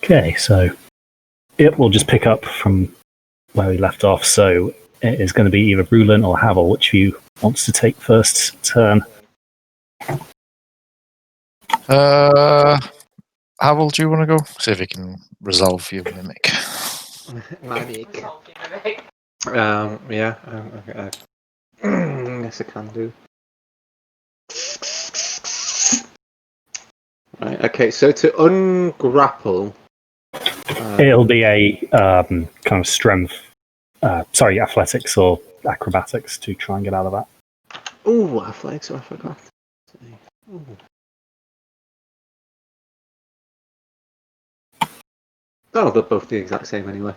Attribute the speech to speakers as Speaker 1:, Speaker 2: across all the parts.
Speaker 1: Okay, so it will just pick up from where we left off. So it is going to be either Rulin or Havel. Which of you wants to take first turn?
Speaker 2: Havel, do you want to go? See if you can resolve your mimic.
Speaker 3: Mimic. Yeah. I guess I can do. Right. Okay. So to ungrapple,
Speaker 1: It'll be a kind of strength, athletics or acrobatics to try and get out of that.
Speaker 3: Oh, athletics. I forgot. Ooh. Oh, they're both the exact same anyway.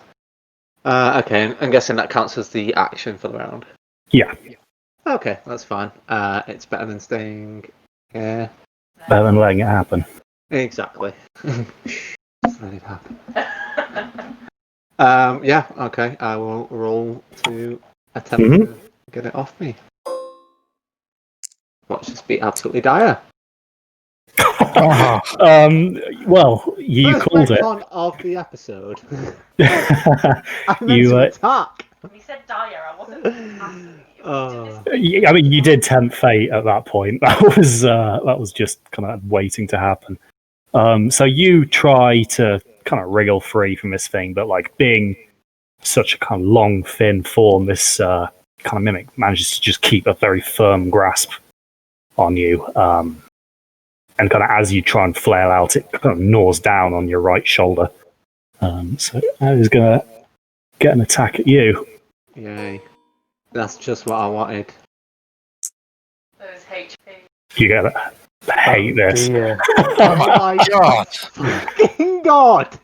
Speaker 3: Okay, I'm guessing that counts as the action for the round.
Speaker 1: Yeah.
Speaker 3: Okay, that's fine. It's better than staying here.
Speaker 1: Better than letting it happen.
Speaker 3: Exactly. Just let it happen. Yeah, okay. I will roll to attempt to get it off me. Watch this be absolutely dire.
Speaker 1: Well, you
Speaker 3: First
Speaker 1: called it.
Speaker 3: retcon of the episode. I meant to attack.
Speaker 4: We said dire. I wasn't asking
Speaker 1: I mean, you did tempt fate at that point. That was just kind of waiting to happen. So you try to kind of wriggle free from this thing, but like being such a kind of long, thin form, this kind of mimic manages to just keep a very firm grasp on you. And kind of as you try and flail out, it kind of gnaws down on your right shoulder. So I was going to get an attack at you.
Speaker 3: Yay. That's just what I wanted.
Speaker 4: Those HP.
Speaker 1: You get it. I hate this.
Speaker 3: Yeah.
Speaker 2: Oh my god!
Speaker 3: Fucking god!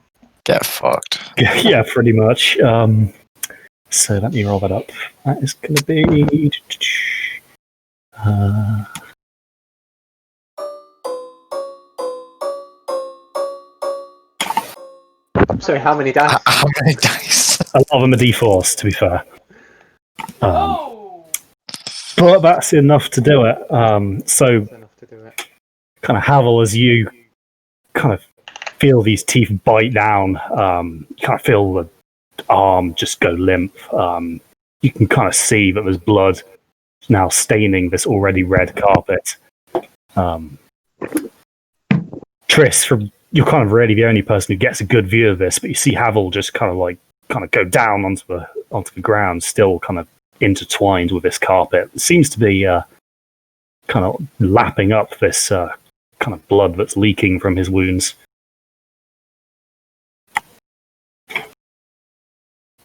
Speaker 2: Get fucked.
Speaker 1: Yeah, pretty much. So let me roll that up. That is going to be...
Speaker 3: Sorry, how many dice?
Speaker 2: How many dice?
Speaker 1: A lot of them are D4s, to be fair. But that's enough to do it. So,
Speaker 3: That's enough to do it.
Speaker 1: kind of Havel, as you kind of feel these teeth bite down, you kind of feel the arm just go limp. You can kind of see that there's blood now staining this already red carpet. Triss, you're kind of really the only person who gets a good view of this, but you see Havel just kind of go down onto the ground, still kind of intertwined with this carpet. It seems to be kind of lapping up this kind of blood that's leaking from his wounds.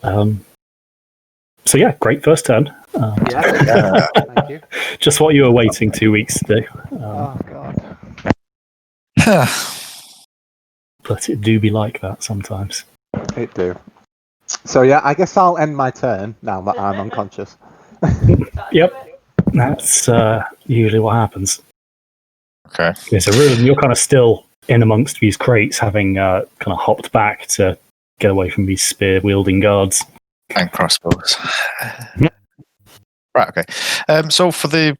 Speaker 1: So yeah, great first turn.
Speaker 3: Yeah. Thank you.
Speaker 1: Just what you were waiting 2 weeks to do.
Speaker 3: Oh god.
Speaker 1: But it do be like that sometimes.
Speaker 3: It do. So yeah, I guess I'll end my turn now that I'm unconscious.
Speaker 1: Yep, that's usually what happens.
Speaker 2: Okay.
Speaker 1: Yeah, so Ruben, you're kind of still in amongst these crates, having kind of hopped back to get away from these spear-wielding guards.
Speaker 2: And crossbows. Right, okay. So for the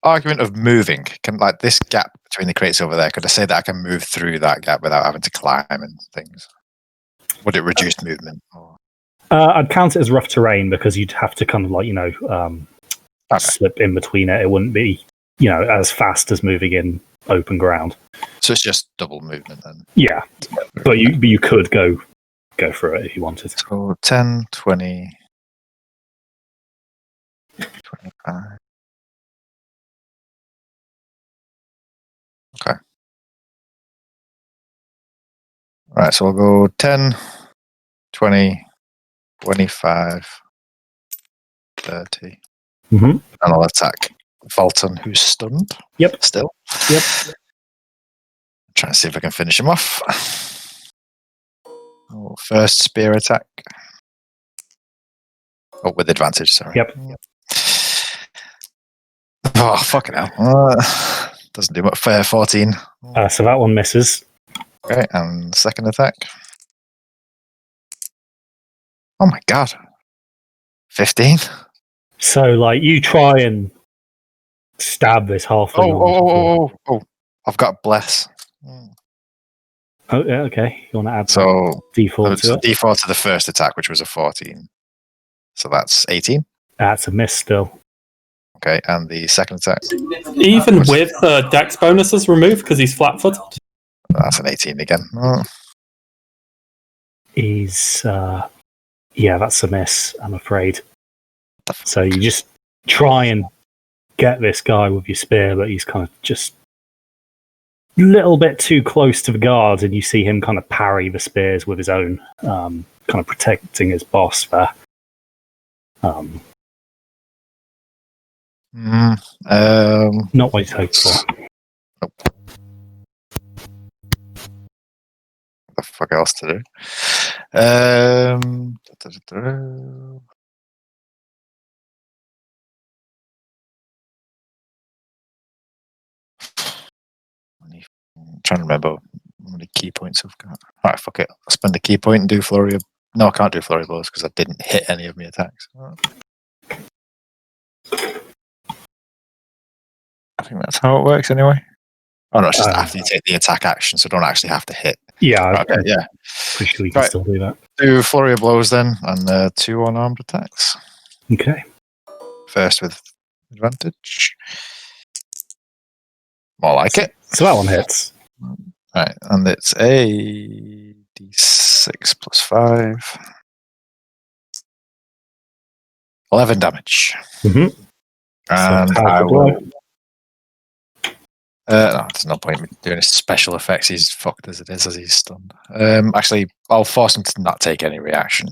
Speaker 2: argument of moving, can like this gap between the crates over there, could I say that I can move through that gap without having to climb and things? Would it reduce movement? Or?
Speaker 1: I'd count it as rough terrain because you'd have to kind of slip in between it. It wouldn't be, as fast as moving in open ground.
Speaker 2: So it's just double movement then?
Speaker 1: Yeah, but you could go through it if you wanted.
Speaker 2: So 10, 20, 25. Okay. Right, so we'll go 10, 20, 25, 30.
Speaker 1: Mm-hmm.
Speaker 2: And I'll attack Fulton, who's stunned.
Speaker 1: Yep.
Speaker 2: Still.
Speaker 1: Yep.
Speaker 2: Trying to see if I can finish him off. Oh, first spear attack. Oh, with advantage, sorry.
Speaker 1: Yep.
Speaker 2: Oh, fucking hell. Doesn't do much. Fair 14.
Speaker 1: So that one misses.
Speaker 2: Okay, and second attack. Oh my god. 15?
Speaker 1: So, you try and stab this halfling.
Speaker 2: Oh, I've got bless.
Speaker 1: Oh, yeah, okay. You want to add
Speaker 2: So
Speaker 1: D4
Speaker 2: it's
Speaker 1: to
Speaker 2: a
Speaker 1: it?
Speaker 2: D4 to the first attack, which was a 14. So that's 18.
Speaker 1: That's a miss still.
Speaker 2: Okay, and the second attack,
Speaker 5: Even with dex bonuses removed because he's flat-footed.
Speaker 2: that's an 18 again. Oh,
Speaker 1: He's, yeah, that's a miss, I'm afraid. So you just try and get this guy with your spear, but he's kind of just a little bit too close to the guard, and you see him kind of parry the spears with his own, kind of protecting his boss there. Not what he's hoped for.
Speaker 2: Nope. What the fuck else to do? I'm trying to remember how many key points I've got. Alright, fuck it. I'll spend a key point and do flurry of... No, I can't do flurry of blows because I didn't hit any of my attacks. I think that's how it works anyway. Oh no, it's just after you take the attack action, so don't actually have to hit.
Speaker 1: Yeah,
Speaker 2: Okay, yeah.
Speaker 1: pretty sure you can still do that.
Speaker 2: Do flurry of blows then, and 2 unarmed attacks.
Speaker 1: Okay.
Speaker 2: First with advantage. More like it.
Speaker 1: So that one hits.
Speaker 2: Right, and it's a d6 plus 5. 11 damage.
Speaker 1: Mm-hmm.
Speaker 2: And
Speaker 1: So
Speaker 2: I
Speaker 1: powerful
Speaker 2: will...
Speaker 1: blow.
Speaker 2: No, there's no point in doing his special effects. He's fucked as it is, as he's stunned. Actually, I'll force him to not take any reaction.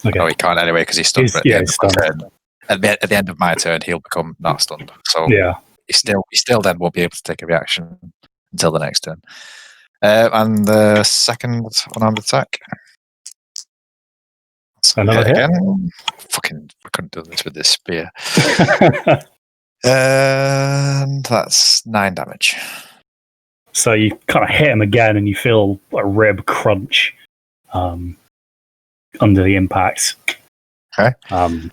Speaker 1: Okay.
Speaker 2: No, he can't anyway because he's stunned.
Speaker 1: He's-
Speaker 2: But at the
Speaker 1: yeah,
Speaker 2: end
Speaker 1: he's
Speaker 2: of my
Speaker 1: stunned.
Speaker 2: turn, at the end of my turn, he'll become not stunned. So
Speaker 1: Yeah.
Speaker 2: he still then won't be able to take a reaction until the next turn. And the second unarmed attack.
Speaker 1: Another hit.
Speaker 2: Again. Fucking, I couldn't do this with this spear. And that's 9 damage.
Speaker 1: So you kind of hit him again, and you feel a rib crunch under the impact.
Speaker 2: Okay.
Speaker 1: Kind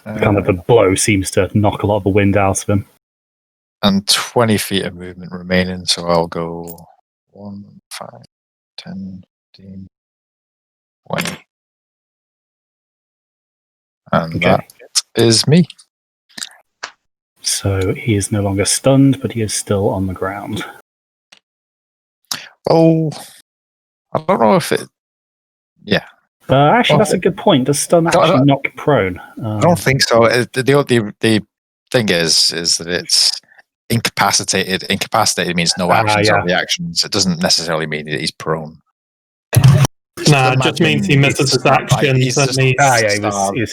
Speaker 1: of the blow seems to knock a lot of the wind out of him.
Speaker 2: And 20 feet of movement remaining, so I'll go 1, 5, 10, 15, 20. And
Speaker 1: Okay.
Speaker 2: that is me.
Speaker 1: So he is no longer stunned, but he is still on the ground.
Speaker 2: Oh, I don't know if it... Yeah.
Speaker 1: Actually, that's a good point. Does stun actually knock prone?
Speaker 2: I don't think so. The thing is that it's incapacitated. Incapacitated means no actions or reactions. It doesn't necessarily mean that he's prone.
Speaker 5: Nah, it just means he misses his actions and
Speaker 1: he's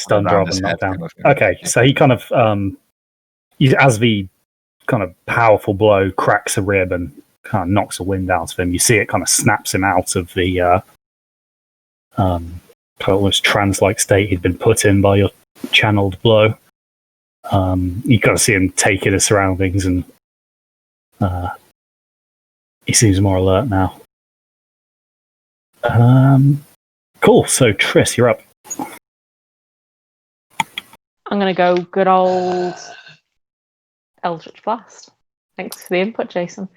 Speaker 1: stunned rather than knocked down. Okay, so he kind of, as the kind of powerful blow cracks a rib and kind of knocks the wind out of him, you see it kind of snaps him out of the kind of almost trance-like state he'd been put in by your channeled blow. You kind of see him take in his surroundings, and he seems more alert now. Cool. So Triss, you're up.
Speaker 4: I'm going to go good old Eldritch Blast. Thanks for the input, Jason.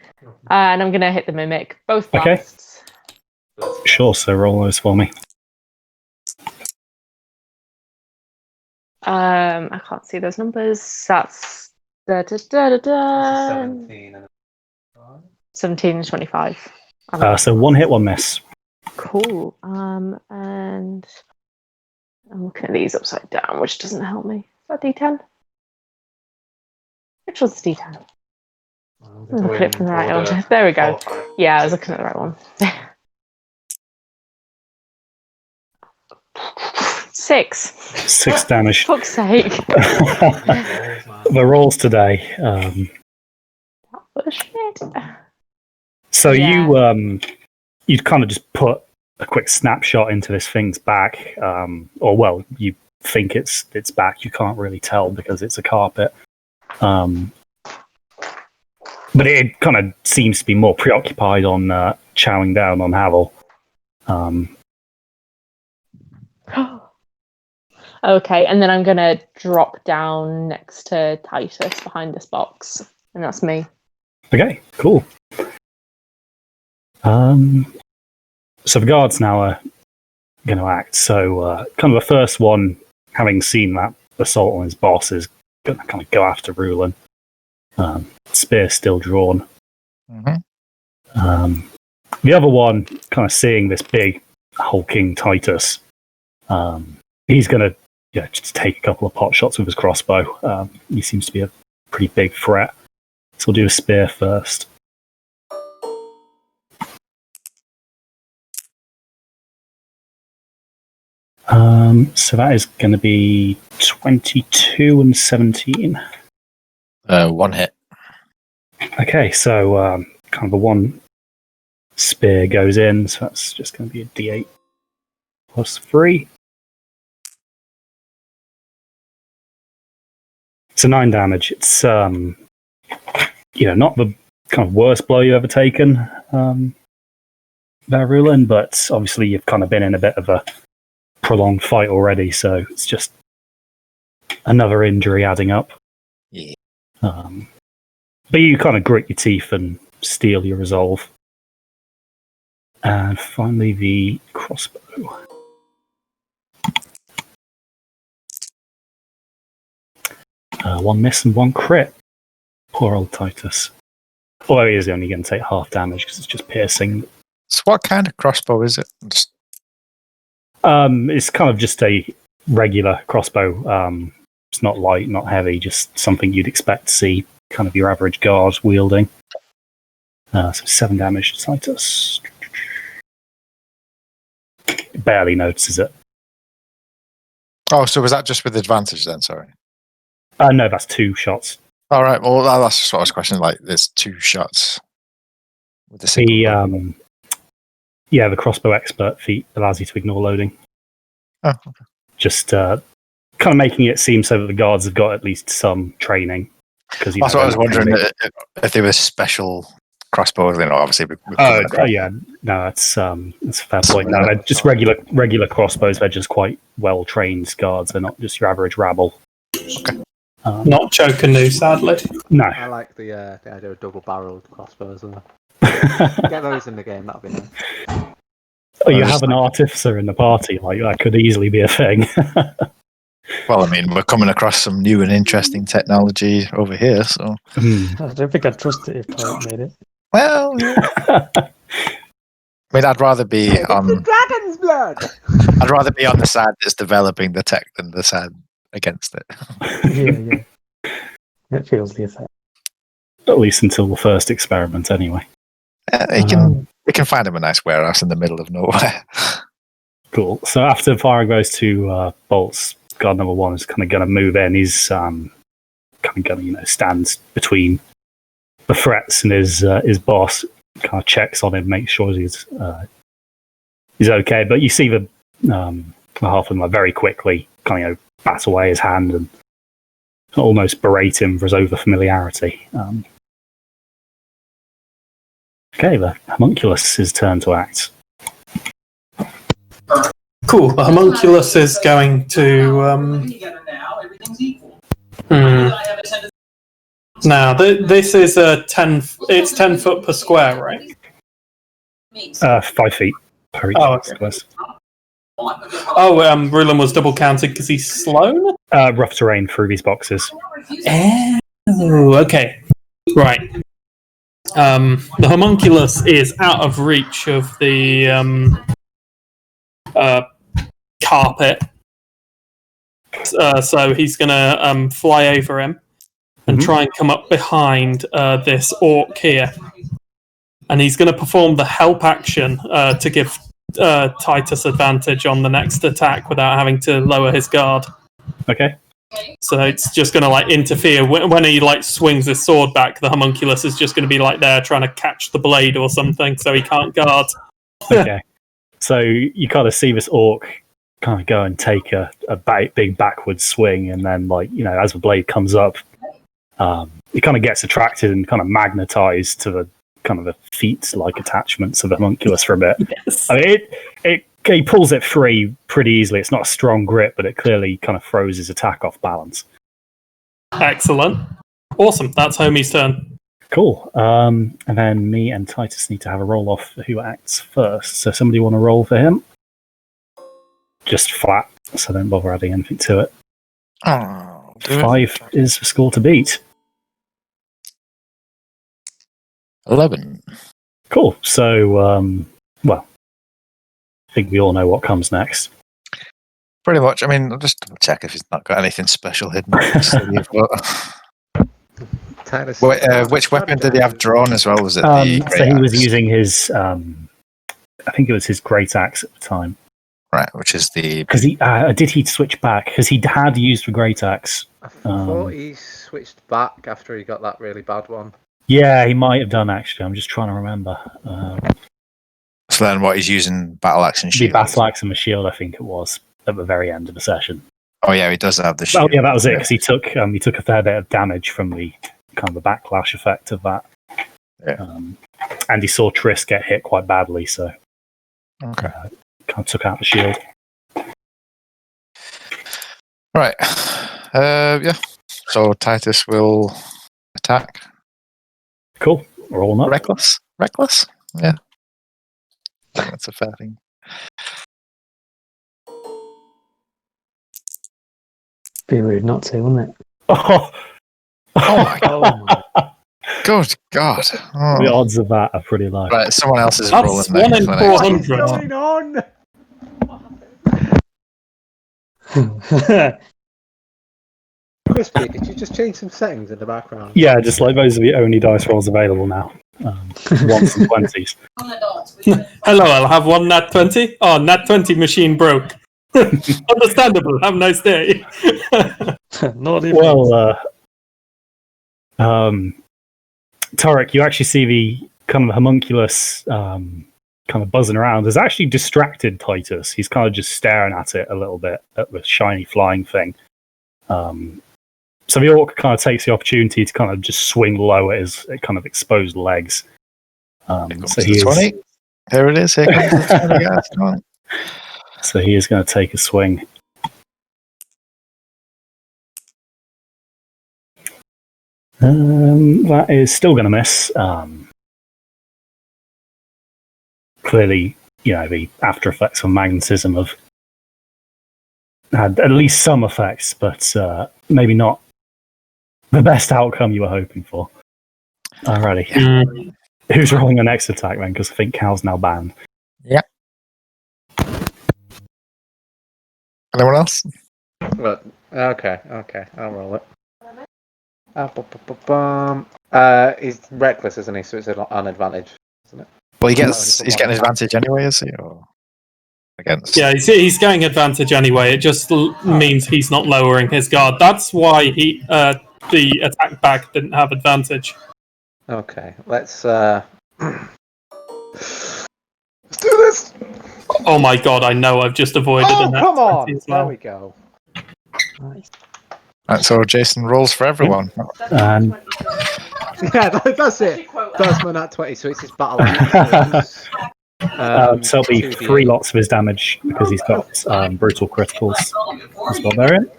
Speaker 4: And I'm going to hit the Mimic. Both blasts.
Speaker 1: Sure, so roll those for me.
Speaker 4: I can't see those numbers. That's 17 and 25.
Speaker 1: So one hit, one miss.
Speaker 4: Cool. And I'm looking at these upside down, which doesn't help me. Is that D10? Which was the D10? I'm looking at it from the right order. There we go. Yeah, I was looking at the right one. 6.
Speaker 1: 6 damage.
Speaker 4: Fuck's sake.
Speaker 1: The rolls today.
Speaker 4: Oh, shit.
Speaker 1: So you'd kind of just put a quick snapshot into this thing's back, or well, you think it's back. You can't really tell because it's a carpet. But it kind of seems to be more preoccupied on chowing down on Havel.
Speaker 4: Okay, and then I'm going to drop down next to Titus behind this box. And that's me.
Speaker 1: Okay, cool. So the guards now are going to act. So kind of the first one, having seen that assault on his boss, is going to kind of go after Rulin. Spear still drawn.
Speaker 2: Mm-hmm.
Speaker 1: The other one, kind of seeing this big hulking Titus, he's going to just take a couple of pot shots with his crossbow. He seems to be a pretty big threat. So we'll do a spear first. So that is going to be 22 and 17.
Speaker 2: One hit.
Speaker 1: Okay, so kind of the one spear goes in, so that's just going to be a d8 plus 3. So 9 damage. It's not the kind of worst blow you've ever taken, there, Rulin, but obviously you've kind of been in a bit of a prolonged fight already, so it's just another injury adding up.
Speaker 2: Yeah.
Speaker 1: But you kind of grit your teeth and steel your resolve. And finally, the crossbow. One miss and one crit. Poor old Titus. Although he is only going to take half damage because it's just piercing.
Speaker 2: So what kind of crossbow is it?
Speaker 1: It's kind of just a regular crossbow. It's not light, not heavy, just something you'd expect to see kind of your average guard wielding. So 7 damage to Titus. Barely notices it.
Speaker 2: Oh, so was that just with advantage then? Sorry.
Speaker 1: No, that's 2 shots.
Speaker 2: All right. Well, that's just what I was questioning. Like, there's 2 shots with the single.
Speaker 1: The crossbow expert feat allows you to ignore loading.
Speaker 2: Oh, okay.
Speaker 1: Just kind of making it seem so that the guards have got at least some training. That's
Speaker 2: what I was wondering, if they were special crossbows. Obviously.
Speaker 1: No, that's a fair point. No, they're just regular crossbows. They're just quite well trained guards. They're not just your average rabble.
Speaker 2: Okay.
Speaker 5: Not Chokanoo, sadly.
Speaker 1: No.
Speaker 3: I like the idea of double-barreled crossbows. Get those in the game, that'd be nice.
Speaker 1: Oh, you have an artificer in the party. Like that could easily be a thing.
Speaker 2: Well, I mean, we're coming across some new and interesting technology over here, so.
Speaker 6: I don't think I'd trust it if Poet made it.
Speaker 2: Well, yeah. I mean, I'd rather be on
Speaker 3: dragon's blood.
Speaker 2: I'd rather be on the side that's developing the tech than the side against it.
Speaker 6: Yeah. It feels the effect.
Speaker 1: At least until the first experiment, anyway.
Speaker 2: They can find him a nice warehouse in the middle of nowhere.
Speaker 1: Cool. So after firing those 2 bolts, guard number 1 is kind of going to move in. He's kind of going to stand between the threats and his boss. Kind of checks on him, makes sure he's okay. But you see the halfling very quickly kind of bat away his hand and almost berate him for his over familiarity. Okay, the homunculus' turn to act.
Speaker 5: Cool. The homunculus is going to. Now, this is a 10. It's 10 foot per square, right?
Speaker 1: 5 feet per each.
Speaker 5: Okay. Rulin was double counted because he's slow.
Speaker 1: Rough terrain through these boxes.
Speaker 5: Oh, okay. Right. The homunculus is out of reach of the carpet, so he's gonna fly over him and try and come up behind this orc here, and he's gonna perform the help action to give Titus advantage on the next attack without having to lower his guard.
Speaker 1: Okay.
Speaker 5: So it's just going to interfere when he swings his sword back. The homunculus is just going to be there trying to catch the blade or something, so he can't guard.
Speaker 1: Okay. So you kind of see this orc kind of go and take a big backward swing, and then as the blade comes up, he kind of gets attracted and kind of magnetized to the kind of the feet-like attachments of the homunculus for a bit.
Speaker 5: Yes.
Speaker 1: I mean, he pulls it free pretty easily. It's not a strong grip, but it clearly kind of throws his attack off balance.
Speaker 5: Excellent. Awesome. That's Homie's turn.
Speaker 1: Cool. And then me and Titus need to have a roll off for who acts first. So somebody want to roll for him? Just flat, so don't bother adding anything to it.
Speaker 2: Oh,
Speaker 1: 5 is the score to beat.
Speaker 2: 11.
Speaker 1: Cool. So, well, I think we all know what comes next.
Speaker 2: Pretty much. I mean, I'll just double check if he's not got anything special hidden.
Speaker 3: Titus,
Speaker 2: Which weapon did he have drawn as well? Was it the
Speaker 1: So he was
Speaker 2: great axe?
Speaker 1: using his, I think it was his great axe at the time.
Speaker 2: Right, which is the...
Speaker 1: Because did he switch back? Because he had used the great axe.
Speaker 3: I thought he switched back after he got that really bad one.
Speaker 1: Yeah, he might have done actually. I'm just trying to remember.
Speaker 2: So then what, he's using battle axe and
Speaker 1: The
Speaker 2: shield?
Speaker 1: battle axe and the shield, I think it was at the very end of the session.
Speaker 2: Oh yeah, he does have the
Speaker 1: Oh
Speaker 2: shield.
Speaker 1: yeah, that was it. Because he took a fair bit of damage from the kind of the backlash effect of that.
Speaker 2: Yeah.
Speaker 1: And he saw Triss get hit quite badly, so
Speaker 2: Okay.
Speaker 1: kind of took out the shield.
Speaker 2: Right. Yeah. So Titus will attack.
Speaker 1: Cool. Roll up.
Speaker 2: Reckless? Reckless? Yeah. I think that's a fair thing.
Speaker 6: Be rude not to, wouldn't it?
Speaker 1: Oh,
Speaker 2: Oh my
Speaker 6: Oh my.
Speaker 2: good God. Oh.
Speaker 1: the odds of that are pretty low.
Speaker 2: Right, someone else is
Speaker 5: That's
Speaker 2: rolling
Speaker 5: 1 in
Speaker 2: next.
Speaker 3: What is
Speaker 5: 400.
Speaker 3: going on? Crispy, did you just change some settings in the background?
Speaker 1: Yeah, just like those are the only dice rolls available now. Ones and 20s.
Speaker 5: Hello, I'll have one nat 20. Oh, nat 20 machine broke. Understandable. Have a nice day.
Speaker 6: Not even.
Speaker 1: Well, Tarek, you actually see the kind of homunculus kind of buzzing around. Has actually distracted Titus. He's kind of just staring at it a little bit, at the shiny flying thing. So the orc kind of takes the opportunity to kind of just swing low at his kind of exposed legs.
Speaker 2: Here comes
Speaker 1: So
Speaker 2: the
Speaker 1: he is,
Speaker 2: 20. There it is. Here comes the 20, guys. Come on.
Speaker 1: so he is going to take a swing. That is still going to miss. Clearly, the after effects of magnetism have had at least some effects, but maybe not the best outcome you were hoping for. Alrighty.
Speaker 5: Mm.
Speaker 1: Who's rolling the next attack then? Because I think Cal's now banned.
Speaker 2: Anyone else?
Speaker 3: Well, okay, I'll roll it. He's reckless, isn't he? So it's an advantage, isn't it?
Speaker 2: Well, he's getting advantage anyway, is he? Or against?
Speaker 5: Yeah, he's getting advantage anyway. It just means he's not lowering his guard. That's why the attack back didn't have advantage.
Speaker 3: Okay, let's do this.
Speaker 5: Oh my god, I know. I've just avoided
Speaker 3: Oh,
Speaker 5: a nat
Speaker 3: come
Speaker 5: 20
Speaker 3: on!
Speaker 5: as well.
Speaker 3: There we go.
Speaker 6: Nice.
Speaker 2: Right, so Jason rolls for everyone.
Speaker 1: And
Speaker 3: Yeah, that's it. That's my nat 20, so it's his battle axe.
Speaker 1: so it'll be 3 lots of his damage because he's got brutal criticals as well therein.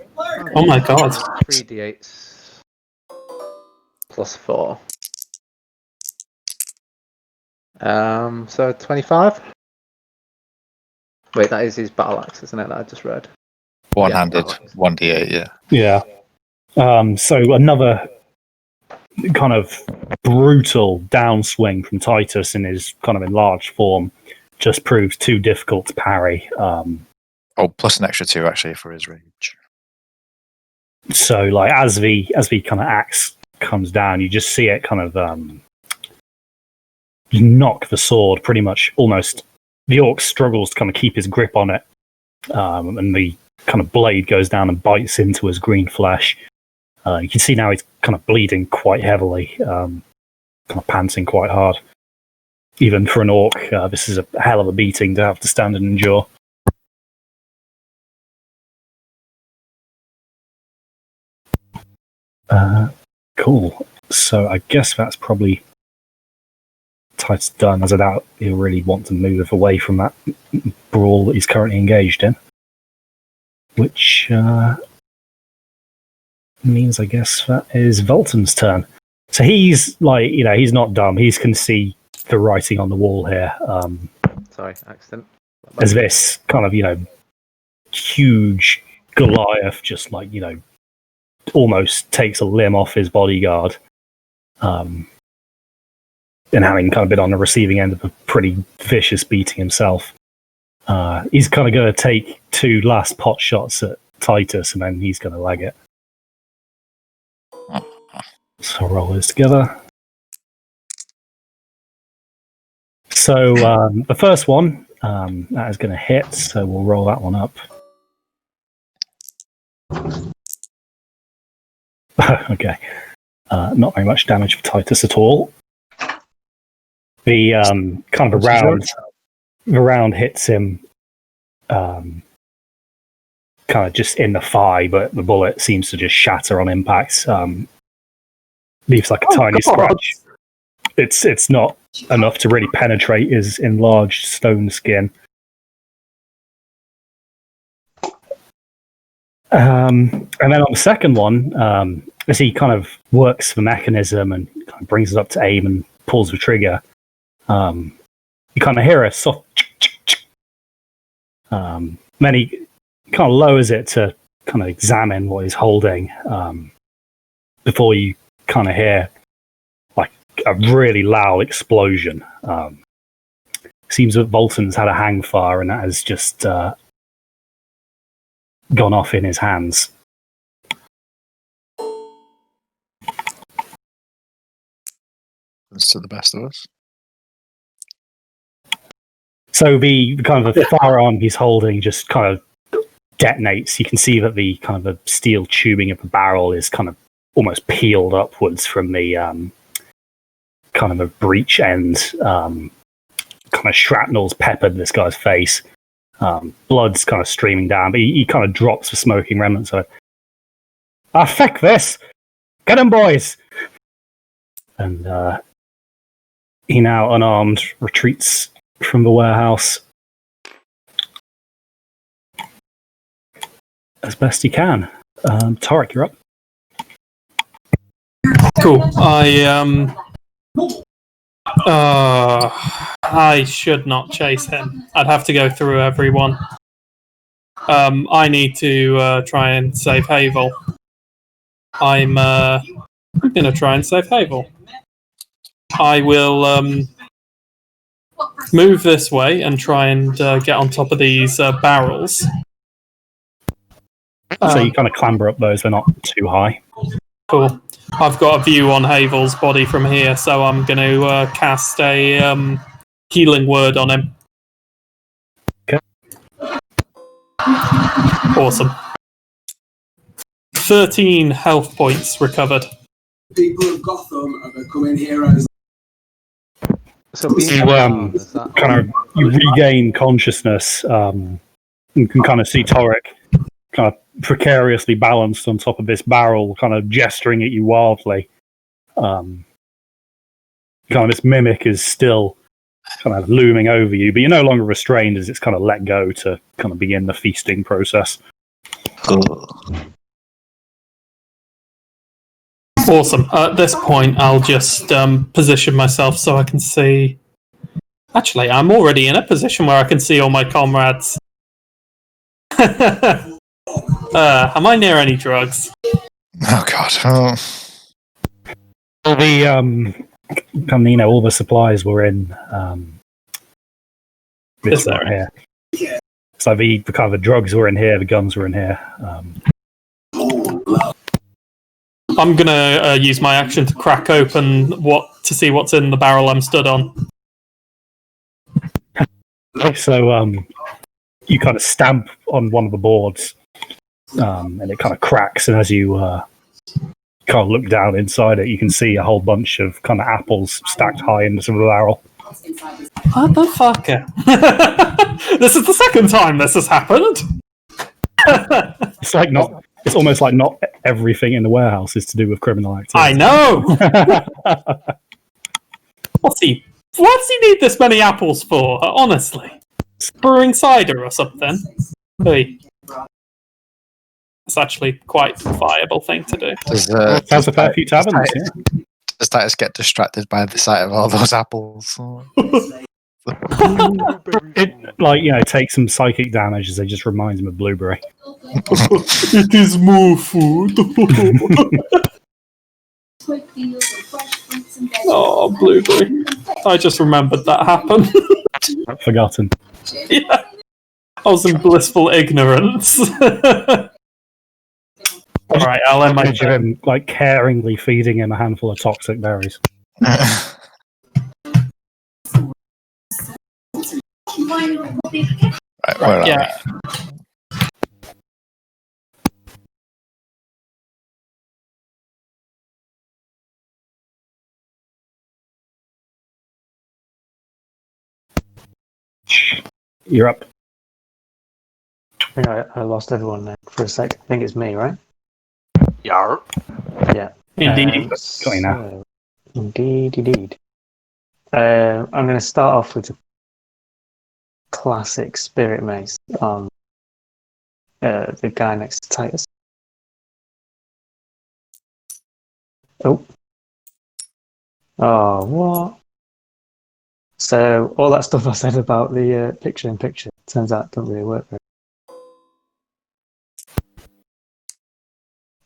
Speaker 5: Oh my god.
Speaker 3: 3d8s plus 4. So 25. Wait, that is his battle axe, isn't it? That I just read.
Speaker 2: One-handed,
Speaker 3: Yeah.
Speaker 2: 1d8, yeah.
Speaker 1: Yeah. So another kind of brutal downswing from Titus in his kind of enlarged form just proves too difficult to parry.
Speaker 2: Oh, plus an extra 2 actually for his rage.
Speaker 1: So like as the kind of axe comes down, you just see it kind of knock the sword pretty much almost. The orc struggles to kind of keep his grip on it, and the kind of blade goes down and bites into his green flesh. You can see now he's kind of bleeding quite heavily, kind of panting quite hard. Even for an orc, this is a hell of a beating to have to stand and endure. Cool. So I guess that's probably Titus done, as I doubt he'll really want to move away from that brawl that he's currently engaged in. Which means I guess that is Volton's turn. So he's like, he's not dumb. He can see the writing on the wall here.
Speaker 3: Sorry, accident.
Speaker 1: As this kind of, huge Goliath just like, almost takes a limb off his bodyguard. And having kind of been on the receiving end of a pretty vicious beating himself. He's kind of going to take 2 last pot shots at Titus, and then he's going to leg it. So roll those together. So the first one, that is going to hit, so we'll roll that one up. Okay. Not very much damage for Titus at all. The kind of the round hits him kind of just in the thigh, but the bullet seems to just shatter on impact. Leaves like a tiny scratch. It's not enough to really penetrate his enlarged stone skin. And then on the second one, as he kind of works the mechanism and kind of brings it up to aim and pulls the trigger, you kind of hear a soft then he kind of lowers it to kind of examine what he's holding before you kind of hear like a really loud explosion. Seems that Volton's had a hang fire and that has just gone off in his hands.
Speaker 2: It's to the best of us.
Speaker 1: So the kind of the firearm he's holding just kind of detonates. You can see that the kind of the steel tubing of the barrel is kind of almost peeled upwards from the kind of a breech end. Kind of shrapnel's peppered this guy's face. Blood's kind of streaming down, but he kind of drops the smoking remnants of it. Ah, feck this! Get him, boys! And he now, unarmed, retreats from the warehouse as best he can. Tarek, you're up.
Speaker 5: Cool. I should not chase him. I'd have to go through everyone. I need to try and save Havel. I'm going to try and save Havel. I will move this way and try and get on top of these barrels.
Speaker 1: So you kind of clamber up those, they're not too high.
Speaker 5: Cool. I've got a view on Havel's body from here, so I'm going to cast a healing word on him.
Speaker 1: Okay.
Speaker 5: Awesome. 13 health points recovered.
Speaker 7: People of Gotham are becoming heroes.
Speaker 3: So
Speaker 1: you regain consciousness and can kind of see Torek kind of precariously balanced on top of this barrel, kind of gesturing at you wildly. Kind of this mimic is still kind of looming over you, but you're no longer restrained as it's kind of let go to kind of begin the feasting process.
Speaker 5: Awesome. At this point, I'll just position myself so I can see. Actually, I'm already in a position where I can see all my comrades. Am I near any drugs?
Speaker 2: Oh God! Oh.
Speaker 1: All the all the supplies were in this area. Here. So the kind of the drugs were in here, the guns were in here.
Speaker 5: I'm gonna use my action to crack open to see what's in the barrel I'm stood on.
Speaker 1: So you kind of stamp on one of the boards, and it kind of cracks. And as you kind of look down inside it, you can see a whole bunch of kind of apples stacked high into the barrel.
Speaker 5: Motherfucker! This is the second time this has happened.
Speaker 1: It's like not. It's almost like not everything in the warehouse is to do with criminal activity.
Speaker 5: I know. What's he need this many apples for? Honestly, brewing cider or something. Hey. It's actually quite a viable thing to do.
Speaker 2: Does
Speaker 1: a fair few taverns.
Speaker 2: Does Titus get distracted by the sight of all those apples?
Speaker 1: It takes some psychic damage as it just reminds him of Blueberry.
Speaker 5: It is more food. Oh, Blueberry. I just remembered that happened.
Speaker 1: I've forgotten.
Speaker 5: Yeah. I was in blissful ignorance. Alright, I'll end my
Speaker 1: Image of
Speaker 5: turn.
Speaker 1: him caringly feeding him a handful of toxic berries.
Speaker 2: Right, where are
Speaker 5: Yeah.
Speaker 1: You're up.
Speaker 6: I think I lost everyone there for a sec. I think it's me, right?
Speaker 3: Yarp.
Speaker 6: Yeah.
Speaker 5: Indeed.
Speaker 1: Got you now.
Speaker 6: Indeed. I'm going to start off with a classic Spirit Mace on the guy next to Titus. Oh, what? So all that stuff I said about the picture-in-picture turns out don't really work very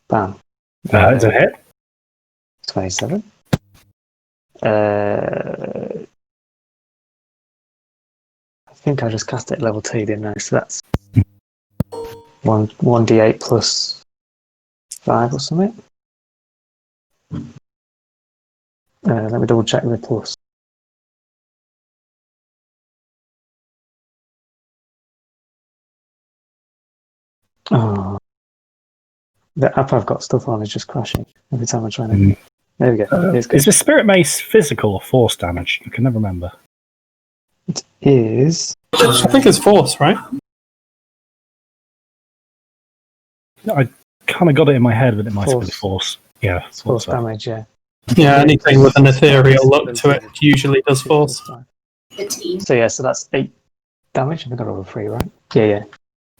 Speaker 6: well. Bam.
Speaker 1: It's a hit.
Speaker 6: 27. I think I just cast it at level 2, didn't I? So that's 1d8 plus 5 or something. Let me double check the plus. Oh, the app I've got stuff on is just crashing every time I try to. There we go.
Speaker 1: Is the Spirit Mace physical or force damage? I can never remember.
Speaker 6: It is.
Speaker 5: I think it's force, right?
Speaker 1: I kind of got it in my head, but it might have been
Speaker 6: Force.
Speaker 1: force. Yeah,
Speaker 6: It's force
Speaker 1: so.
Speaker 6: damage, yeah.
Speaker 5: Yeah, anything with an ethereal look to it usually does force.
Speaker 6: So that's 8 damage. I think I rolled a 3, right? Yeah.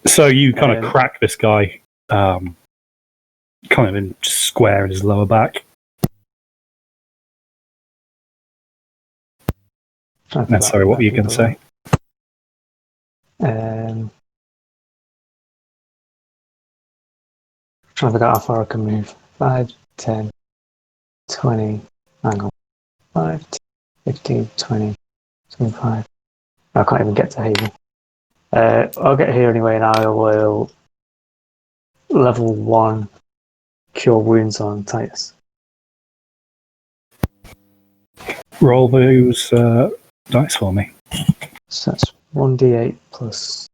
Speaker 1: So you kind of crack this guy, kind of in square in his lower back. Sorry, what were you going to say?
Speaker 6: Trying to figure out how far I can move. 5, 10, 20, hang on. 5, 10, 15, 20, 25. I can't even get to Haven. I'll get here anyway, and I will level 1 cure wounds on Titus.
Speaker 1: Roll those dice for me.
Speaker 6: So that's 1d8 plus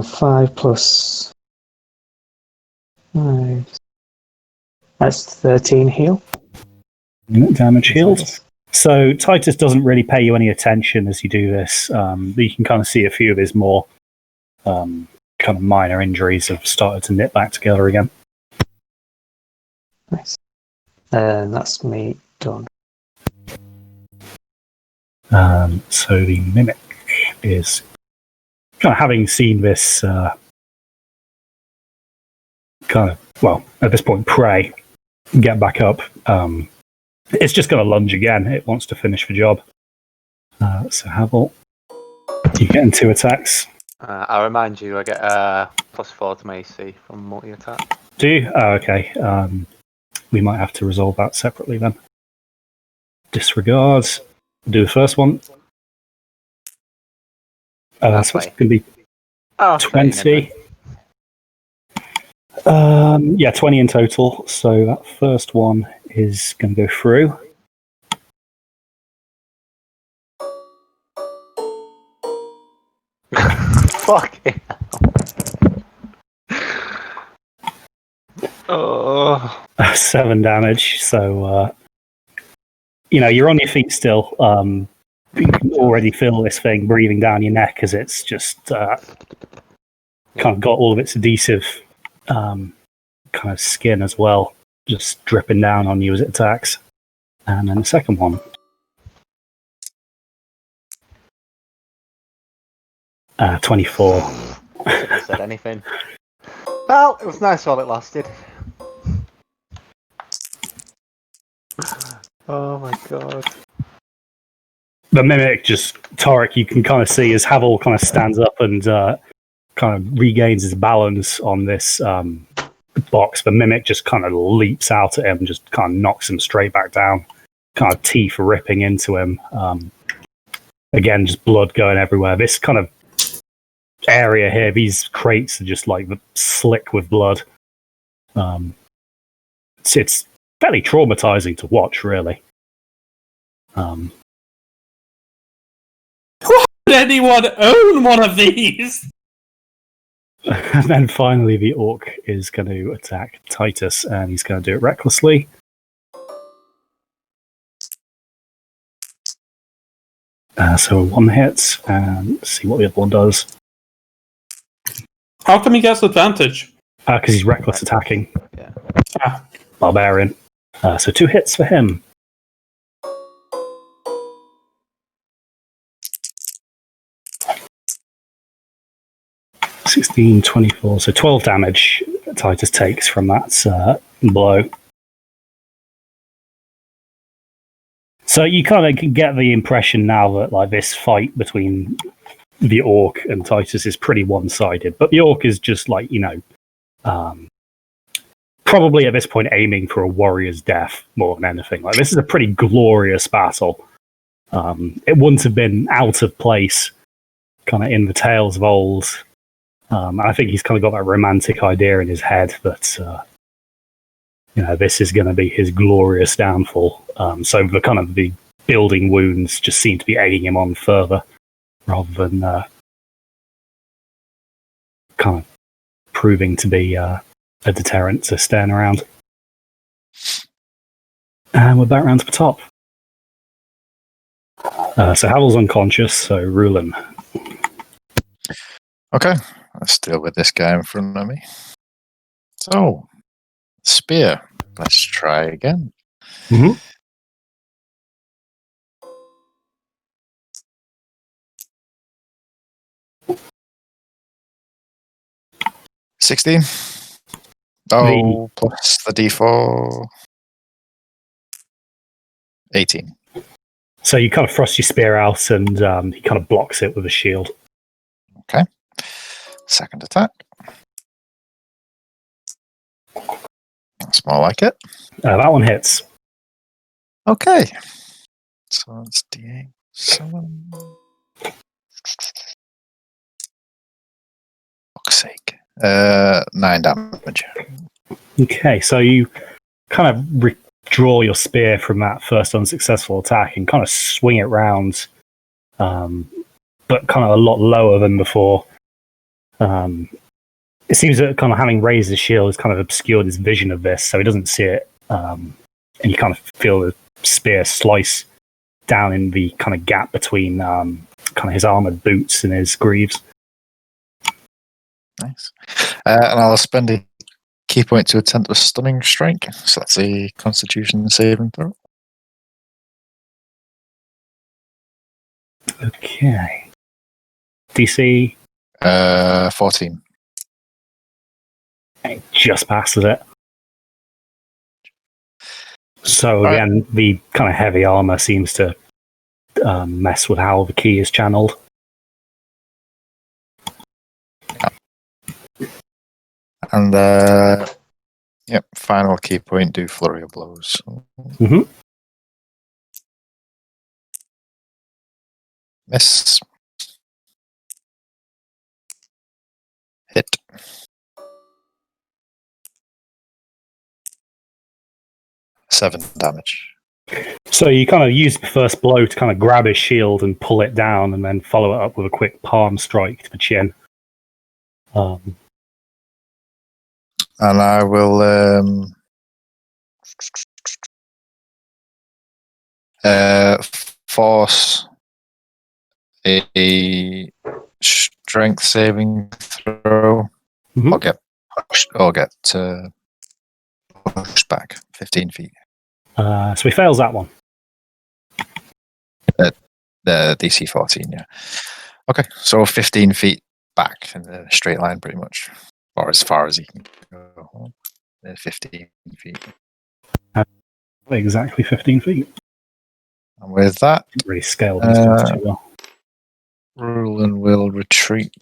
Speaker 6: 5 plus 5. That's 13 heal.
Speaker 1: Damage healed. So Titus doesn't really pay you any attention as you do this. But you can kind of see a few of his more kind of minor injuries have started to knit back together again.
Speaker 6: Nice. That's me done.
Speaker 1: So the Mimic is kind of having seen this kind of, well, at this point, prey get back up. It's just going to lunge again. It wants to finish the job. So Havel, you get 2 attacks.
Speaker 3: I remind you, I get +4 to my AC from multi-attack.
Speaker 1: Do you? Oh, okay. We might have to resolve that separately then. Disregard. Do the first one. So it's going to be 20. Yeah, 20 in total. So that first one is going to go through.
Speaker 3: Fucking hell.
Speaker 1: 7 damage. So, you're on your feet still. You can already feel this thing breathing down your neck as it's just kind of got all of its adhesive kind of skin as well, just dripping down on you as it attacks. And then the second one. 24.
Speaker 3: Shouldn't have said anything. Well, it was nice while it lasted. Oh my god.
Speaker 1: The mimic Tarek, you can kind of see as Havel kind of stands up and kind of regains his balance on this box. The mimic just kind of leaps out at him, just kind of knocks him straight back down, kind of teeth ripping into him. Again, just blood going everywhere. This kind of area here, these crates are just like slick with blood. It's fairly traumatizing to watch, really.
Speaker 5: Would anyone own one of these?
Speaker 1: And then finally, the orc is going to attack Titus, and he's going to do it recklessly. So one hit, and let's see what the other one does.
Speaker 5: How come he gets advantage?
Speaker 1: Because he's reckless attacking.
Speaker 3: Yeah.
Speaker 5: Ah,
Speaker 1: Barbarian. So 2 hits for him. 16, 24, so 12 damage Titus takes from that blow. So you kind of get the impression now that like this fight between the orc and Titus is pretty one-sided, but the orc is just like, probably at this point aiming for a warrior's death more than anything. Like, this is a pretty glorious battle. It wouldn't have been out of place kind of in the tales of old. I think he's kind of got that romantic idea in his head that this is going to be his glorious downfall. So the kind of the building wounds just seem to be egging him on further, rather than kind of proving to be a deterrent to staying around. And we're back round to the top. So Havel's unconscious, so Rulin.
Speaker 2: Okay, let's deal with this guy in front of me. So, spear. Let's try again.
Speaker 1: Mm-hmm.
Speaker 2: $16. Oh, plus the D4. 18.
Speaker 1: So you kind of thrust your spear out, and he kind of blocks it with a shield.
Speaker 2: Okay. Second attack. That's more like it.
Speaker 1: That one hits.
Speaker 2: Okay. So it's D8. 7. Fuck's sake. 9 damage.
Speaker 1: Okay, so you kind of withdraw your spear from that first unsuccessful attack and kind of swing it round, but kind of a lot lower than before. It seems that kind of having raised the shield has kind of obscured his vision of this, so he doesn't see it. And you kind of feel the spear slice down in the kind of gap between kind of his armored boots and his greaves.
Speaker 2: Nice. And I'll spend a key point to attempt a stunning strike. So that's a Constitution saving throw.
Speaker 1: Okay. DC?
Speaker 2: 14.
Speaker 1: It just passes it. So
Speaker 2: Right.
Speaker 1: again, the kind of heavy armor seems to mess with how the key is channeled.
Speaker 2: And yep, final key point, do flurry of blows.
Speaker 1: Mm-hmm.
Speaker 2: Miss. Hit. Seven damage.
Speaker 1: So you kind of use the first blow to kind of grab his shield and pull it down, and then follow it up with a quick palm strike to the chin.
Speaker 2: And I will force a strength saving throw.
Speaker 1: Mhm.
Speaker 2: Or get pushed back 15 feet.
Speaker 1: So he fails that one.
Speaker 2: The DC 14, yeah. Okay, so 15 feet back in a straight line, pretty much, or as far as he can go. 15 feet.
Speaker 1: Exactly 15 feet.
Speaker 2: And with that,
Speaker 1: Didn't really scale these things too well.
Speaker 2: Rulon will retreat.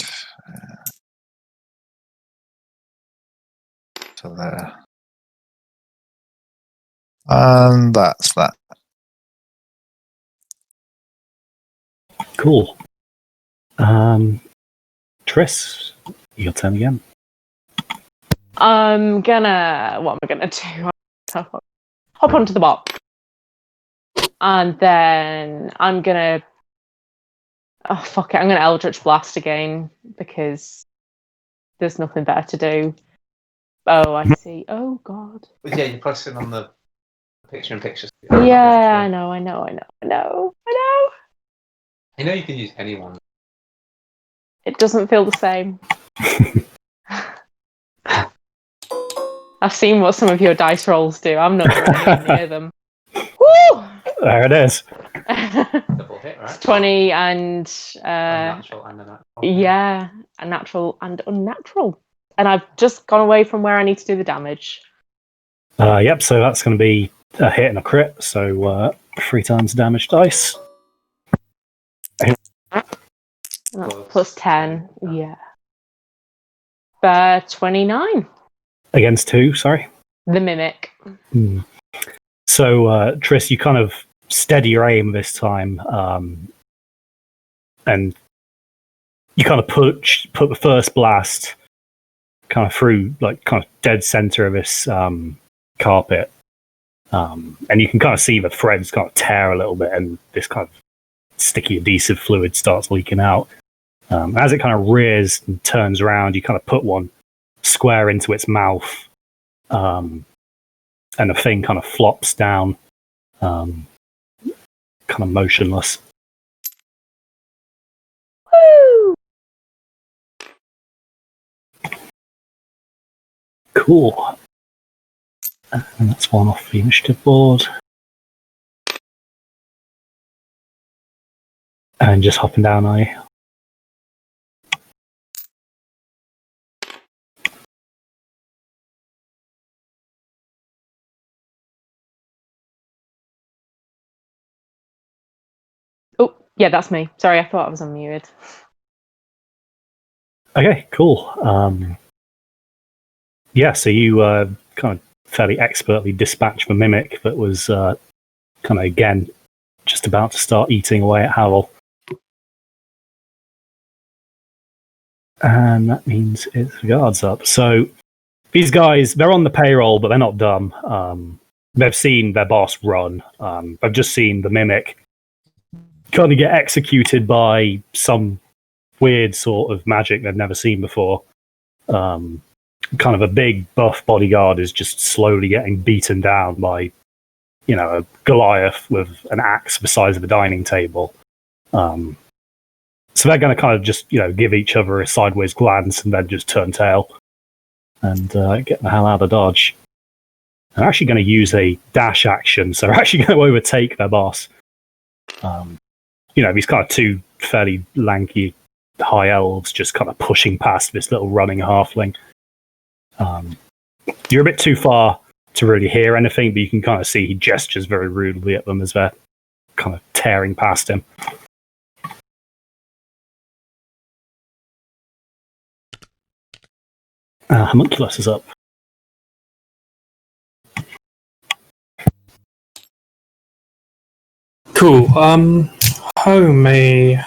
Speaker 2: So there. And that's that.
Speaker 1: Cool. Triss, your turn again.
Speaker 4: What am I gonna do? Hop onto the box. And then I'm gonna I'm gonna Eldritch Blast again because there's nothing better to do. Oh, I see. Oh god.
Speaker 3: Yeah, you're pressing on the picture-in-picture.
Speaker 4: Yeah, I know.
Speaker 3: I know you can use anyone.
Speaker 4: It doesn't feel the same. I've seen what some of your dice rolls do. I'm not anywhere near them. Woo!
Speaker 1: There it is.
Speaker 3: Double hit, right?
Speaker 4: It's 20 and
Speaker 3: Unnatural and unnatural.
Speaker 4: yeah, a natural and unnatural. And I've just gone away from where I need to do the damage.
Speaker 1: Yep, so that's going to be a hit and a crit, so 3 times damage dice.
Speaker 4: Plus 10, yeah. 29.
Speaker 1: Against who, sorry?
Speaker 4: The Mimic.
Speaker 1: So, Triss, you kind of steady your aim this time, and you kind of put the first blast kind of through, like, kind of dead center of this carpet. And you can kind of see the threads kind of tear a little bit, and this kind of sticky adhesive fluid starts leaking out. As it kind of rears and turns around, you kind of put one square into its mouth, and the thing kind of flops down, kind of motionless.
Speaker 4: Woo!
Speaker 1: Cool. And that's one off the initiative board. And just hopping down,
Speaker 4: Oh, yeah, that's me. Sorry, I thought I was unmuted.
Speaker 1: Okay, cool. Yeah, so you kind of fairly expertly dispatch the mimic that was kind of, again, just about to start eating away at Harold. And that means it's the guards up. So these guys, they're on the payroll, but they're not dumb. They've seen their boss run. They've just seen the mimic kind of get executed by some weird sort of magic they've never seen before. Kind of a big buff bodyguard is just slowly getting beaten down by, a Goliath with an axe the size of a dining table. So they're going to kind of just, give each other a sideways glance and then just turn tail and get the hell out of Dodge. They're actually going to use a dash action, so they're actually going to overtake their boss. These kind of two fairly lanky high elves just kind of pushing past this little running halfling. You're a bit too far to really hear anything, but you can kind of see he gestures very rudely at them as they're kind of tearing past him. Homunculus is up.
Speaker 5: Cool. Homie.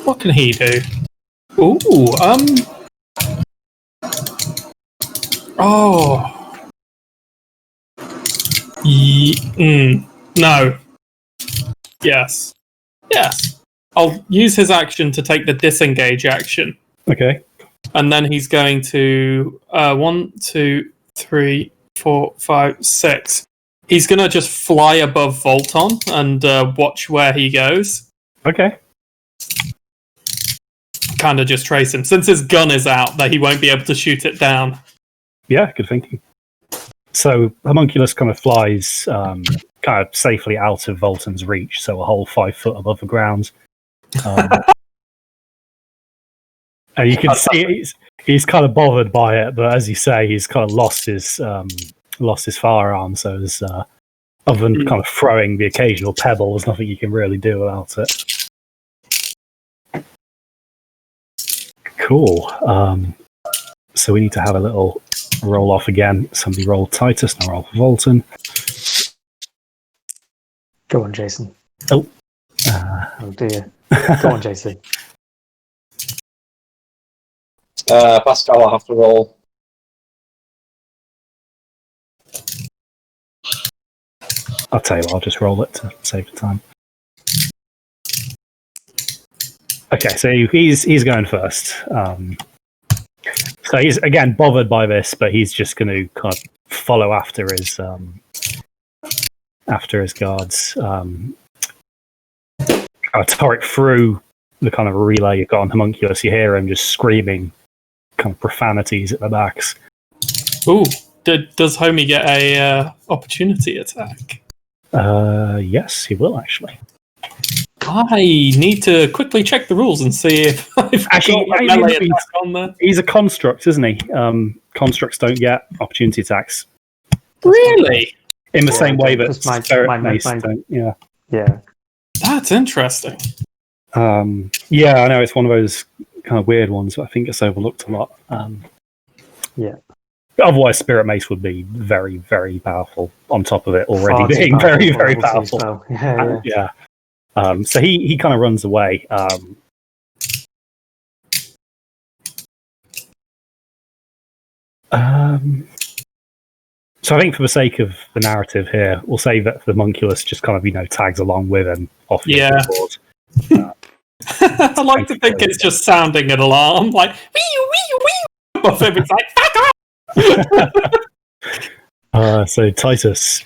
Speaker 5: What can he do? Ooh, Oh. No. Yes. I'll use his action to take the disengage action.
Speaker 1: Okay.
Speaker 5: And then he's going to 1, 2, 3, 4, 5, 6. He's going to just fly above Volton and watch where he goes.
Speaker 1: Okay.
Speaker 5: Kind of just trace him. Since his gun is out, that he won't be able to shoot it down.
Speaker 1: Yeah, good thinking. So Homunculus kind of flies kind of safely out of Volton's reach, so a whole 5 foot above the ground. And you can see he's kind of bothered by it, but as you say, he's kind of lost his firearm. So there's other than kind of throwing the occasional pebble, there's nothing you can really do about it. Cool. So we need to have a little roll off again. Somebody roll Titus, now roll Volton.
Speaker 6: Go on, Jason.
Speaker 1: Oh.
Speaker 6: Oh dear. Go on, Jason.
Speaker 8: Pascal, I'll have to roll.
Speaker 1: I'll tell you what, I'll just roll it to save the time. Okay, so he's going first. So he's again bothered by this, but he's just going to kind of follow after his guards. Torek through the kind of relay you've got on Homunculus. You hear him just screaming kind of profanities at the backs.
Speaker 5: Ooh, does Homie get a opportunity attack?
Speaker 1: Yes, he will actually.
Speaker 5: I need to quickly check the rules and see if I've
Speaker 1: Actually,
Speaker 5: got my melee attack on there.
Speaker 1: He's a construct, isn't he? Constructs don't get opportunity attacks.
Speaker 5: Really?
Speaker 1: In the same way that
Speaker 6: because my
Speaker 1: Spirit Mace don't. Yeah.
Speaker 6: Yeah.
Speaker 5: That's interesting.
Speaker 1: Yeah, I know it's one of those kind of weird ones, but I think it's overlooked a lot.
Speaker 6: Yeah.
Speaker 1: Otherwise, Spirit Mace would be very, very powerful. On top of it already
Speaker 6: Far too
Speaker 1: being very, very
Speaker 6: powerful as
Speaker 1: powerful.
Speaker 6: well. Yeah.
Speaker 1: So he kind of runs away. So I think for the sake of the narrative here, we'll say that the Homunculus just kind of, tags along with him off the board.
Speaker 5: I like to think it's just sounding an alarm, like wee. Off him, it's like fuck off.
Speaker 1: So Titus,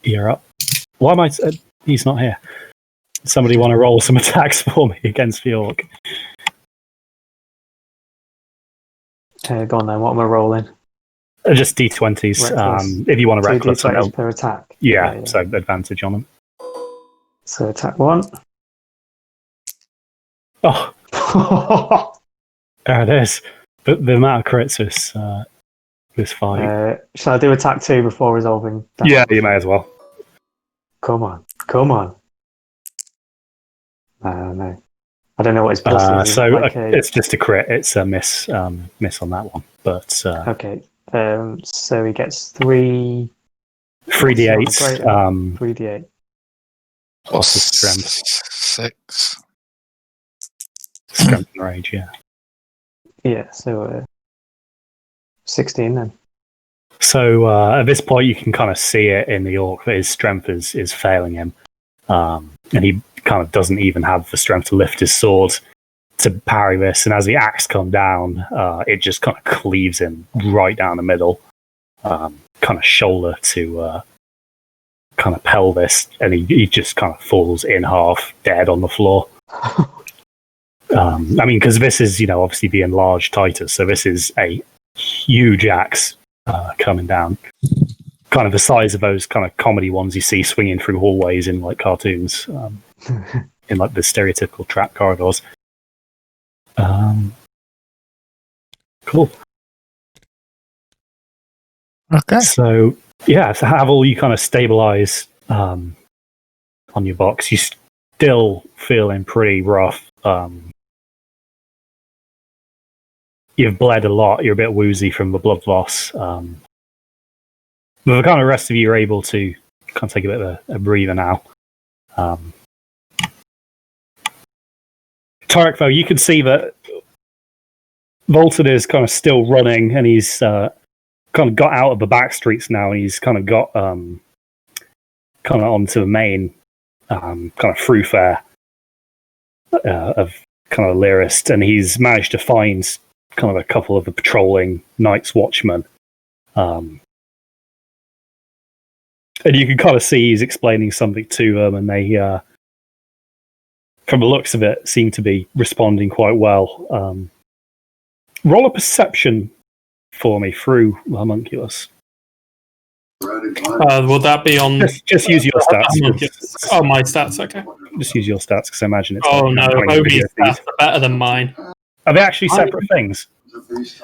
Speaker 1: you're up. Why am I? He's not here. Somebody want to roll some attacks for me against the orc?
Speaker 6: Go on then. What am I rolling?
Speaker 1: Just d20s.
Speaker 6: Reckless.
Speaker 1: If you want to
Speaker 6: Two
Speaker 1: reckless,
Speaker 6: D20s per attack.
Speaker 1: yeah, so advantage on them.
Speaker 6: So attack 1.
Speaker 1: Oh, there it is. But the amount of crits this fight.
Speaker 6: Shall I do attack 2 before resolving? That?
Speaker 1: Yeah, you may as well.
Speaker 6: Come on. No. I don't know what his plus is.
Speaker 1: So
Speaker 6: Like
Speaker 1: it's just a crit. It's a miss on that one. But
Speaker 6: okay. So he gets 3
Speaker 1: 3d8.
Speaker 6: 3d8
Speaker 2: Plus
Speaker 1: strength.
Speaker 2: 6.
Speaker 1: Strength and rage, yeah.
Speaker 6: Yeah, so 16 then.
Speaker 1: So at this point, you can kind of see it in the orc that his strength is failing him, and he kind of doesn't even have the strength to lift his sword to parry this. And as the axe comes down, it just kind of cleaves him right down the middle, kind of shoulder to kind of pelvis, and he just kind of falls in half, dead on the floor. Because this is, obviously the enlarged Titus, so this is a huge axe coming down, kind of the size of those kind of comedy ones you see swinging through hallways in like cartoons, in like the stereotypical trap corridors. Cool.
Speaker 2: Okay.
Speaker 1: So to have all you kind of stabilize on your box, you still feeling pretty rough. You've bled a lot. You're a bit woozy from the blood loss. But the kind of rest of you are able to kind of take a bit of a breather now. Tarek, though, you can see that Volton is kind of still running, and he's kind of got out of the back streets now, and he's kind of got kind of onto the main kind of thoroughfare of kind of Lyrist, and he's managed to find kind of a couple of the patrolling Night's Watchmen. And you can kind of see he's explaining something to them, and they, from the looks of it, seem to be responding quite well. Roll a perception for me through the Homunculus.
Speaker 5: Will that be on...
Speaker 1: Just use your stats.
Speaker 5: My stats, okay.
Speaker 1: Just use your stats, because I imagine it's...
Speaker 5: Oh no, Obi's stats are better than mine.
Speaker 1: Are they actually separate things?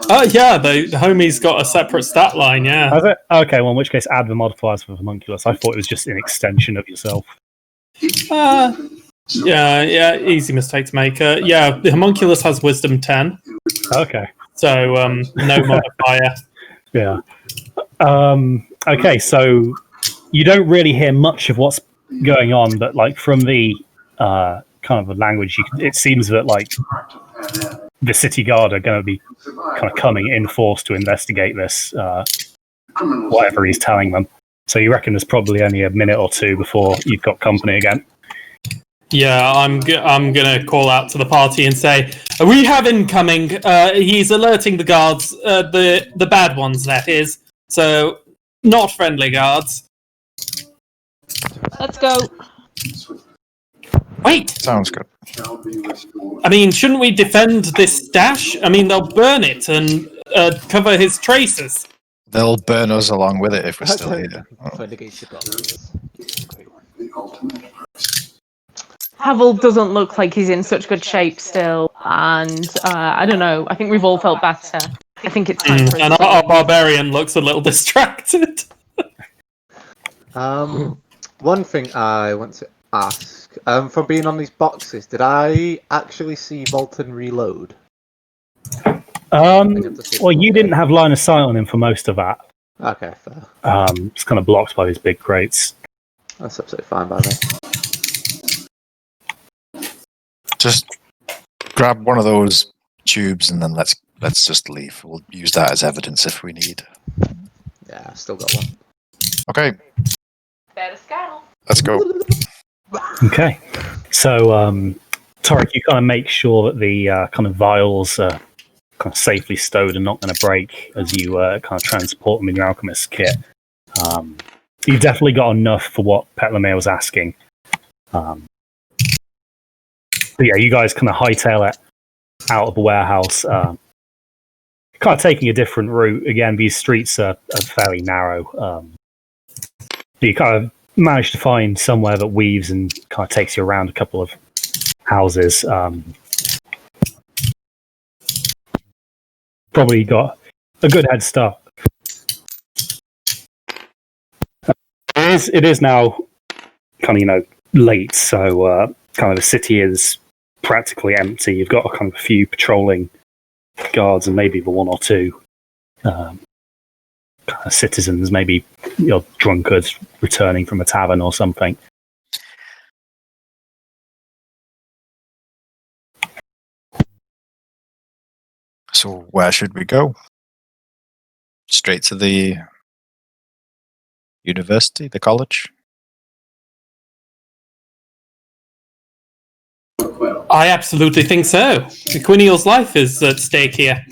Speaker 5: Oh yeah, the homie's got a separate stat line. Yeah.
Speaker 1: Has it? Okay, well, in which case, add the modifiers for homunculus. I thought it was just an extension of yourself.
Speaker 5: Yeah, easy mistake to make. Yeah, the homunculus has wisdom 10.
Speaker 1: Okay.
Speaker 5: So no modifier.
Speaker 1: Yeah. Okay, so you don't really hear much of what's going on, but like from the kind of the language, it seems that like the city guard are going to be kind of coming in force to investigate this, whatever he's telling them. So you reckon there's probably only a minute or two before you've got company again?
Speaker 5: Yeah, I'm gonna call out to the party and say, we have incoming. He's alerting the guards, the bad ones, that is. So, not friendly guards.
Speaker 4: Let's go.
Speaker 5: Wait!
Speaker 2: Sounds good.
Speaker 5: I mean, shouldn't we defend this stash? I mean, they'll burn it and cover his traces.
Speaker 2: They'll burn us along with it if we're still here.
Speaker 4: Havel doesn't look like he's in such good shape still, and I don't know. I think we've all felt better. I think it's time for us
Speaker 5: And
Speaker 4: to
Speaker 5: our
Speaker 4: leave.
Speaker 5: barbarian looks a little distracted.
Speaker 3: One thing I want to ask, from being on these boxes, did I actually see Volton reload?
Speaker 1: Well, you didn't have line of sight on him for most of that.
Speaker 3: Okay, fair.
Speaker 1: It's kind of blocked by these big crates.
Speaker 3: That's absolutely fine by me.
Speaker 2: Just grab one of those tubes and then let's just leave. We'll use that as evidence if we need.
Speaker 3: Yeah, I still got one.
Speaker 2: Okay,
Speaker 4: Better scowl.
Speaker 2: let's go.
Speaker 1: Okay. So, Torek, you kind of make sure that the kind of vials are kind of safely stowed and not going to break as you kind of transport them in your alchemist kit. You've definitely got enough for what Petlamir was asking. But yeah, you guys kind of hightail it out of the warehouse. Kind of taking a different route. Again, these streets are fairly narrow. You kind of manage to find somewhere that weaves and kind of takes you around a couple of houses. Probably got a good head start. It is now kind of, late, so kind of the city is practically empty. You've got kind of a few patrolling guards and maybe the one or two kind of citizens, maybe drunkards returning from a tavern or something.
Speaker 2: So where should we go? Straight to the university, the college?
Speaker 5: I absolutely think so. Quiniel's life is at stake here.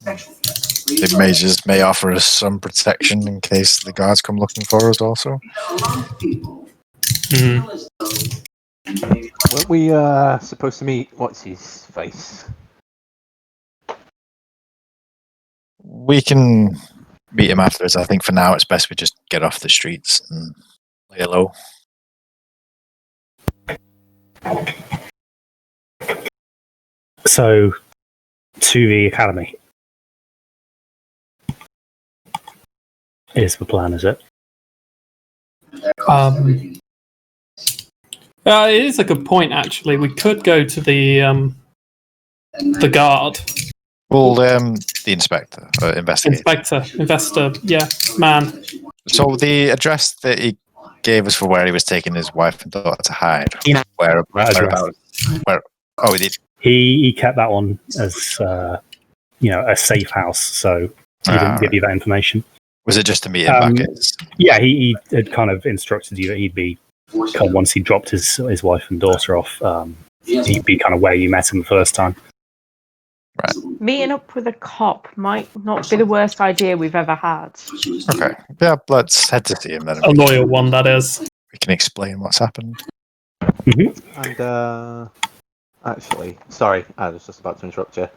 Speaker 2: The may offer us some protection in case the guards come looking for us also.
Speaker 3: Weren't we supposed to meet what's his face?
Speaker 2: We can meet him afterwards. I think for now it's best we just get off the streets and lay low.
Speaker 1: So, to the academy is the plan, is it?
Speaker 5: It is a good point, actually. We could go to the guard.
Speaker 2: Well, the inspector,
Speaker 5: Investor, yeah, man.
Speaker 2: So the address that he gave us for where he was taking his wife and daughter to hide. Whereabouts? Oh, he did.
Speaker 1: He kept that one as a safe house, so he didn't give you that information.
Speaker 2: Was it just to meet him back?
Speaker 1: Yeah, he had kind of instructed you that he'd be kind of, once he dropped his wife and daughter off, he'd be kind of where you met him the first time.
Speaker 2: Right.
Speaker 4: Meeting up with a cop might not be the worst idea we've ever had.
Speaker 2: Okay. Yeah, let's head to see him then.
Speaker 5: A loyal one, that is.
Speaker 2: We can explain what's happened.
Speaker 1: Mm-hmm.
Speaker 3: And actually, sorry, I was just about to interrupt you.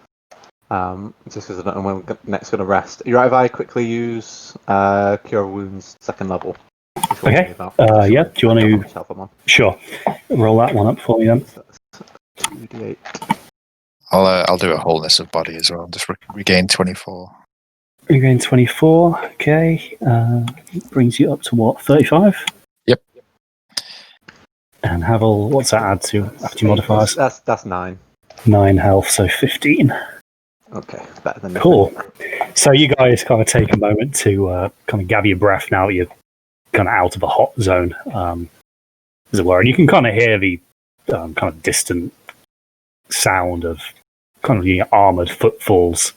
Speaker 3: Just because I don't know when we're next going to rest. You're right if I quickly use Cure Wounds 2nd level.
Speaker 1: Okay. Yeah. Do you want to? Sure. Roll that one up for me then.
Speaker 3: 2d8.
Speaker 2: I'll do a wholeness of body as well. Just regain 24.
Speaker 1: You're going 24, okay. Brings you up to what, 35?
Speaker 2: Yep.
Speaker 1: And Havel, what's that add to after your modifiers?
Speaker 3: That's 9.
Speaker 1: 9 health, so 15.
Speaker 3: Okay, better than nothing.
Speaker 1: Cool. So you guys kind of take a moment to kind of gather your breath now that you're kind of out of a hot zone, as it were. And you can kind of hear the kind of distant sound of kind of armoured footfalls.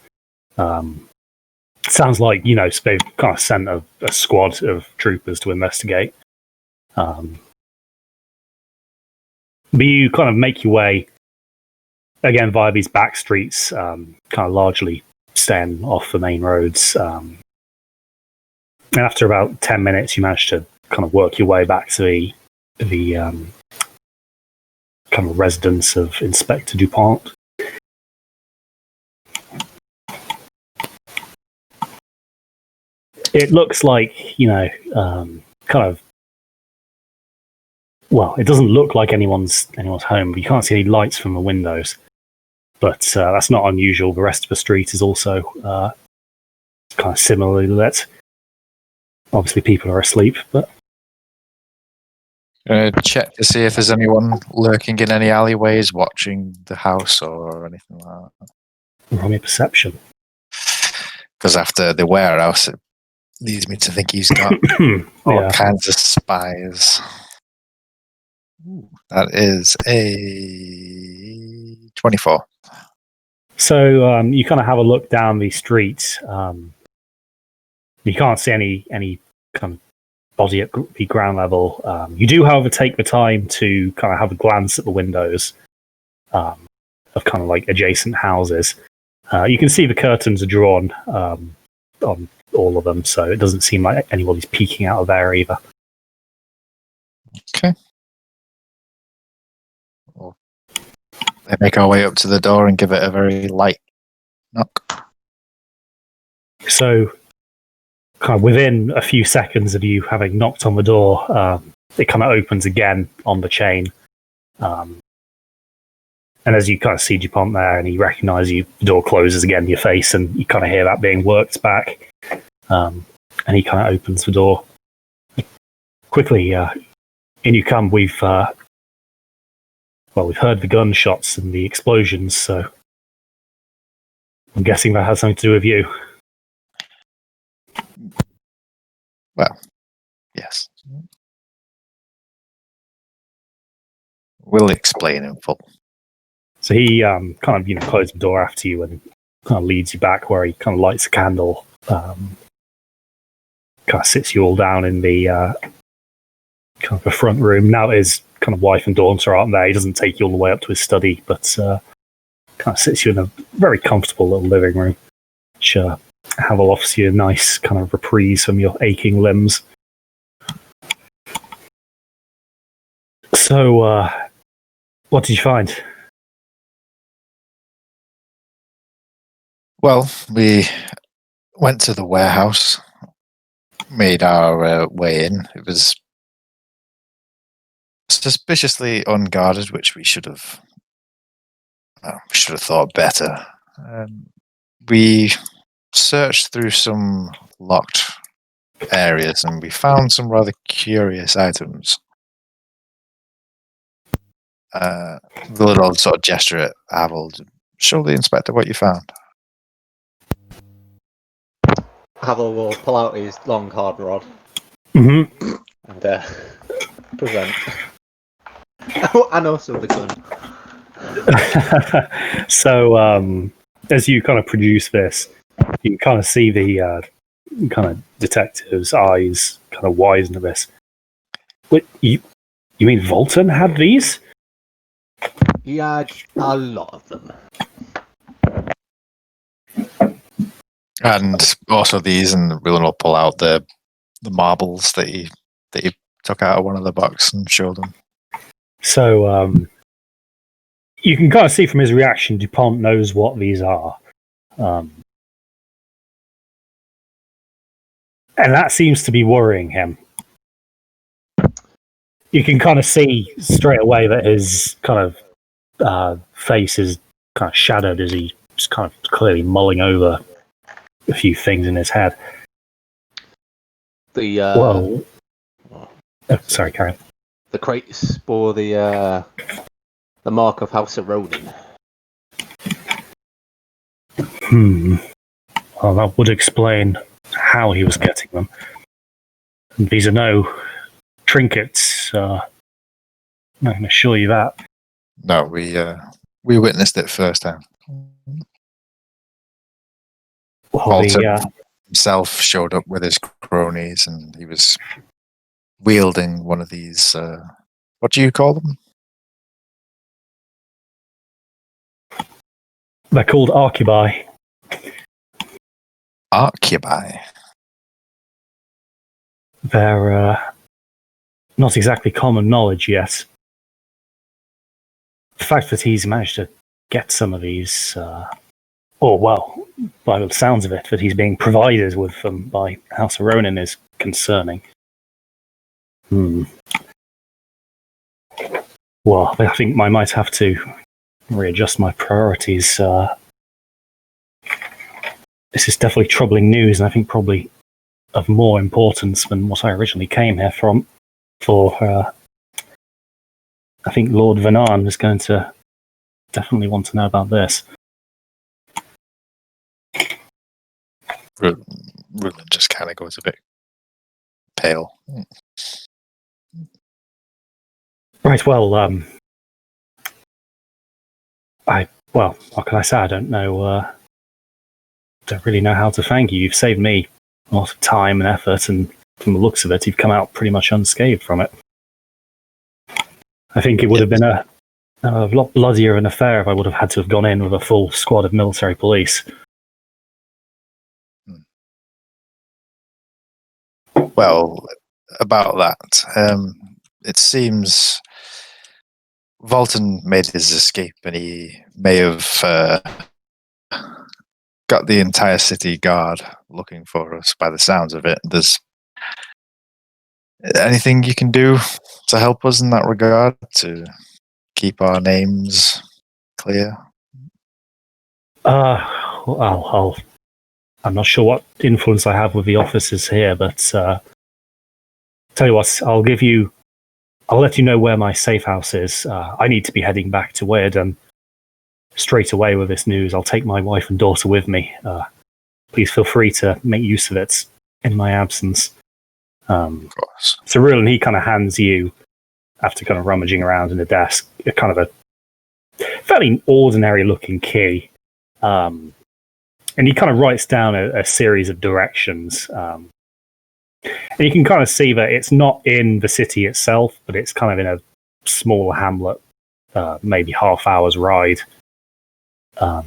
Speaker 1: Sounds like, so they've kind of sent a squad of troopers to investigate. But you kind of make your way, again, via these back streets, kind of largely staying off the main roads. And after about 10 minutes, you manage to kind of work your way back to the kind of residence of Inspector DuPont. It looks like, kind of, well, it doesn't look like anyone's home, but you can't see any lights from the windows. But that's not unusual. The rest of the street is also kind of similarly lit. Obviously, people are asleep, but...
Speaker 2: Check to see if there's anyone lurking in any alleyways, watching the house or anything like that.
Speaker 1: Roll me a perception.
Speaker 2: Because after the warehouse, it leads me to think he's got all kinds of spies. Ooh, that is a 24.
Speaker 1: So you kind of have a look down the street. You can't see any kind of body at the ground level. You do, however, take the time to kind of have a glance at the windows of kind of like adjacent houses. You can see the curtains are drawn on all of them, so it doesn't seem like anybody's peeking out of there either.
Speaker 2: Okay. Well, they make our way up to the door and give it a very light knock.
Speaker 1: So, kind of within a few seconds of you having knocked on the door, it kind of opens again on the chain. And as you kind of see DuPont there and he recognizes you, the door closes again in your face and you kind of hear that being worked back. And he kind of opens the door. Quickly, in you come. We've heard the gunshots and the explosions, so I'm guessing that has something to do with you.
Speaker 2: Well, yes. We'll explain in full.
Speaker 1: So he kind of closes the door after you and kind of leads you back where he kind of lights a candle, kind of sits you all down in the kind of the front room. Now his kind of wife and daughter aren't there. He doesn't take you all the way up to his study, but kind of sits you in a very comfortable little living room, which Havel offers you a nice kind of reprise from your aching limbs. So, what did you find?
Speaker 2: Well, we went to the warehouse, made our way in. It was suspiciously unguarded, which we should have thought better. We searched through some locked areas and we found some rather curious items. The little sort of gesture at Havel. Show the inspector what you found.
Speaker 3: Havel will pull out his long hard rod
Speaker 1: Mm-hmm.
Speaker 3: and present. And also the gun.
Speaker 1: So, as you kind of produce this, you can kind of see the kind of detective's eyes kind of widen a bit. What, you mean Volton had these?
Speaker 3: He had a lot of them.
Speaker 2: And also these, and we'll pull out the marbles that he took out of one of the box and showed them.
Speaker 1: So, you can kind of see from his reaction, DuPont knows what these are. And that seems to be worrying him. You can kind of see straight away that his kind of face is kind of shadowed as he was kind of clearly mulling over a few things in his head.
Speaker 3: The
Speaker 1: Sorry, Karen.
Speaker 3: the crates bore the mark of House of Ronin.
Speaker 1: Well, that would explain how he was getting them. And these are no trinkets. I can assure you that.
Speaker 2: No, we witnessed it firsthand.
Speaker 1: Well,
Speaker 2: Walter himself showed up with his cronies, and he was wielding one of these. What do you call them?
Speaker 1: they're called arcubi.
Speaker 2: Arcubi.
Speaker 1: They're not exactly common knowledge yet. The fact that he's managed to get some of these, or well, by the sounds of it, that he's being provided with them by House of Ronin is concerning. Well, I think I might have to readjust my priorities. This is definitely troubling news, and I think probably of more importance than what I originally came here from. For I think Lord Vernan is going to definitely want to know about this.
Speaker 2: Rulin just kind of goes a bit pale.
Speaker 1: Right, well, what can I say? I don't know. Don't really know how to thank you. You've saved me a lot of time and effort, and from the looks of it, you've come out pretty much unscathed from it. I think it would have been a lot bloodier of an affair if I would have had to have gone in with a full squad of military police.
Speaker 2: Well, about that, it seems Volton made his escape, and he may have got the entire city guard looking for us by the sounds of it. There's anything you can do to help us in that regard, to keep our names clear?
Speaker 1: Well, I'm not sure what influence I have with the officers here, but tell you what, I'll let you know where my safe house is. I need to be heading back to Weirden straight away with this news. I'll take my wife and daughter with me. Please feel free to make use of it in my absence.
Speaker 2: Of course.
Speaker 1: So Rulin, he kind of hands you, after kind of rummaging around in the desk, a kind of a fairly ordinary looking key. And he kind of writes down a series of directions. And you can kind of see that it's not in the city itself, but it's kind of in a small hamlet, maybe half hour's ride. Kind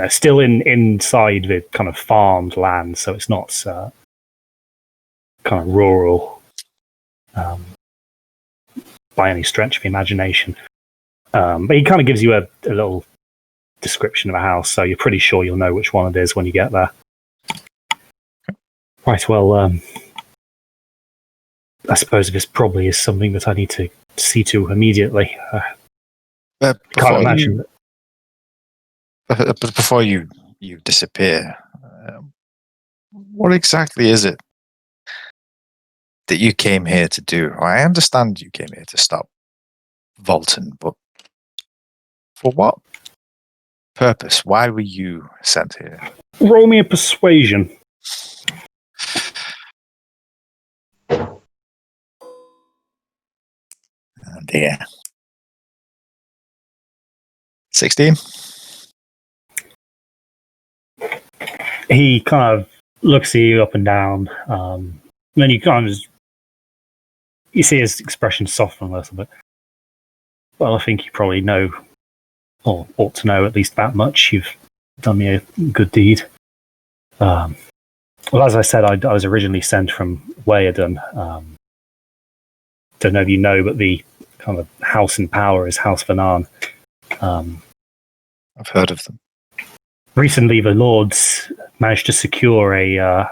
Speaker 1: of, still inside the kind of farmed land, so it's not kind of rural by any stretch of the imagination. But he kind of gives you a little description of a house, so you're pretty sure you'll know which one it is when you get there. Right, well, I suppose this probably is something that I need to see to immediately. Can't imagine.
Speaker 2: Before you disappear, what exactly is it that you came here to do? I understand you came here to stop Volton, but for what purpose? Why were you sent here?
Speaker 1: Roll me a persuasion.
Speaker 2: Oh dear. 16?
Speaker 1: He kind of looks at you up and down. Then you kind of you see his expression soften a little bit. Well, I think you probably know, or ought to know at least that much. You've done me a good deed. Well, as I said, I was originally sent from Weirden. Don't know if you know, but the kind of house in power is House Vernan.
Speaker 2: I've heard of them.
Speaker 1: Recently, the Lords managed to secure a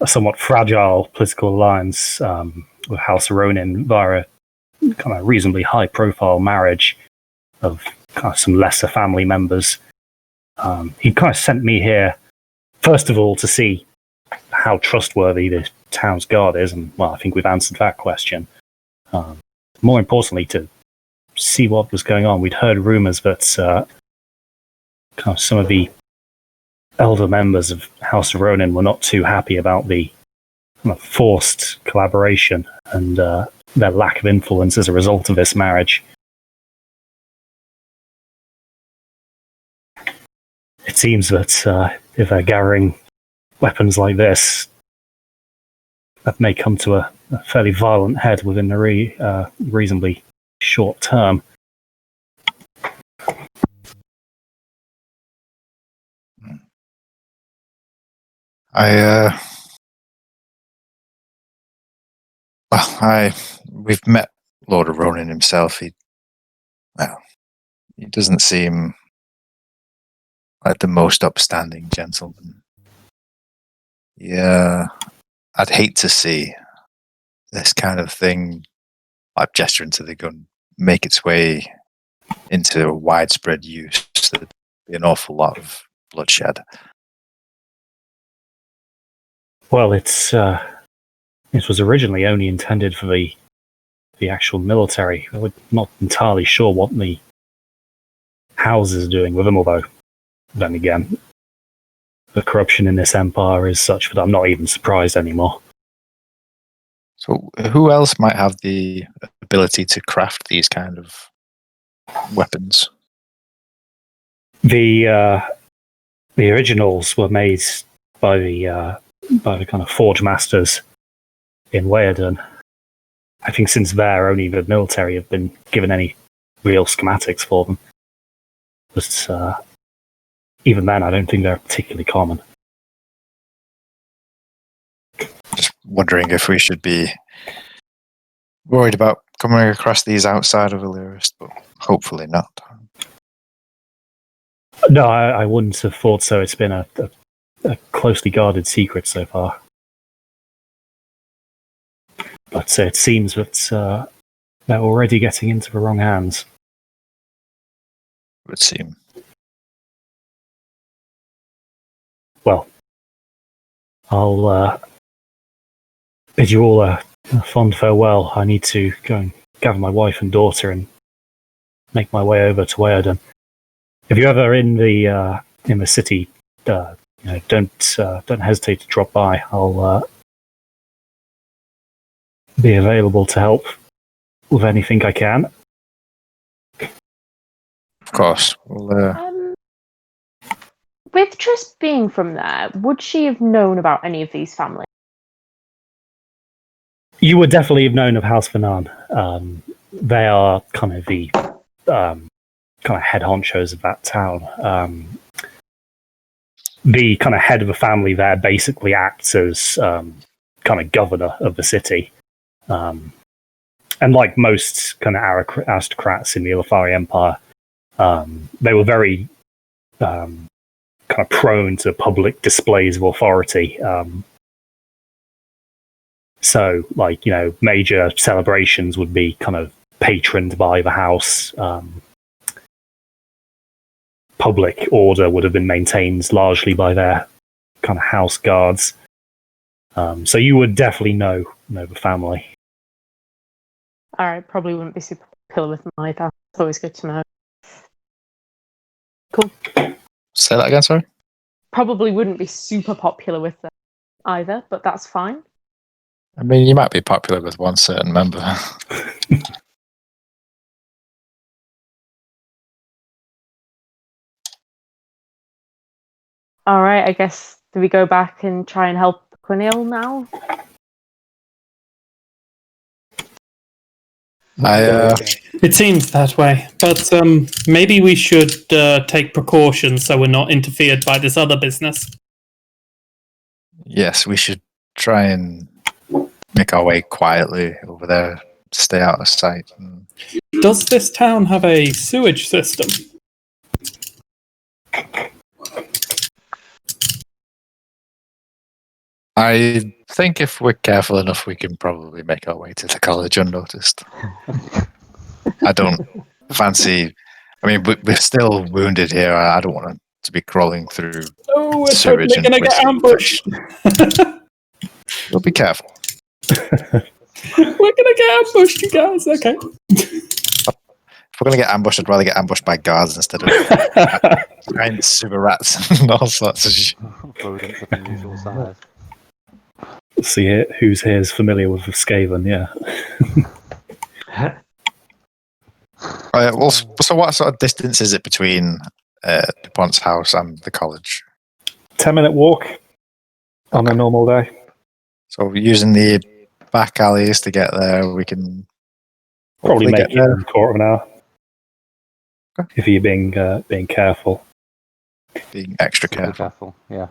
Speaker 1: somewhat fragile political alliance with House Ronin via a kind of reasonably high-profile marriage of kind of some lesser family members. He kind of sent me here, first of all, to see how trustworthy the town's guard is, and well, I think we've answered that question. More importantly, to see what was going on. We'd heard rumors that kind of some of the elder members of House of Ronin were not too happy about the kind of forced collaboration and their lack of influence as a result of this marriage. It seems that if they're gathering weapons like this, that may come to a fairly violent head within a reasonably short term.
Speaker 2: We've met Lord of Ronin himself. He doesn't seem like the most upstanding gentleman. Yeah, I'd hate to see this kind of thing, like gesturing to the gun, make its way into widespread use. There'd be an awful lot of bloodshed.
Speaker 1: Well, it was originally only intended for the actual military. I'm not entirely sure what the houses are doing with them, although then again, the corruption in this empire is such that I'm not even surprised anymore.
Speaker 2: So who else might have the ability to craft these kind of weapons?
Speaker 1: The originals were made by the kind of forge masters in Weyerden. I think since there, only the military have been given any real schematics for them. But even then, I don't think they're particularly common.
Speaker 2: Just wondering if we should be worried about coming across these outside of Illyris, but hopefully not.
Speaker 1: No, I wouldn't have thought so. It's been a closely guarded secret so far. But it seems that they're already getting into the wrong hands.
Speaker 2: It would seem.
Speaker 1: Well, I'll bid you all a fond farewell. I need to go and gather my wife and daughter and make my way over to Weyerden. If you're ever in the city, don't hesitate to drop by. I'll be available to help with anything I can.
Speaker 2: Of course.
Speaker 4: With Triss being from there, would she have known about any of these families?
Speaker 1: You would definitely have known of House Vernon. They are kind of the kind of head honchos of that town. The kind of head of the family there basically acts as kind of governor of the city. And like most kind of aristocrats in the Ilafari Empire, they were very kind of prone to public displays of authority. So, like, major celebrations would be kind of patroned by the house. Public order would have been maintained largely by their kind of house guards. So you would definitely know the family.
Speaker 4: All right, probably wouldn't be super popular with them either. It's always good to know. Cool.
Speaker 2: Say that again, sorry?
Speaker 4: Probably wouldn't be super popular with them either, but that's fine.
Speaker 2: I mean, you might be popular with one certain member.
Speaker 4: All right, I guess, do we go back and try and help Quenil now?
Speaker 5: It seems that way, but maybe we should take precautions so we're not interfered by this other business.
Speaker 2: Yes, we should try and make our way quietly over there, stay out of sight.
Speaker 5: Does this town have a sewage system?
Speaker 2: I think if we're careful enough, we can probably make our way to the college unnoticed. I don't fancy I mean, we're still wounded here. I don't want to be crawling through.
Speaker 5: Oh, we're
Speaker 2: Sewage
Speaker 5: totally going to
Speaker 2: and
Speaker 5: get ambushed.
Speaker 2: We'll be careful.
Speaker 5: We're going to get ambushed, you guys. Okay.
Speaker 2: If we're going to get ambushed, I'd rather get ambushed by guards instead of giant super rats and all sorts of shit.
Speaker 3: Rodents of unusual size.
Speaker 1: See who's here is familiar with Skaven, yeah.
Speaker 2: Well, so what sort of distance is it between DuPont's house and the college?
Speaker 1: 10-minute walk on a normal day.
Speaker 2: So using the back alleys to get there, we can
Speaker 1: Probably
Speaker 2: hopefully
Speaker 1: make
Speaker 2: get
Speaker 1: it
Speaker 2: there.
Speaker 1: in a quarter of an hour.
Speaker 2: Okay.
Speaker 1: If you're being careful.
Speaker 2: Being extra
Speaker 3: Be
Speaker 2: careful.
Speaker 3: careful. Yeah.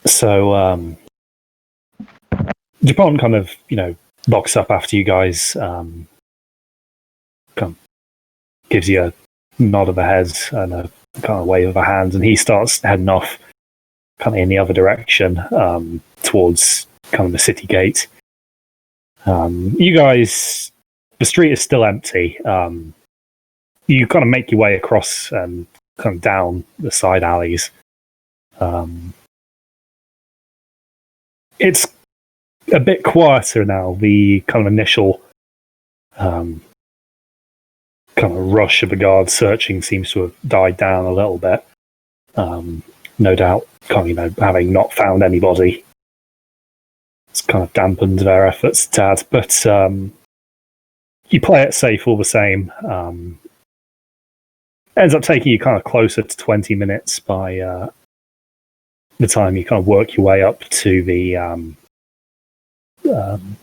Speaker 1: So DuPont kind of, locks up after you guys. Gives you a nod of the head and a kind of wave of a hand, and he starts heading off kind of in the other direction towards kind of the city gate. You guys, the street is still empty. You kind of make your way across and kind of down the side alleys. It's a bit quieter now. The kind of initial kind of rush of the guards searching seems to have died down a little bit. No doubt, kind of, having not found anybody, it's kind of dampened their efforts a tad. But you play it safe all the same. Ends up taking you kind of closer to 20 minutes by the time you kind of work your way up to the kind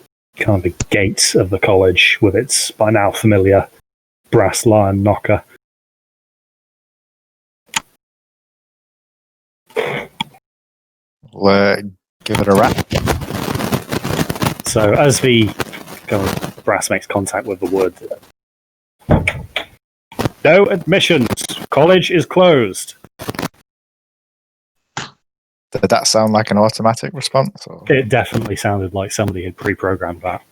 Speaker 1: of the gate of the college with its by now familiar brass lion knocker.
Speaker 2: We'll give it a rap.
Speaker 1: So as the kind of brass makes contact with the wood, no admissions. College is closed.
Speaker 2: Did that sound like an automatic response? Or
Speaker 1: It definitely sounded like somebody had pre-programmed that.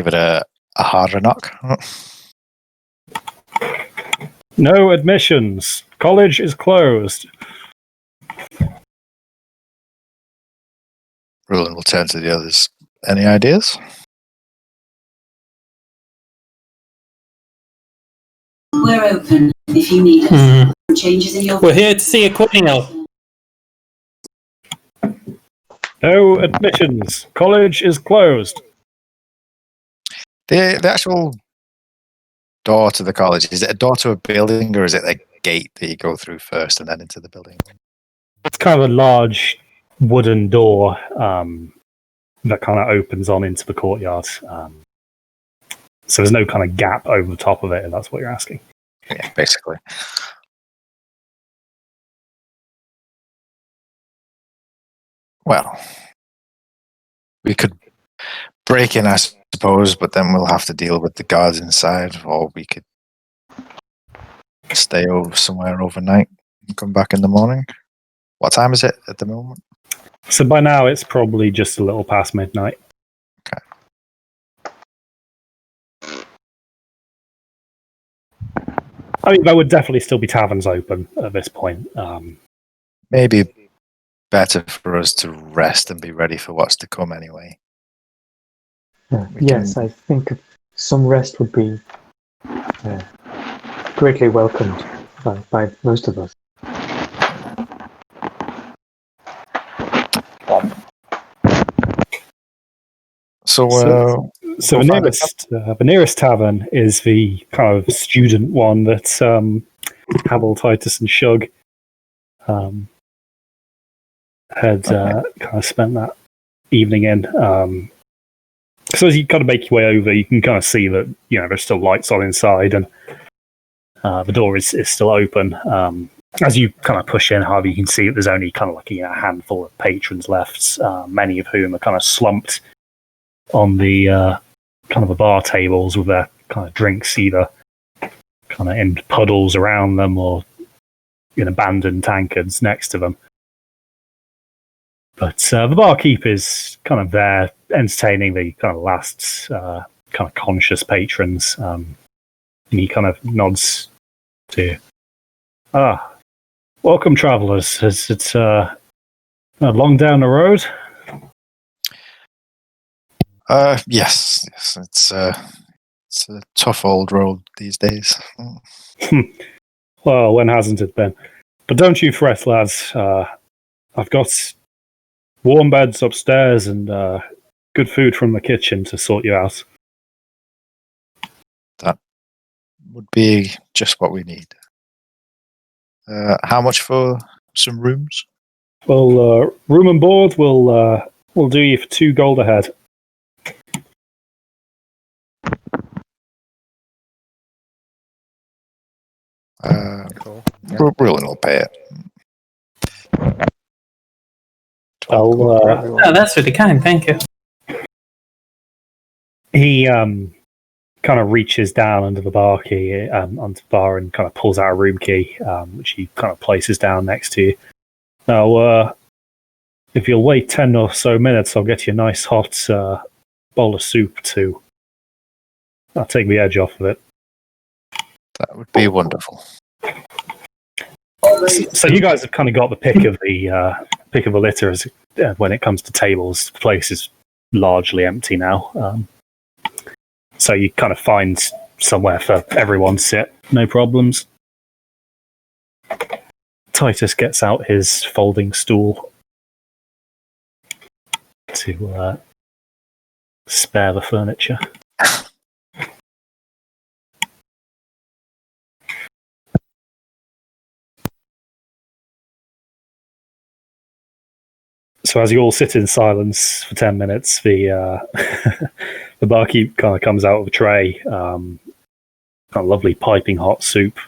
Speaker 2: give it a harder knock?
Speaker 1: No admissions. College is closed.
Speaker 2: Roland will turn to the others. Any ideas?
Speaker 9: We're open if you need us. Changes in your...
Speaker 5: We're here to see a Quail.
Speaker 1: No admissions. College is closed.
Speaker 2: The actual door to the college, is it a door to a building or is it a gate that you go through first and then into the building?
Speaker 1: It's kind of a large wooden door that kind of opens on into the courtyard. So there's no kind of gap over the top of it, if that's what you're asking.
Speaker 2: Yeah, basically. Well, we could break in, I suppose, but then we'll have to deal with the guards inside, or we could stay over somewhere overnight and come back in the morning. What time is it at the moment?
Speaker 1: So by now it's probably just a little past midnight.
Speaker 2: Okay.
Speaker 1: I mean, there would definitely still be taverns open at this point.
Speaker 2: Maybe better for us to rest and be ready for what's to come anyway.
Speaker 6: Yes, I think some rest would be greatly welcomed by most of us.
Speaker 2: So
Speaker 1: So the nearest tavern is the kind of student one that Havel, Titus, and Shug had kind of spent that evening in. So as you kind of make your way over, you can kind of see that there's still lights on inside, and the door is still open. As you kind of push in, however, you can see that there's only kind of like a handful of patrons left, many of whom are kind of slumped on the kind of the bar tables with their kind of drinks either kind of in puddles around them or in abandoned tankards next to them. But the barkeep is kind of there entertaining the kind of last kind of conscious patrons. And he kind of nods to you. Ah, welcome, travellers. It's long down the road.
Speaker 2: Yes. It's a tough old road these days.
Speaker 1: Well, when hasn't it been? But don't you fret, lads. I've got warm beds upstairs and good food from the kitchen to sort you out.
Speaker 2: That would be just what we need. How much for some rooms?
Speaker 1: Well, room and board will do you for 2 gold a head.
Speaker 3: Cool.
Speaker 2: Ruin will pay it.
Speaker 1: Well,
Speaker 6: For everyone.
Speaker 5: Oh, that's really kind. Thank you.
Speaker 1: he kind of reaches down under the bar key, onto the bar, and kind of pulls out a room key, which he kind of places down next to you. Now, if you'll wait 10 or so minutes, I'll get you a nice hot bowl of soup to take the edge off of it.
Speaker 2: That would be wonderful.
Speaker 1: So you guys have kind of got the pick of the litter as when it comes to tables. The place is largely empty now, so you kind of find somewhere for everyone to sit, no problems. Titus gets out his folding stool to spare the furniture. So as you all sit in silence for 10 minutes, the the barkeep kind of comes out with a tray, kind of lovely piping hot soup.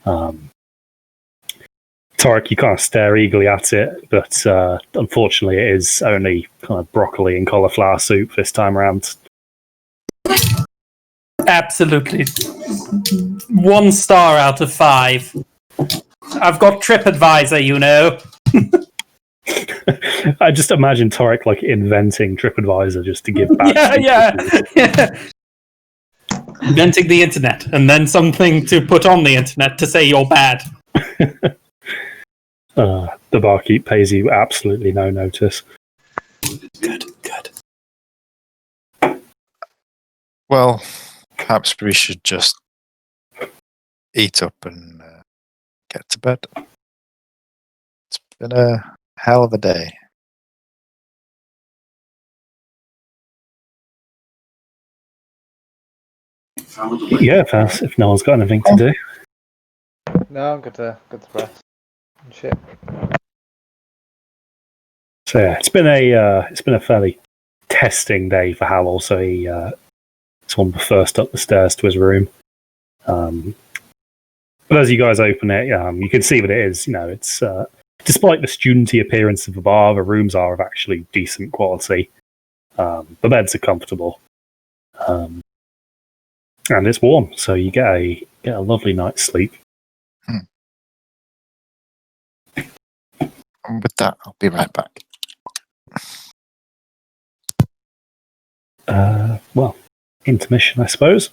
Speaker 1: Torek, you kind of stare eagerly at it, but unfortunately it is only kind of broccoli and cauliflower soup this time around.
Speaker 5: Absolutely. 1 star out of 5. I've got TripAdvisor, you know.
Speaker 1: I just imagine Torek like inventing TripAdvisor just to give back.
Speaker 5: Yeah. Inventing the internet, and then something to put on the internet to say you're bad.
Speaker 1: The barkeep pays you absolutely no notice.
Speaker 5: Good.
Speaker 2: Well, perhaps we should just eat up and get to bed. It's been a hell of a day.
Speaker 1: Yeah, if no one's got anything to do.
Speaker 3: No, I'm good to rest. And shit.
Speaker 1: So yeah, it's been a fairly testing day for Howell. So he's one of the first up the stairs to his room. But as you guys open it, you can see that it is. It's despite the studenty appearance of the bar, the rooms are of actually decent quality. The beds are comfortable, and it's warm, so you get a lovely night's sleep.
Speaker 2: And with that, I'll be right back.
Speaker 1: Well, intermission, I suppose.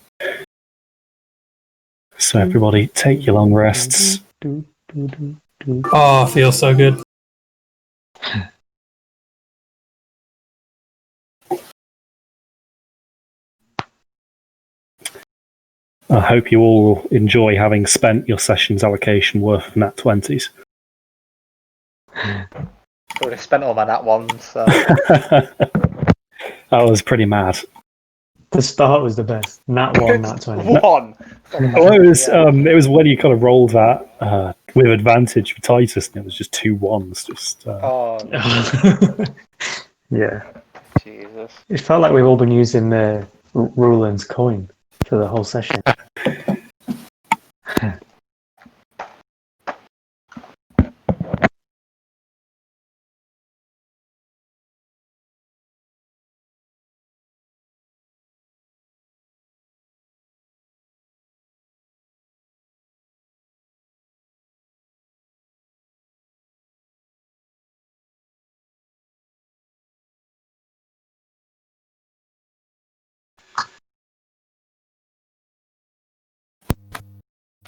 Speaker 1: So everybody, take your long rests.
Speaker 5: Oh, I feel so good.
Speaker 1: I hope you all enjoy having spent your session's allocation worth of nat 20s.
Speaker 3: I already spent all my nat ones, so.
Speaker 1: That was pretty mad.
Speaker 6: The start was the best. Nat 1, Nat 20.
Speaker 3: One!
Speaker 1: Well, it was when you kind of rolled that with advantage for Titus, and it was just 2 1s.
Speaker 3: Oh, no.
Speaker 6: Yeah.
Speaker 3: Jesus.
Speaker 6: It felt like we've all been using Ruland's coin for the whole session.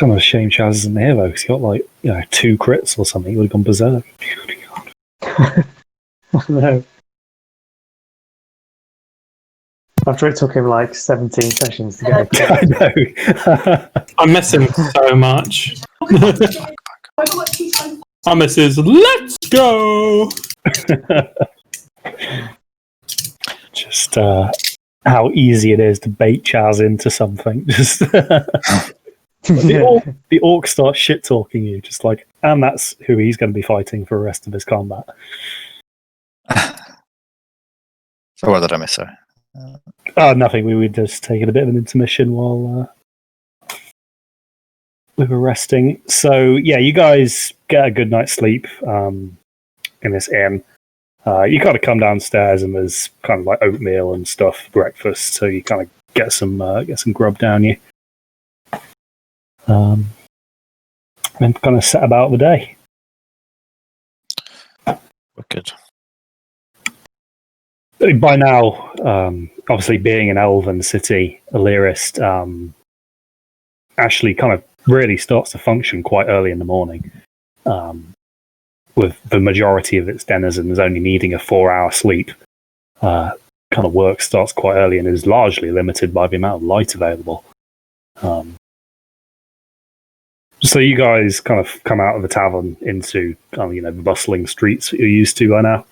Speaker 1: Kind of a shame Chaz isn't here though, because he got like 2 crits or something. He would have gone berserk.
Speaker 6: No. After it took him like 17 sessions to get a kill.
Speaker 1: I know.
Speaker 5: I miss him so much. I miss his "Let's go."
Speaker 1: Just how easy it is to bait Chaz into something. Just the orc starts shit talking you, just like, and that's who he's going to be fighting for the rest of his combat.
Speaker 2: So what did I miss, sir?
Speaker 1: Nothing. We were just taking a bit of an intermission while we were resting. So yeah, you guys get a good night's sleep in this inn. You kind of come downstairs and there's kind of like oatmeal and stuff for breakfast, so you kind of get some grub down you. And kind of set about the day.
Speaker 2: Wicked.
Speaker 1: By now, obviously being an elven city, Illyrist actually kind of really starts to function quite early in the morning, with the majority of its denizens only needing a 4-hour sleep. Kind of work starts quite early and is largely limited by the amount of light available. So you guys kind of come out of the tavern into the bustling streets that you're used to by now.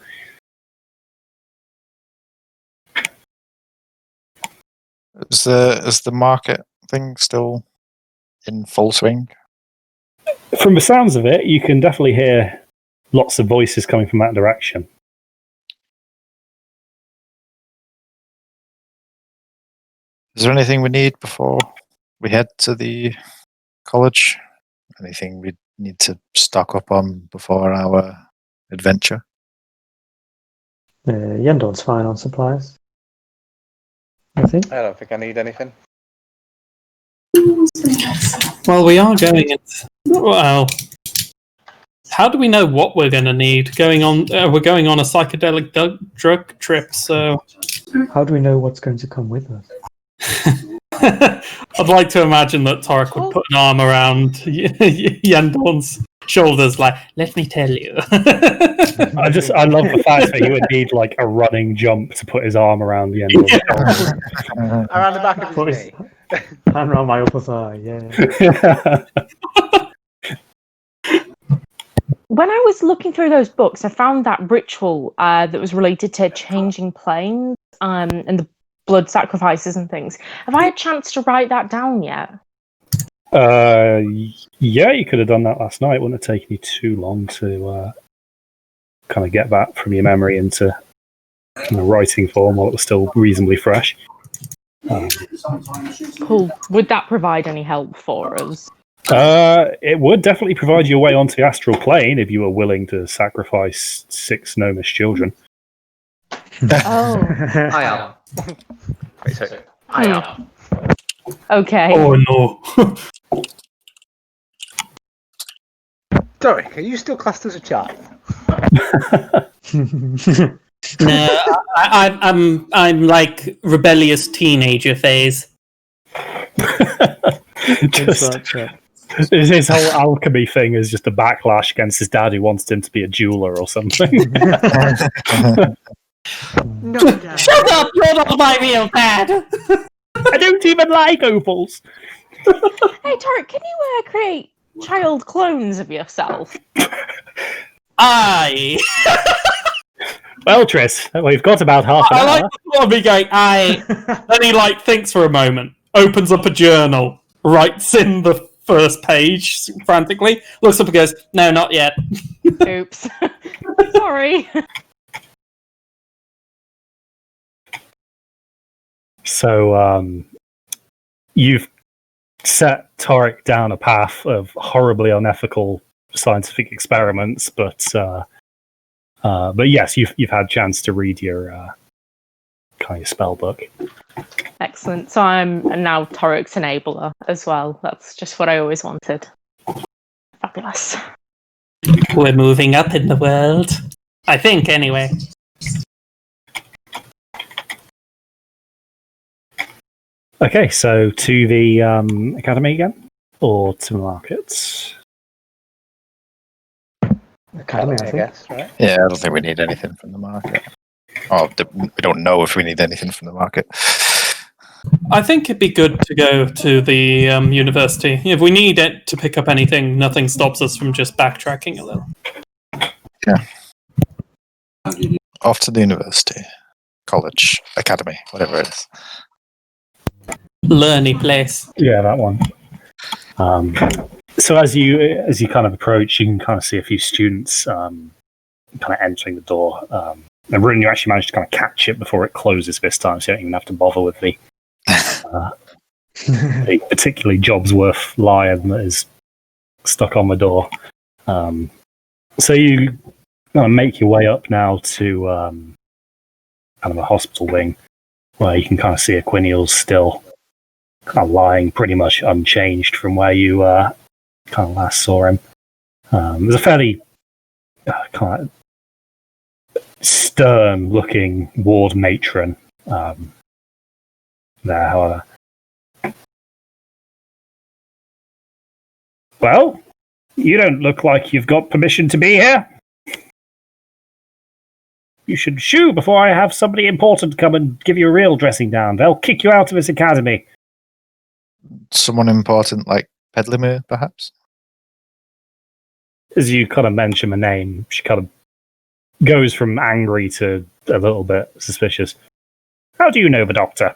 Speaker 2: Is the market thing still in full swing?
Speaker 1: From the sounds of it, you can definitely hear lots of voices coming from that direction.
Speaker 2: Is there anything we need before we head to the college? Anything we need to stock up on before our adventure?
Speaker 6: Yendor's fine on supplies. I think.
Speaker 3: I don't think I need anything.
Speaker 5: Well, we are going into. Well, how do we know what we're going to need? We're going on a psychedelic drug trip, so.
Speaker 6: How do we know what's going to come with us?
Speaker 5: I'd like to imagine that Torek would put an arm around Yendorn's shoulders, like, let me tell you.
Speaker 1: I love the fact that he would need like a running jump to put his arm around the end of the
Speaker 3: Around the back of his knee.
Speaker 6: Hand around my upper thigh, yeah.
Speaker 4: When I was looking through those books, I found that ritual that was related to changing planes and the blood sacrifices and things. Have I had a chance to write that down yet?
Speaker 1: Yeah, you could have done that last night. Wouldn't have taken you too long to kind of get that from your memory into kind of writing form while it was still reasonably fresh.
Speaker 4: Cool. Would that provide any help for us?
Speaker 1: It would definitely provide you a way onto the astral plane if you were willing to sacrifice 6 gnomish children.
Speaker 4: Oh.
Speaker 3: I am. Wait, sorry. I am.
Speaker 4: Okay.
Speaker 5: Oh no.
Speaker 3: Derek, are you still classed as a child?
Speaker 5: No, I'm like rebellious teenager phase.
Speaker 1: His whole alchemy thing is just a backlash against his dad who wants him to be a jeweler or something.
Speaker 3: No, Dad.
Speaker 5: Shut up! You're not my real dad.
Speaker 1: I don't even like opals.
Speaker 4: Hey, Tarek, can you create child clones of yourself?
Speaker 5: I.
Speaker 1: Well, Tris, we've got about half an
Speaker 5: I
Speaker 1: hour.
Speaker 5: like the thought of me going, Then he thinks for a moment, opens up a journal, writes in the first page frantically, looks up and goes, no, not yet.
Speaker 4: Oops. Sorry.
Speaker 1: So, you've set Torek down a path of horribly unethical scientific experiments, but yes, you've had a chance to read your kind of spell book.
Speaker 4: Excellent. So I'm now Torek's enabler as well. That's just what I always wanted. Fabulous.
Speaker 5: We're moving up in the world. I think, anyway.
Speaker 1: Okay, so to the academy again. or to markets?
Speaker 6: Academy, I think.
Speaker 3: guess, right?
Speaker 2: Yeah, I don't think we need anything from the market. Oh, we don't know if we need anything from the market.
Speaker 5: I think it'd be good to go to the university. If we need it to pick up anything, nothing stops us from just backtracking a little.
Speaker 2: Yeah. Off to the university, college, academy, whatever it is.
Speaker 5: Learny place.
Speaker 1: Yeah, that one. So as you kind of approach, you can kind of see a few students kind of entering the door. And Rune, you actually managed to kind of catch it before it closes this time, so you don't even have to bother with the particularly Jobsworth lion that is stuck on the door. So you kind of make your way up now to kind of a hospital wing, where you can kind of see Aquiniel's still kind of lying pretty much unchanged from where you kind of last saw him. There's a fairly kind of stern-looking ward matron there, however. Well, you don't look like you've got permission to be here. You should shoo before I have somebody important come and give you a real dressing down. They'll kick you out of this academy.
Speaker 2: Someone important like Pedlimir, perhaps?
Speaker 1: As you kind of mention the name, she kind of goes from angry to a little bit suspicious. How do you know the doctor?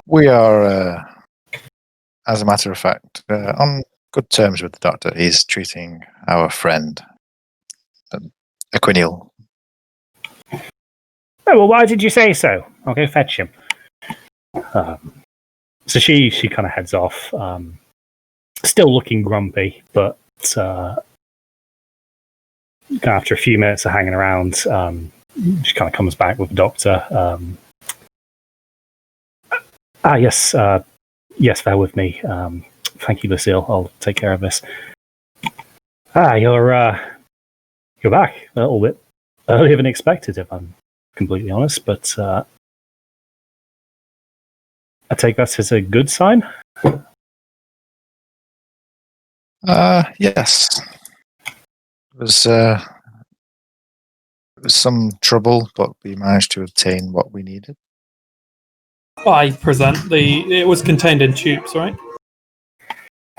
Speaker 2: We are, as a matter of fact, on good terms with the doctor. He's treating our friend, Aquiniel.
Speaker 1: Oh, well, why did you say so? I'll go fetch him. So she kind of heads off, still looking grumpy, but after a few minutes of hanging around, she kind of comes back with the doctor. Yes, bear with me. Thank you, Lucille. I'll take care of this. You're back a little bit earlier than expected, if I'm completely honest, but I take that as a good sign.
Speaker 2: Yes. It was some trouble, but we managed to obtain what we needed.
Speaker 5: I present it was contained in tubes, right?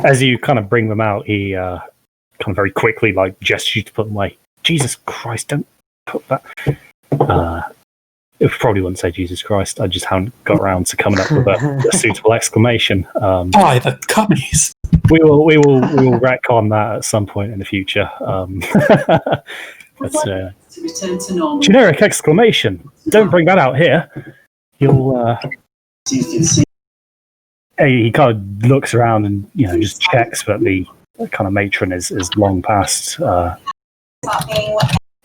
Speaker 1: As you kind of bring them out, he kind of very quickly gestures you to put them away. Jesus Christ, don't put that. It probably wouldn't say Jesus Christ. I just haven't got around to coming up with a suitable exclamation.
Speaker 5: By the cummies.
Speaker 1: We will retcon that at some point in the future. But,
Speaker 9: To return to normal.
Speaker 1: generic exclamation. Don't bring that out here. You'll. He kind of looks around and just checks that the kind of matron is long past.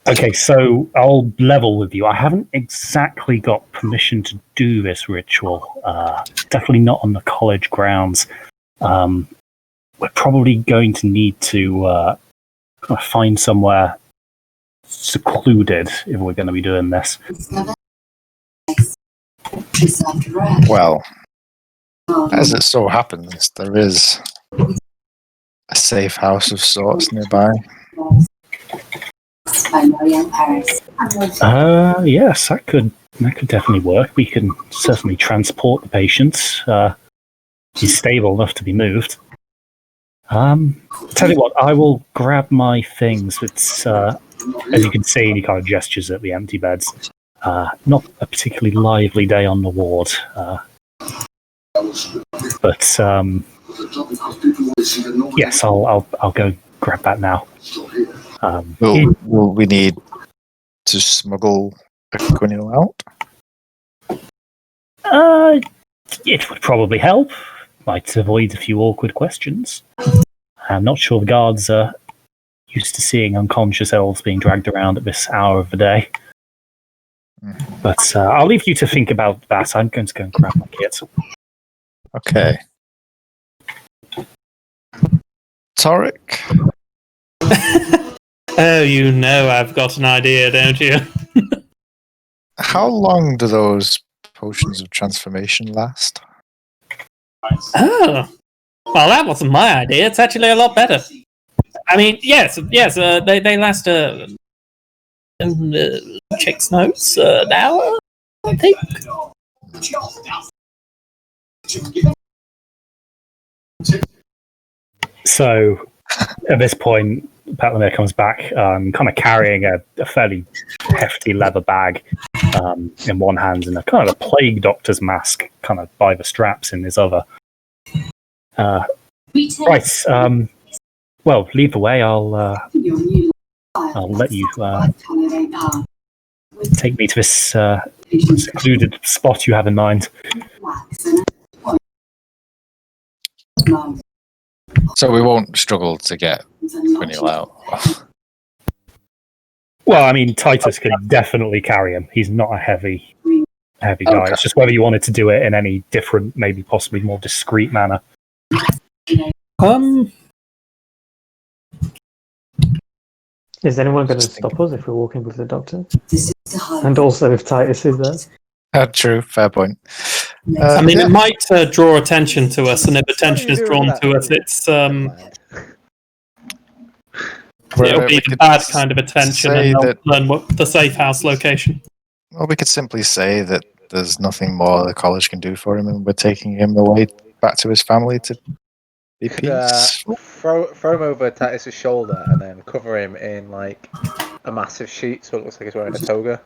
Speaker 1: Okay, so I'll level with you. I haven't exactly got permission to do this ritual. Definitely not on the college grounds. We're probably going to need to find somewhere secluded if we're going to be doing this.
Speaker 2: Well, as it so happens, there is a safe house of sorts nearby.
Speaker 1: Yes, that could definitely work. We can certainly transport the patient. He's stable enough to be moved. Tell you what, I will grab my things. It's as you can see, he kind of gestures at the empty beds. Not a particularly lively day on the ward, but yes, I'll go grab that now.
Speaker 2: Will we need to smuggle Aquiniel out?
Speaker 1: It would probably help. Might avoid a few awkward questions. I'm not sure the guards are used to seeing unconscious elves being dragged around at this hour of the day. But I'll leave you to think about that. I'm going to go and grab my kit.
Speaker 2: Okay. Torek?
Speaker 5: Oh, I've got an idea, don't you?
Speaker 2: How long do those potions of transformation last?
Speaker 5: Oh, well, that wasn't my idea. It's actually a lot better. I mean, yes, they last checks notes an hour, I think.
Speaker 1: So at this point, Petlamir comes back, kind of carrying a fairly hefty leather bag in one hand and a kind of a plague doctor's mask kind of by the straps in his other. Right. Well, lead the way. I'll let you take me to this secluded spot you have in mind.
Speaker 2: So we won't struggle to get Quiniel out.
Speaker 1: Well, I mean, Titus can definitely carry him. He's not a heavy guy.
Speaker 2: Okay.
Speaker 1: It's just whether you wanted to do it in any different, maybe possibly more discreet manner.
Speaker 6: Is anyone going to stop us if we're walking with the doctor? And also if Titus is there?
Speaker 2: True, fair point.
Speaker 5: I mean, it might draw attention to us, and if attention is drawn to us, it's it'll be the bad kind of attention, and they'll learn what the safe house location.
Speaker 2: Well, we could simply say that there's nothing more the college can do for him, and we're taking him away back to his family to be peace.
Speaker 3: Throw him over Titus's shoulder and then cover him in like a massive sheet so it looks like he's wearing a toga.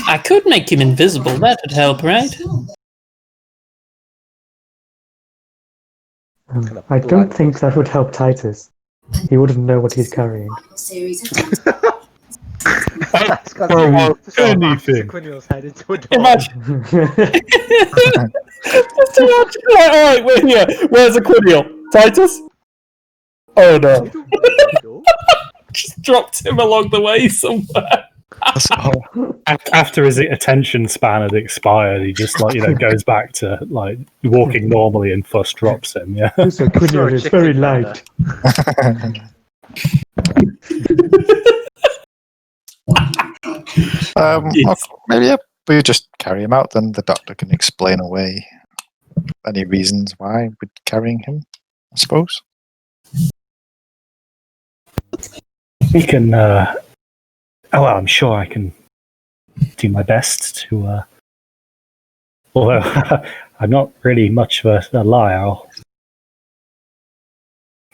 Speaker 5: I could make him invisible. That would help, right?
Speaker 6: I don't think that would help Titus. He wouldn't know what he's carrying.
Speaker 1: Anything.
Speaker 3: Quiniel's head into a door.
Speaker 5: Imagine. Just imagine. Alright, we're here. Where's Aquiniel? Titus? Oh no. Just dropped him along the way somewhere.
Speaker 1: After his attention span had expired, he just goes back to like walking normally and Fuss drops him. Yeah.
Speaker 6: So Quiniel is very light.
Speaker 2: Maybe we just carry him out, then the doctor can explain away any reasons why we're carrying him, I suppose.
Speaker 1: We can I'm sure I can do my best to although I'm not really much of a liar.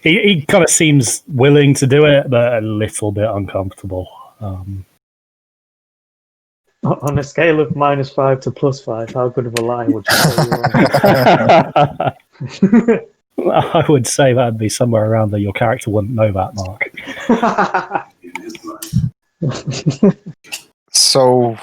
Speaker 1: He kind of seems willing to do it, but a little bit uncomfortable.
Speaker 6: On a scale of -5 to +5, how good of a lie would you say you are?
Speaker 1: I would say that'd be somewhere around there. Your character wouldn't know that, Mark.
Speaker 2: So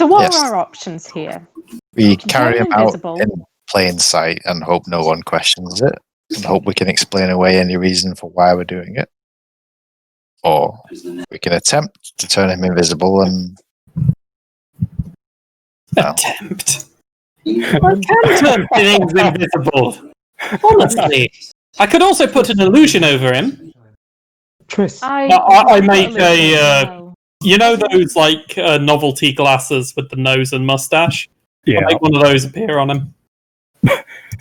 Speaker 4: what are our options here?
Speaker 2: we carry him out
Speaker 4: invisible.
Speaker 2: in plain sight and hope no one questions it, and hope we can explain away any reason for why we're doing it. Or we can attempt to turn him invisible and...
Speaker 5: Attempt? I can turn things invisible. Honestly. I could also put an illusion over him.
Speaker 6: Tris.
Speaker 5: I make a... you know those novelty glasses with the nose and mustache?
Speaker 1: Yeah.
Speaker 5: I make one of those appear on him.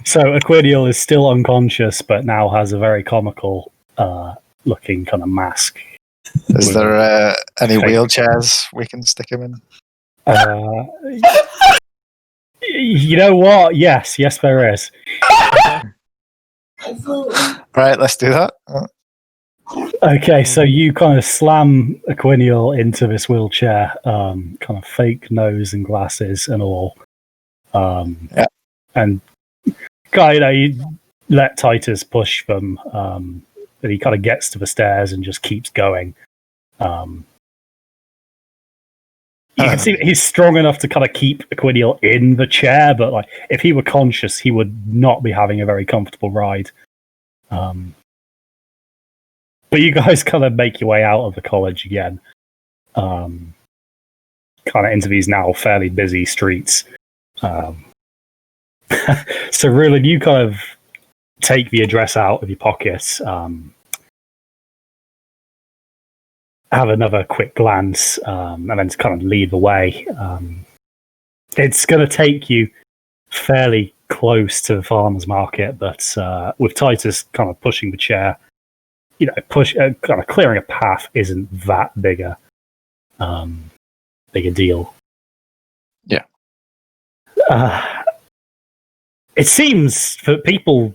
Speaker 1: So Aquiniel is still unconscious, but now has a very comical looking kind of mask.
Speaker 2: Is there any wheelchairs we can stick him in?
Speaker 1: You know what? Yes, there is.
Speaker 2: Right, let's do that.
Speaker 1: Okay, so you kind of slam Aquiniel into this wheelchair, kind of fake nose and glasses and all. And you let Titus push them, but he kind of gets to the stairs and just keeps going. You can see that he's strong enough to kind of keep Aquiniel in the chair, but if he were conscious, he would not be having a very comfortable ride. But you guys kind of make your way out of the college again, kind of into these now fairly busy streets. So, Rulin, you kind of take the address out of your pocket, have another quick glance, and then kind of lead the way. It's going to take you fairly close to the farmer's market, but with Titus kind of pushing the chair, kind of clearing a path isn't that big a deal.
Speaker 2: Yeah.
Speaker 1: It seems that people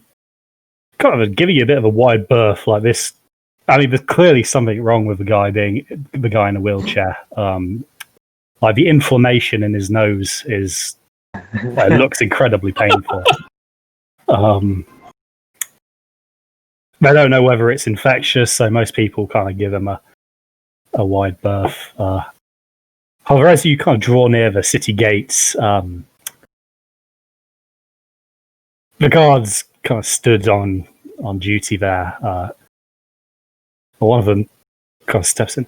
Speaker 1: kind of giving you a bit of a wide berth like this. I mean, there's clearly something wrong with the guy in a wheelchair. Like the inflammation in his nose looks incredibly painful. I don't know whether it's infectious, so most people kind of give him a wide berth. However, as you kind of draw near the city gates, the guards kind of stood on duty there. One of them kind of steps in.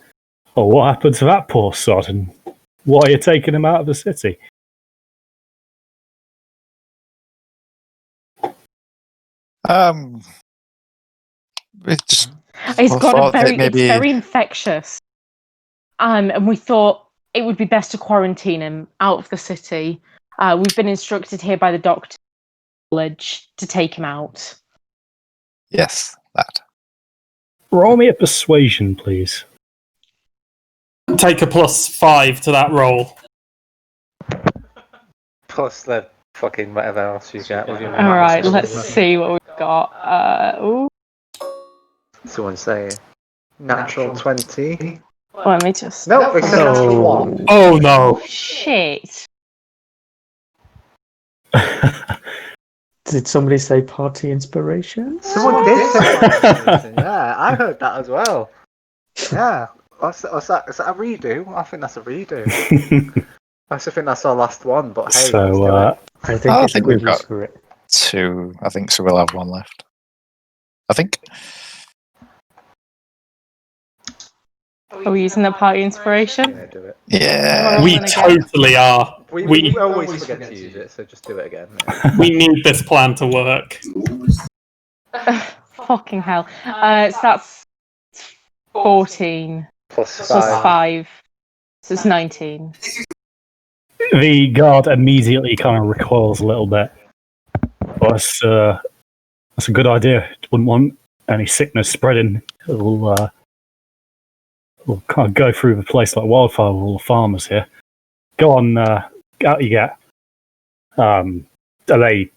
Speaker 1: Oh, what happened to that poor sod? And why are you taking him out of the city?
Speaker 4: He's it's very infectious. And we thought it would be best to quarantine him out of the city. We've been instructed here by the doctor to take him out.
Speaker 2: Yes, that.
Speaker 1: Roll me a persuasion, please.
Speaker 5: Take a +5 to that roll.
Speaker 3: Plus the fucking whatever else you get.
Speaker 4: Alright, let's see what we've got. Ooh.
Speaker 3: Someone say natural 20.
Speaker 4: Let me just...
Speaker 3: No, it's a natural 1.
Speaker 5: Oh no.
Speaker 4: Shit.
Speaker 6: Did somebody say party inspiration?
Speaker 3: Someone did say that. Yeah, I heard that as well. Yeah. Is that a redo? I think that's a redo. I still think that's our last one, but hey.
Speaker 1: So,
Speaker 6: I think
Speaker 2: we've got
Speaker 6: for it.
Speaker 2: 2. I think so. We'll have 1 left. I think.
Speaker 4: Are we using the party inspiration?
Speaker 3: Yeah, do it.
Speaker 2: Yeah.
Speaker 5: We totally are.
Speaker 3: We always forget to use it, so just do it again. Yeah.
Speaker 5: We need this plan to work.
Speaker 4: Fucking hell. So that's 14
Speaker 3: Plus
Speaker 4: 5. So it's 19.
Speaker 1: The guard immediately kind of recoils a little bit. Well, that's a good idea. Wouldn't want any sickness spreading. It'll kind of go through the place like wildfire with all the farmers here. Go on, out you get. They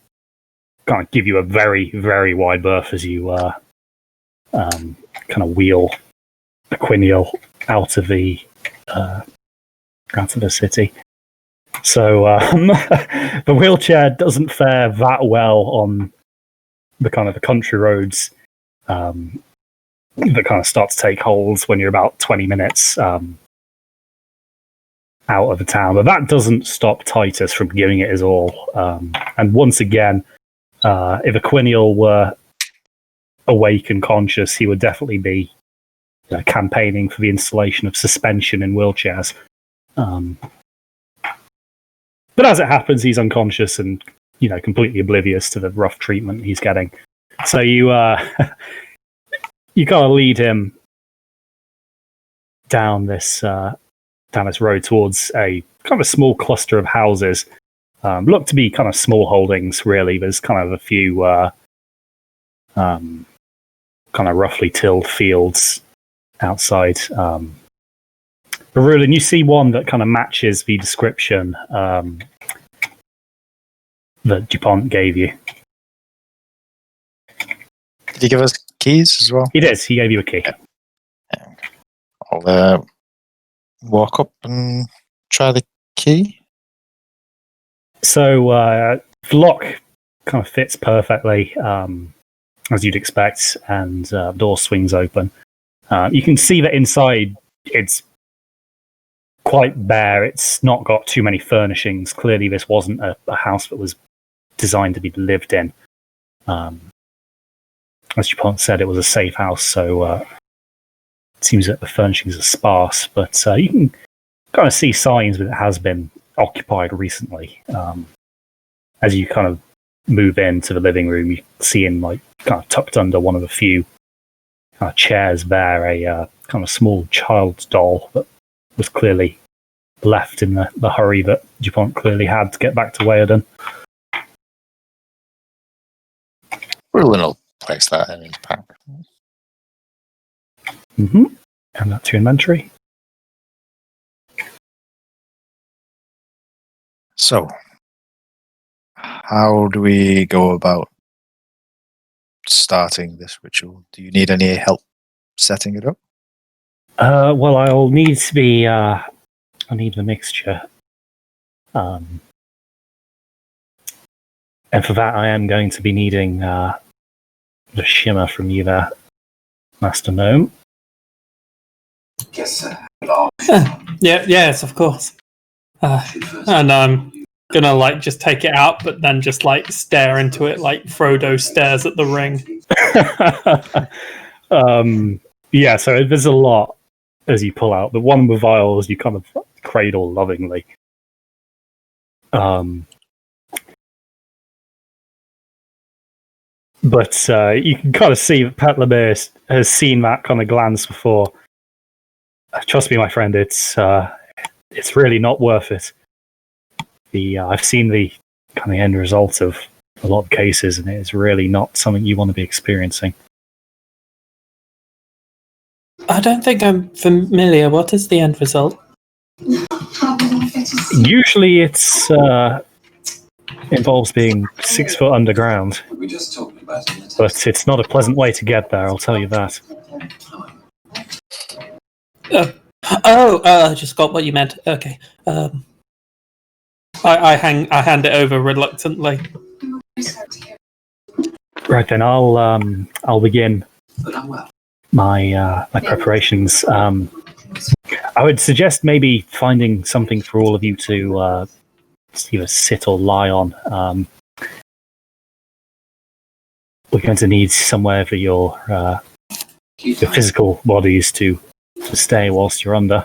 Speaker 1: kind of give you a very, very wide berth as you kind of wheel Aquiniel out of the city. So the wheelchair doesn't fare that well on the kind of the country roads that kind of start to take hold when you're about 20 minutes out of the town. But that doesn't stop Titus from giving it his all. And once again, if Aquiniel were awake and conscious, he would definitely be campaigning for the installation of suspension in wheelchairs. But as it happens, he's unconscious and completely oblivious to the rough treatment he's getting. So you you gotta lead him down this road towards a kind of a small cluster of houses. Look to be kind of small holdings, really. There's kind of a few kind of roughly tilled fields outside. But Rulin, you see one that kind of matches the description that DuPont gave you.
Speaker 2: Did he give us keys as well?
Speaker 1: He did. He gave you a key.
Speaker 2: Yeah. I'll walk up and try the key.
Speaker 1: So the lock kind of fits perfectly, as you'd expect, and the door swings open. You can see that inside it's quite bare. It's not got too many furnishings. Clearly, this wasn't a house that was designed to be lived in. As DuPont said, it was a safe house, so it seems that the furnishings are sparse, but you can kind of see signs that it has been occupied recently. As you kind of move into the living room, you see in kind of tucked under one of the few chairs there a kind of small child's doll that was clearly left in the hurry that DuPont clearly had to get back to Weyerden.
Speaker 2: Rulin will place that in his pack.
Speaker 1: Mm-hmm. And that's your inventory.
Speaker 2: So, how do we go about starting this ritual? Do you need any help setting it up?
Speaker 1: Well, I'll need to be. I need the mixture. And for that, I am going to be needing the shimmer from you there, Master Gnome.
Speaker 7: Yes, sir.
Speaker 5: Yes, of course. And I'm gonna like just take it out, but then just like stare into it like Frodo stares at the ring.
Speaker 1: Yeah, so there's a lot as you pull out. The one with vials you kind of cradle lovingly. But you can kind of see that Petlamir has seen that kind of glance before. Trust me, my friend, it's really not worth it. I've seen the kind of end result of a lot of cases, and it is really not something you want to be experiencing.
Speaker 5: I don't think I'm familiar. What is the end result?
Speaker 1: Usually it's involves being 6 foot underground,
Speaker 7: We just talked about it.
Speaker 1: but it's not a pleasant way to get there, I'll tell you that.
Speaker 5: I just got what you meant. Okay. I hand it over reluctantly.
Speaker 1: Right then, I'll begin
Speaker 7: But I'm well.
Speaker 1: my preparations. I would suggest maybe finding something for all of you to either sit or lie on. We're going to need somewhere for your physical bodies to stay whilst you're under.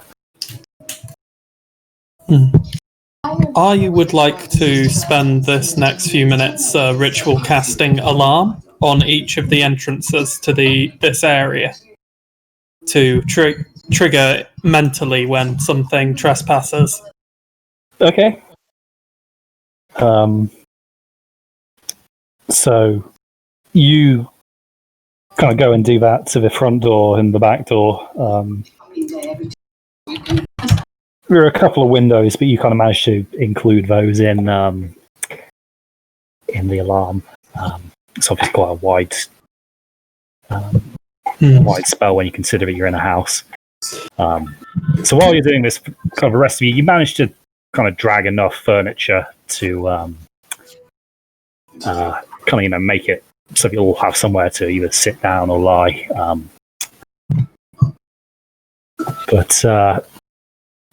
Speaker 5: I would like to spend this next few minutes ritual casting alarm on each of the entrances to this area to trigger mentally when something trespasses.
Speaker 1: Okay. So you kind of go and do that to the front door and the back door. There are a couple of windows, but you kind of managed to include those in the alarm. It's obviously quite a wide spell when you consider that you're in a house. So while you're doing this, kind of the rest of you managed to kind of drag enough furniture to kind of make it so you all have somewhere to either sit down or lie. But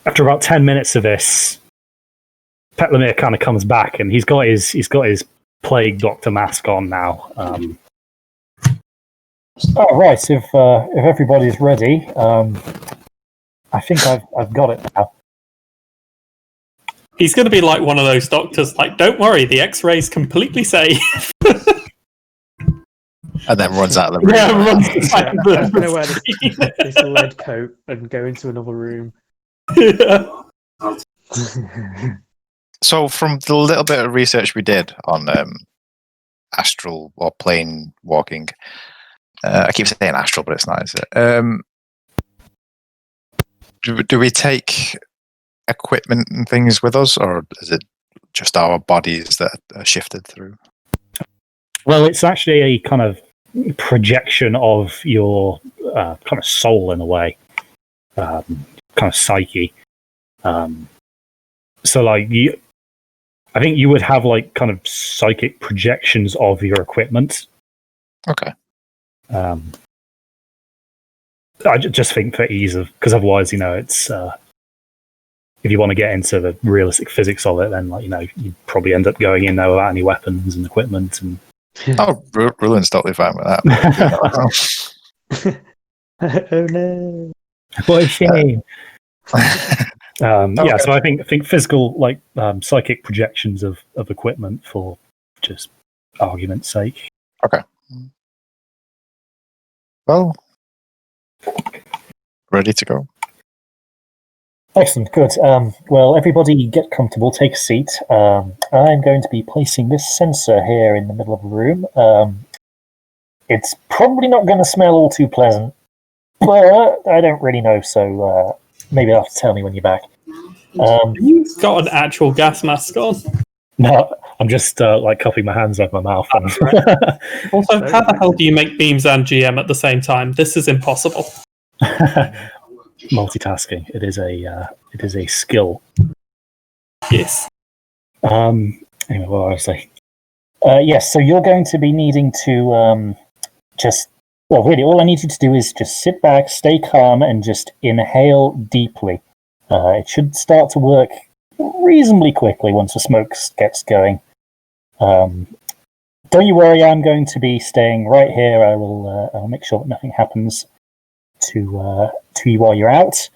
Speaker 1: after about 10 minutes of this, Petlamir kind of comes back, and he's got his plague doctor mask on now. Oh right, if everybody's ready, I think I've got it now.
Speaker 5: He's going to be like one of those doctors, like, don't worry, the X-ray's completely safe.
Speaker 2: And then runs out of the room.
Speaker 5: Yeah, runs out
Speaker 6: I'm
Speaker 5: of
Speaker 6: going to wear this lead coat and go into another room.
Speaker 5: Yeah.
Speaker 2: So, from the little bit of research we did on astral or plane walking, I keep saying astral, but it's not, is it? Do we take equipment and things with us, or is it just our bodies that are shifted through?
Speaker 1: Well, it's actually a kind of projection of your kind of soul in a way, kind of psyche. So, like, I think you would have like kind of psychic projections of your equipment.
Speaker 2: Okay.
Speaker 1: I just think for ease of, because otherwise, it's if you want to get into the realistic physics of it, then you'd probably end up going in there without any weapons and equipment and.
Speaker 2: Oh, Rulin's totally fine with that.
Speaker 6: Oh no!
Speaker 1: What a shame.
Speaker 2: Okay.
Speaker 1: Yeah, so I think physical, like psychic projections of equipment for just argument's sake.
Speaker 2: Okay. Well, ready to go.
Speaker 1: Excellent, good. Well, everybody get comfortable, take a seat. I'm going to be placing this sensor here in the middle of the room.
Speaker 10: It's probably not going to smell all too pleasant, but I don't really know, so maybe you'll have to tell me when you're back.
Speaker 5: You've got an actual gas mask on.
Speaker 1: No, I'm just cupping my hands over my mouth.
Speaker 5: Also, how the hell do you make beams and GM at the same time? This is impossible.
Speaker 1: Multitasking. It is a skill.
Speaker 5: Yes.
Speaker 1: Anyway, what was I saying?
Speaker 10: Yes, so you're going to be needing to really, all I need you to do is just sit back, stay calm, and just inhale deeply. It should start to work reasonably quickly once the smoke gets going. Don't you worry, I'm going to be staying right here. I'll make sure that nothing happens to you while you're out.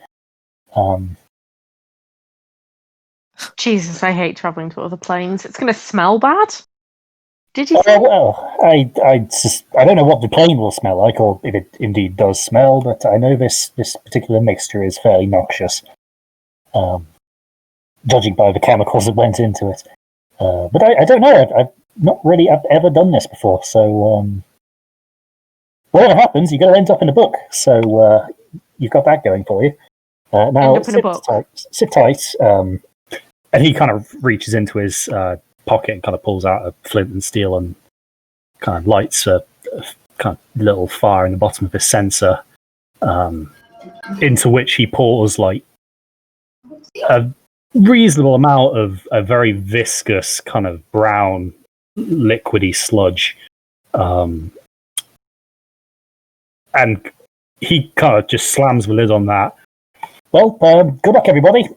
Speaker 4: Jesus, I hate traveling to other planes. It's going to smell bad. Did you say?
Speaker 10: I don't know what the plane will smell like, or if it indeed does smell, but I know this particular mixture is fairly noxious, judging by the chemicals that went into it. But I don't know. I've not really ever done this before, so whatever happens, you're going to end up in a book. So you've got that going for you. Now, sit tight.
Speaker 1: And he kind of reaches into his pocket and kind of pulls out a flint and steel and kind of lights a kind of little fire in the bottom of his sensor, into which he pours like a reasonable amount of a very viscous kind of brown liquidy sludge, and he kind of just slams the lid on that. Well, good luck, everybody.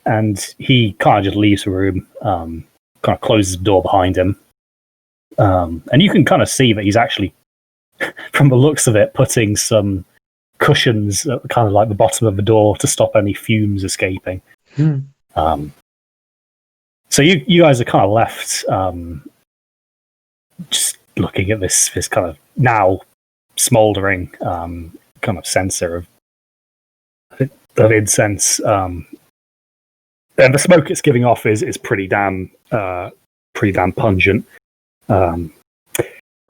Speaker 1: And he kind of just leaves the room, kind of closes the door behind him. And you can kind of see that he's actually, from the looks of it, putting some cushions at kind of like the bottom of the door to stop any fumes escaping. So you guys are kind of left just looking at this kind of now smouldering kind of sensor of incense. And the smoke it's giving off is pretty damn pungent. However,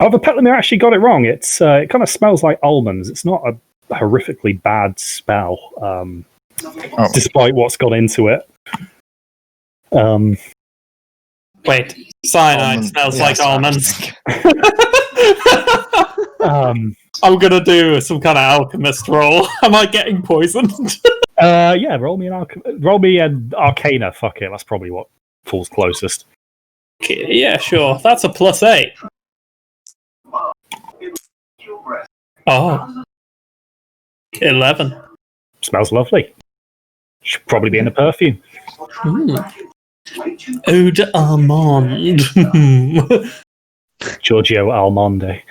Speaker 1: Petlamir actually got it wrong. It kind of smells like almonds. It's not a horrifically bad smell, despite what's gone into it.
Speaker 5: Wait, cyanide smells like almonds. I'm gonna do some kind of alchemist roll. Am I getting poisoned?
Speaker 1: Yeah, roll me an Arcana. Fuck it, that's probably what falls closest.
Speaker 5: Okay, yeah, sure. That's a +8. Oh. 11.
Speaker 1: Smells lovely. Should probably be in a perfume.
Speaker 5: Eau d'Almond.
Speaker 1: Giorgio Almonde.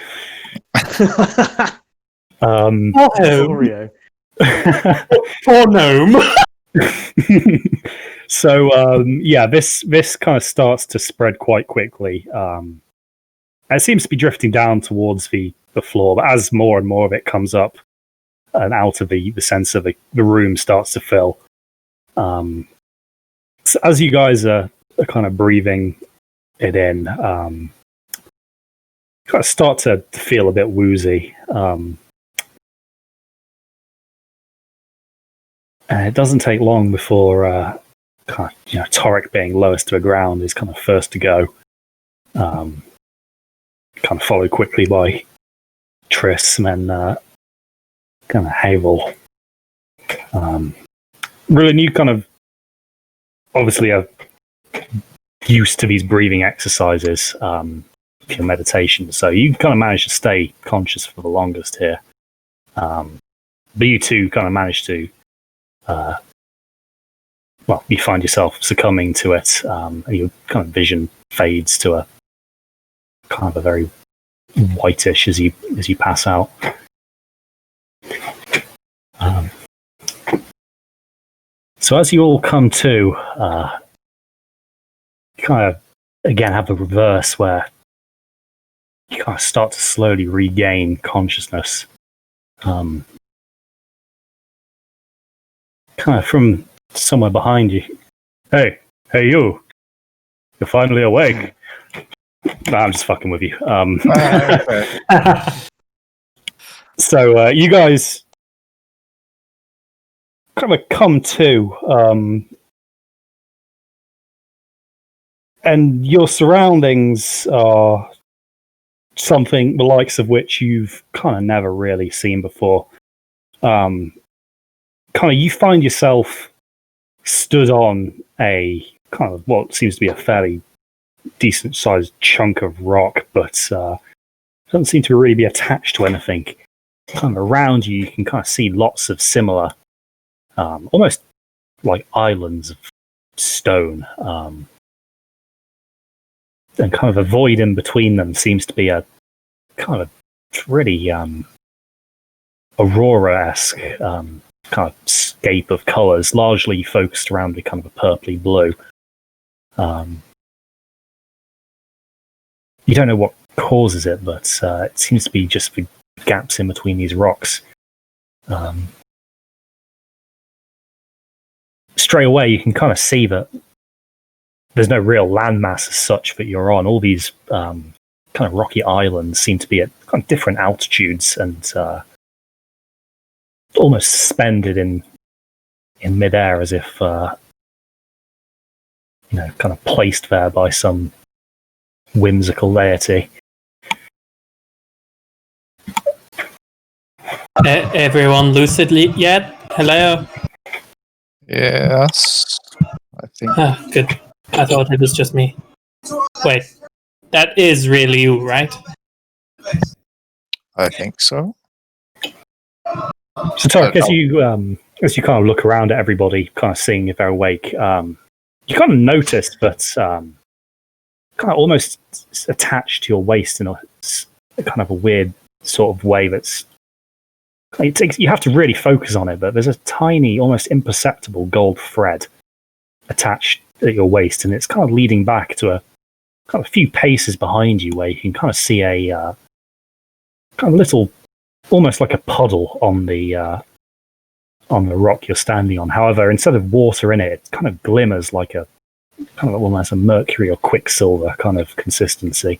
Speaker 3: Oreo.
Speaker 5: Poor gnome.
Speaker 1: So this kind of starts to spread quite quickly. It seems to be drifting down towards the floor, but as more and more of it comes up and out of the sensor, the room starts to fill. So as you guys are kind of breathing it in, kind of start to feel a bit woozy. And it doesn't take long before kind of, Torek, being lowest to the ground, is kind of first to go. Kind of followed quickly by Triss and then kind of Havel. Really, you kind of obviously are used to these breathing exercises for your meditation, so you kind of manage to stay conscious for the longest here. But you two kind of manage to you find yourself succumbing to it, and your kind of vision fades to a kind of a very whitish as you pass out. So as you all come to, you kind of again have the reverse where you kind of start to slowly regain consciousness. Kind of from somewhere behind you. Hey you! You're finally awake. Nah, I'm just fucking with you. So you guys kind of come to, and your surroundings are something the likes of which you've kind of never really seen before. Kind of, you find yourself stood on a kind of what seems to be a fairly decent sized chunk of rock, but doesn't seem to really be attached to anything. Kind of around you, you can kind of see lots of similar, almost like islands of stone, and kind of a void in between them seems to be a kind of pretty Aurora-esque kind of scape of colours, largely focused around the kind of a purpley blue. You don't know what causes it, but it seems to be just the gaps in between these rocks. Straight away, you can kind of see that there's no real landmass as such that you're on. All these kind of rocky islands seem to be at kind of different altitudes and almost suspended in midair, as if kind of placed there by some whimsical deity.
Speaker 5: Everyone lucid yet? Hello?
Speaker 2: Yes, I think.
Speaker 5: Ah, good. I thought it was just me. Wait, that is really you, right?
Speaker 2: I think so.
Speaker 1: So, Tarek, as you kind of look around at everybody, kind of seeing if they're awake, you kind of notice that kind of almost attached to your waist in a kind of a weird sort of way that's you have to really focus on it, but there's a tiny, almost imperceptible gold thread attached at your waist, and it's kind of leading back to a kind of a few paces behind you, where you can kind of see a kind of little, almost like a puddle on the rock you're standing on. However, instead of water in it, it kind of glimmers like a kind of almost a mercury or quicksilver kind of consistency.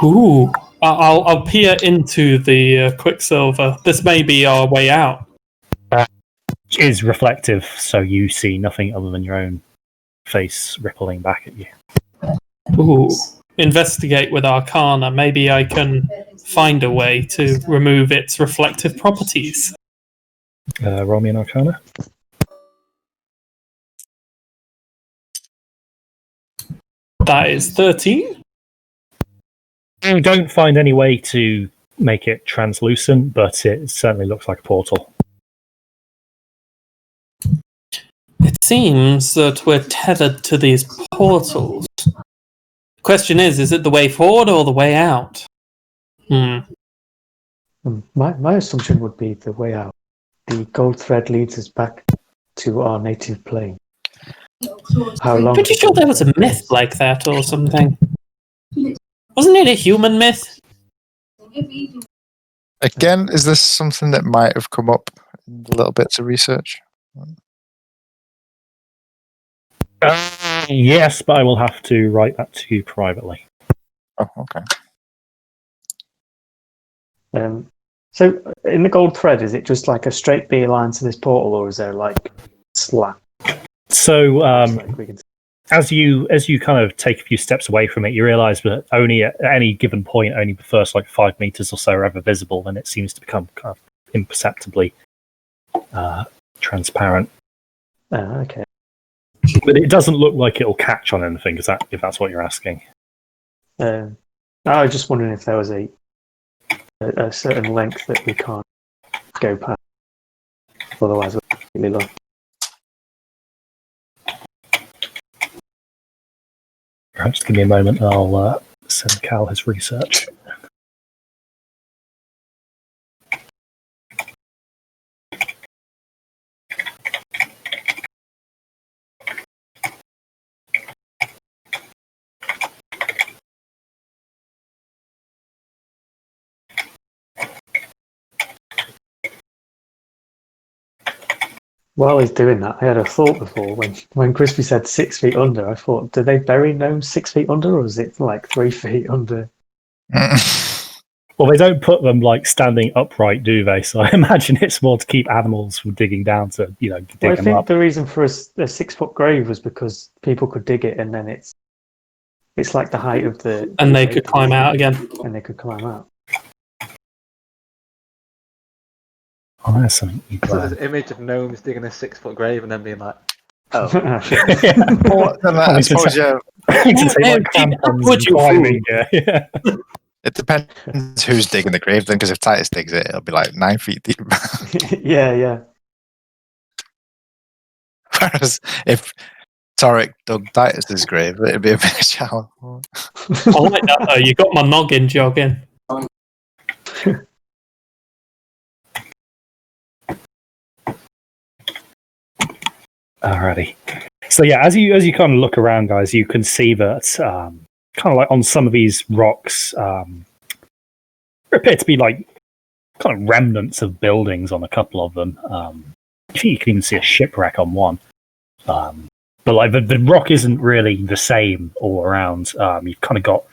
Speaker 5: Ooh, I'll peer into the quicksilver. This may be our way out.
Speaker 1: It is reflective, so you see nothing other than your own face rippling back at you.
Speaker 5: Ooh, investigate with Arcana. Maybe I can find a way to remove its reflective properties.
Speaker 1: Roll me an Arcana.
Speaker 5: That is 13.
Speaker 1: You don't find any way to make it translucent, but it certainly looks like a portal.
Speaker 5: It seems that we're tethered to these portals. The question is it the way forward or the way out?
Speaker 6: My assumption would be the way out. The gold thread leads us back to our native plane. How long?
Speaker 5: Pretty sure there was a myth like that or something. Wasn't it a human myth?
Speaker 2: Again, is this something that might have come up in the little bits of research?
Speaker 1: Yes, but I will have to write that to you privately.
Speaker 2: Oh, okay.
Speaker 6: So, in the gold thread, is it just like a straight beeline to this portal, or is there like slap?
Speaker 1: So, as you kind of take a few steps away from it, you realise that only at any given point, only the first like 5 meters or so are ever visible, and it seems to become kind of imperceptibly transparent.
Speaker 6: Okay.
Speaker 1: But it doesn't look like it'll catch on anything, if that's what you're asking.
Speaker 6: I was just wondering if there was a certain length that we can't go past. Otherwise, we're completely lost.
Speaker 1: Right, just give me a moment and I'll send Cal his research.
Speaker 6: While he's doing that, I had a thought before when Crispy said 6 feet under. I thought, do they bury gnomes 6 feet under, or is it like 3 feet under?
Speaker 1: Well, they don't put them like standing upright, do they? So I imagine it's more to keep animals from digging down to, dig
Speaker 6: Well, I
Speaker 1: them
Speaker 6: think
Speaker 1: up.
Speaker 6: the reason for a 6-foot grave was because people could dig it, and then it's like the height of the
Speaker 5: And they
Speaker 6: grave,
Speaker 5: could climb out again.
Speaker 6: and they could climb out.
Speaker 1: Oh, that's something you
Speaker 3: So there's
Speaker 1: learn.
Speaker 3: an image of gnomes digging a 6-foot grave and then being like, oh.
Speaker 2: Well, then I suppose, yeah,
Speaker 1: To say,
Speaker 5: no,
Speaker 1: like,
Speaker 5: keep
Speaker 1: crampons
Speaker 5: up with
Speaker 1: and
Speaker 5: your
Speaker 1: climbing, yeah.
Speaker 2: it depends who's digging the grave then, because if Titus digs it, it'll be like 9 feet deep.
Speaker 6: Yeah.
Speaker 2: Whereas if Torek dug Titus's grave, it'd be a bit shallow.
Speaker 5: I like that though. You got my noggin jogging.
Speaker 1: Alrighty. So yeah, as you kind of look around, guys, you can see that kind of like on some of these rocks, there appear to be like kind of remnants of buildings on a couple of them. I think you can even see a shipwreck on one. But like the rock isn't really the same all around. You've kind of got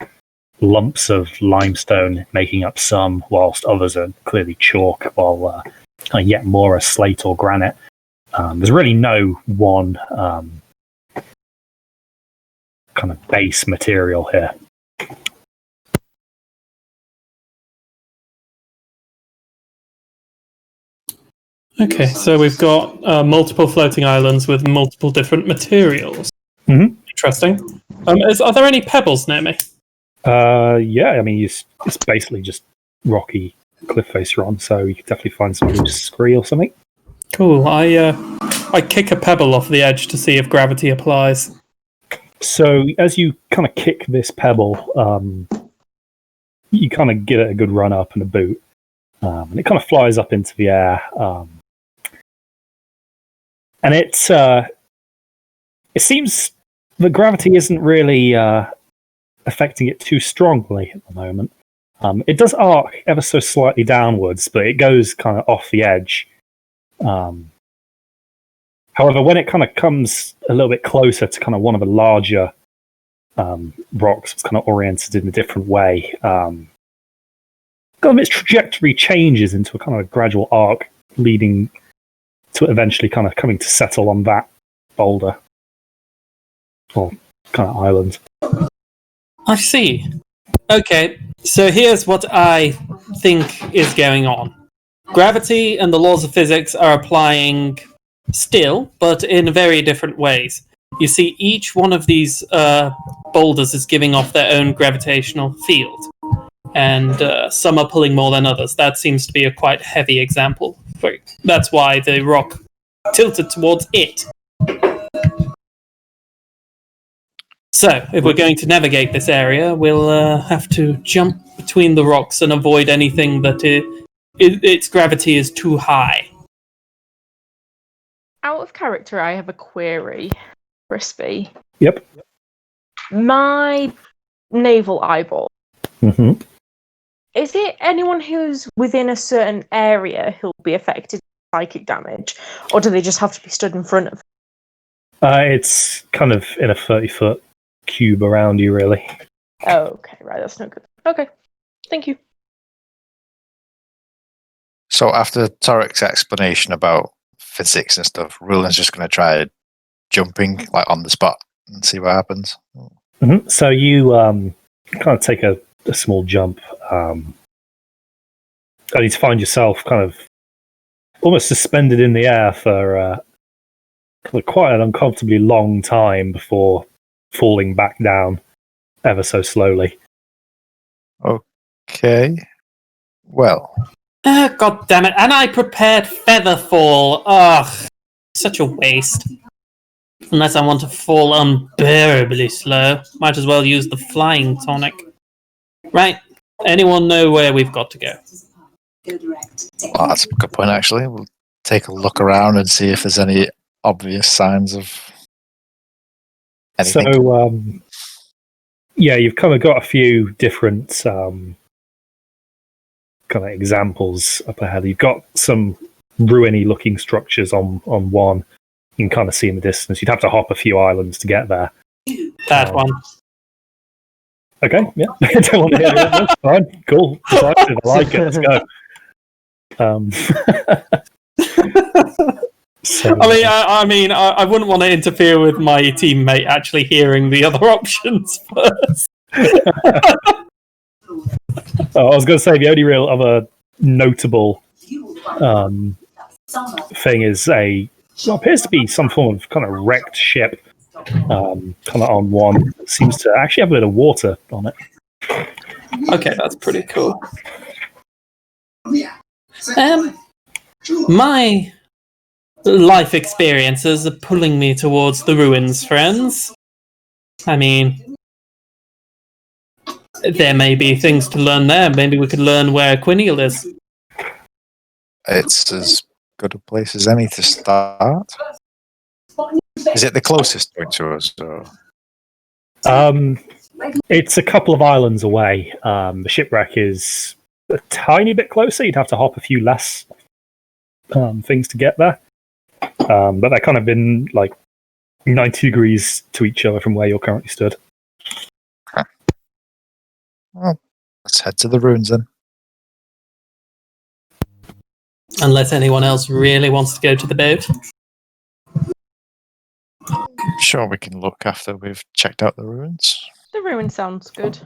Speaker 1: lumps of limestone making up some, whilst others are clearly chalk, while kind of yet more are slate or granite. There's really no one kind of base material here.
Speaker 5: Okay, so we've got multiple floating islands with multiple different materials.
Speaker 1: Mhm.
Speaker 5: Interesting. Are there any pebbles near me?
Speaker 1: Yeah, I mean, it's basically just rocky cliff face you're on, so you could definitely find some loose scree or something.
Speaker 5: Cool. I kick a pebble off the edge to see if gravity applies.
Speaker 1: So as you kind of kick this pebble, you kind of give it a good run up and a boot, and it kind of flies up into the air. And it seems that gravity isn't really affecting it too strongly at the moment. It does arc ever so slightly downwards, but it goes kind of off the edge. However, when it kind of comes a little bit closer to kind of one of the larger rocks, it's kind of oriented in a different way. Kind of its trajectory changes into a kind of a gradual arc, leading to it eventually kind of coming to settle on that boulder or kind of island.
Speaker 5: I see. Okay, so here's what I think is going on. Gravity and the laws of physics are applying still, but in very different ways. You see, each one of these boulders is giving off their own gravitational field, and some are pulling more than others. That seems to be a quite heavy example. That's why the rock tilted towards it. So, if we're going to navigate this area, we'll have to jump between the rocks and avoid anything that its gravity is too high.
Speaker 4: Out of character, I have a query, Crispy.
Speaker 1: Yep.
Speaker 4: My naval eyeball.
Speaker 1: Mm-hmm.
Speaker 4: Is it anyone who's within a certain area who'll be affected by psychic damage, or do they just have to be stood in front of?
Speaker 1: It's kind of in a 30-foot cube around you, really.
Speaker 4: Oh, okay, right, that's no good. Okay, thank you.
Speaker 2: So after Torek's explanation about physics and stuff, Rulin's just going to try jumping like on the spot and see what happens.
Speaker 1: Mm-hmm. So you kind of take a small jump, only to find yourself kind of almost suspended in the air for quite an uncomfortably long time before falling back down ever so slowly.
Speaker 2: Okay. Well.
Speaker 5: God damn it. And I prepared Featherfall. Ugh. Such a waste. Unless I want to fall unbearably slow. Might as well use the flying tonic. Right. Anyone know where we've got to go?
Speaker 2: Well, that's a good point, actually. We'll take a look around and see if there's any obvious signs of anything.
Speaker 1: So, yeah, you've kind of got a few different kind of examples up ahead. You've got some ruiny looking structures on one. You can kind of see in the distance. You'd have to hop a few islands to get there.
Speaker 5: That one.
Speaker 1: Okay, yeah. Don't want to hear it. That's fine. Cool. Decisive. I like it. Let's go. So,
Speaker 5: I wouldn't want to interfere with my teammate actually hearing the other options first.
Speaker 1: I was going to say the only real other notable thing is what appears to be some form of kind of wrecked ship, kind of on one. That seems to actually have a bit of water on it.
Speaker 5: Okay, that's pretty cool. My life experiences are pulling me towards the ruins, friends. I mean, there may be things to learn there. Maybe we could learn where Quiniel is.
Speaker 2: It's as good a place as any to start. Is it the closest point to us? Or?
Speaker 1: It's a couple of islands away. The shipwreck is a tiny bit closer. You'd have to hop a few less things to get there. But they're kind of been like 90 degrees to each other from where you're currently stood.
Speaker 2: Huh. Well, let's head to the ruins then.
Speaker 5: Unless anyone else really wants to go to the boat.
Speaker 2: Sure, we can look after we've checked out the ruins.
Speaker 4: The ruin sounds good.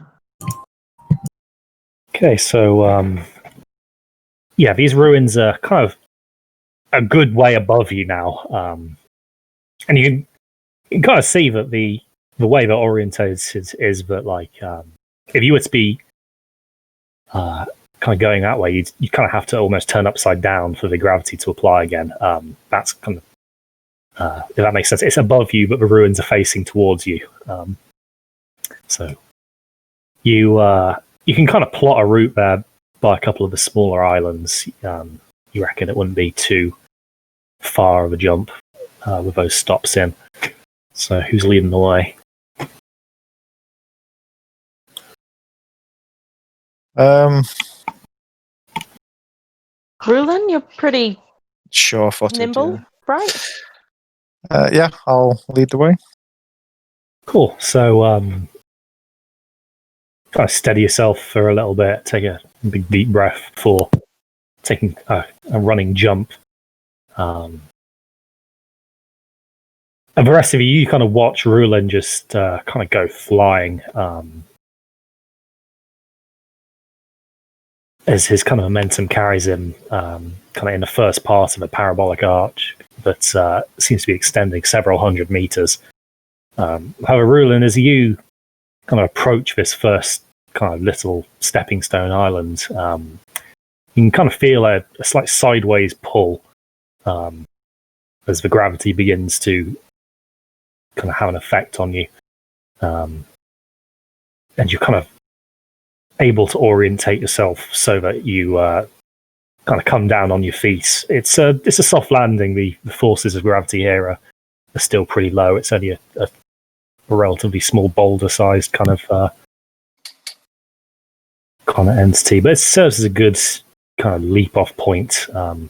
Speaker 1: Okay, so yeah, these ruins are kind of a good way above you now, and you can kind of see that the way that orientated is that like if you were to be kind of going that way, you kind of have to almost turn upside down for the gravity to apply again. That's kind of if that makes sense. It's above you, but the ruins are facing towards you. So you can kind of plot a route there by a couple of the smaller islands. You reckon it wouldn't be too far of a jump with those stops in. So who's leading the way?
Speaker 4: Rulin, you're pretty
Speaker 2: Sure-footed.
Speaker 4: nimble, right?
Speaker 2: Yeah, I'll lead the way.
Speaker 1: Cool. So kind of steady yourself for a little bit. Take a big deep breath before taking a running jump. And the rest of you kind of watch Rulin just kind of go flying as his kind of momentum carries him kind of in the first part of a parabolic arch that seems to be extending several hundred meters. However, Rulin, as you kind of approach this first kind of little stepping stone island, you can kind of feel a slight sideways pull as the gravity begins to kind of have an effect on you. And you're kind of able to orientate yourself so that you kind of come down on your feet. It's a soft landing. The forces of gravity here are still pretty low. It's only a relatively small boulder-sized kind of entity, but it serves as a good kind of leap-off point. And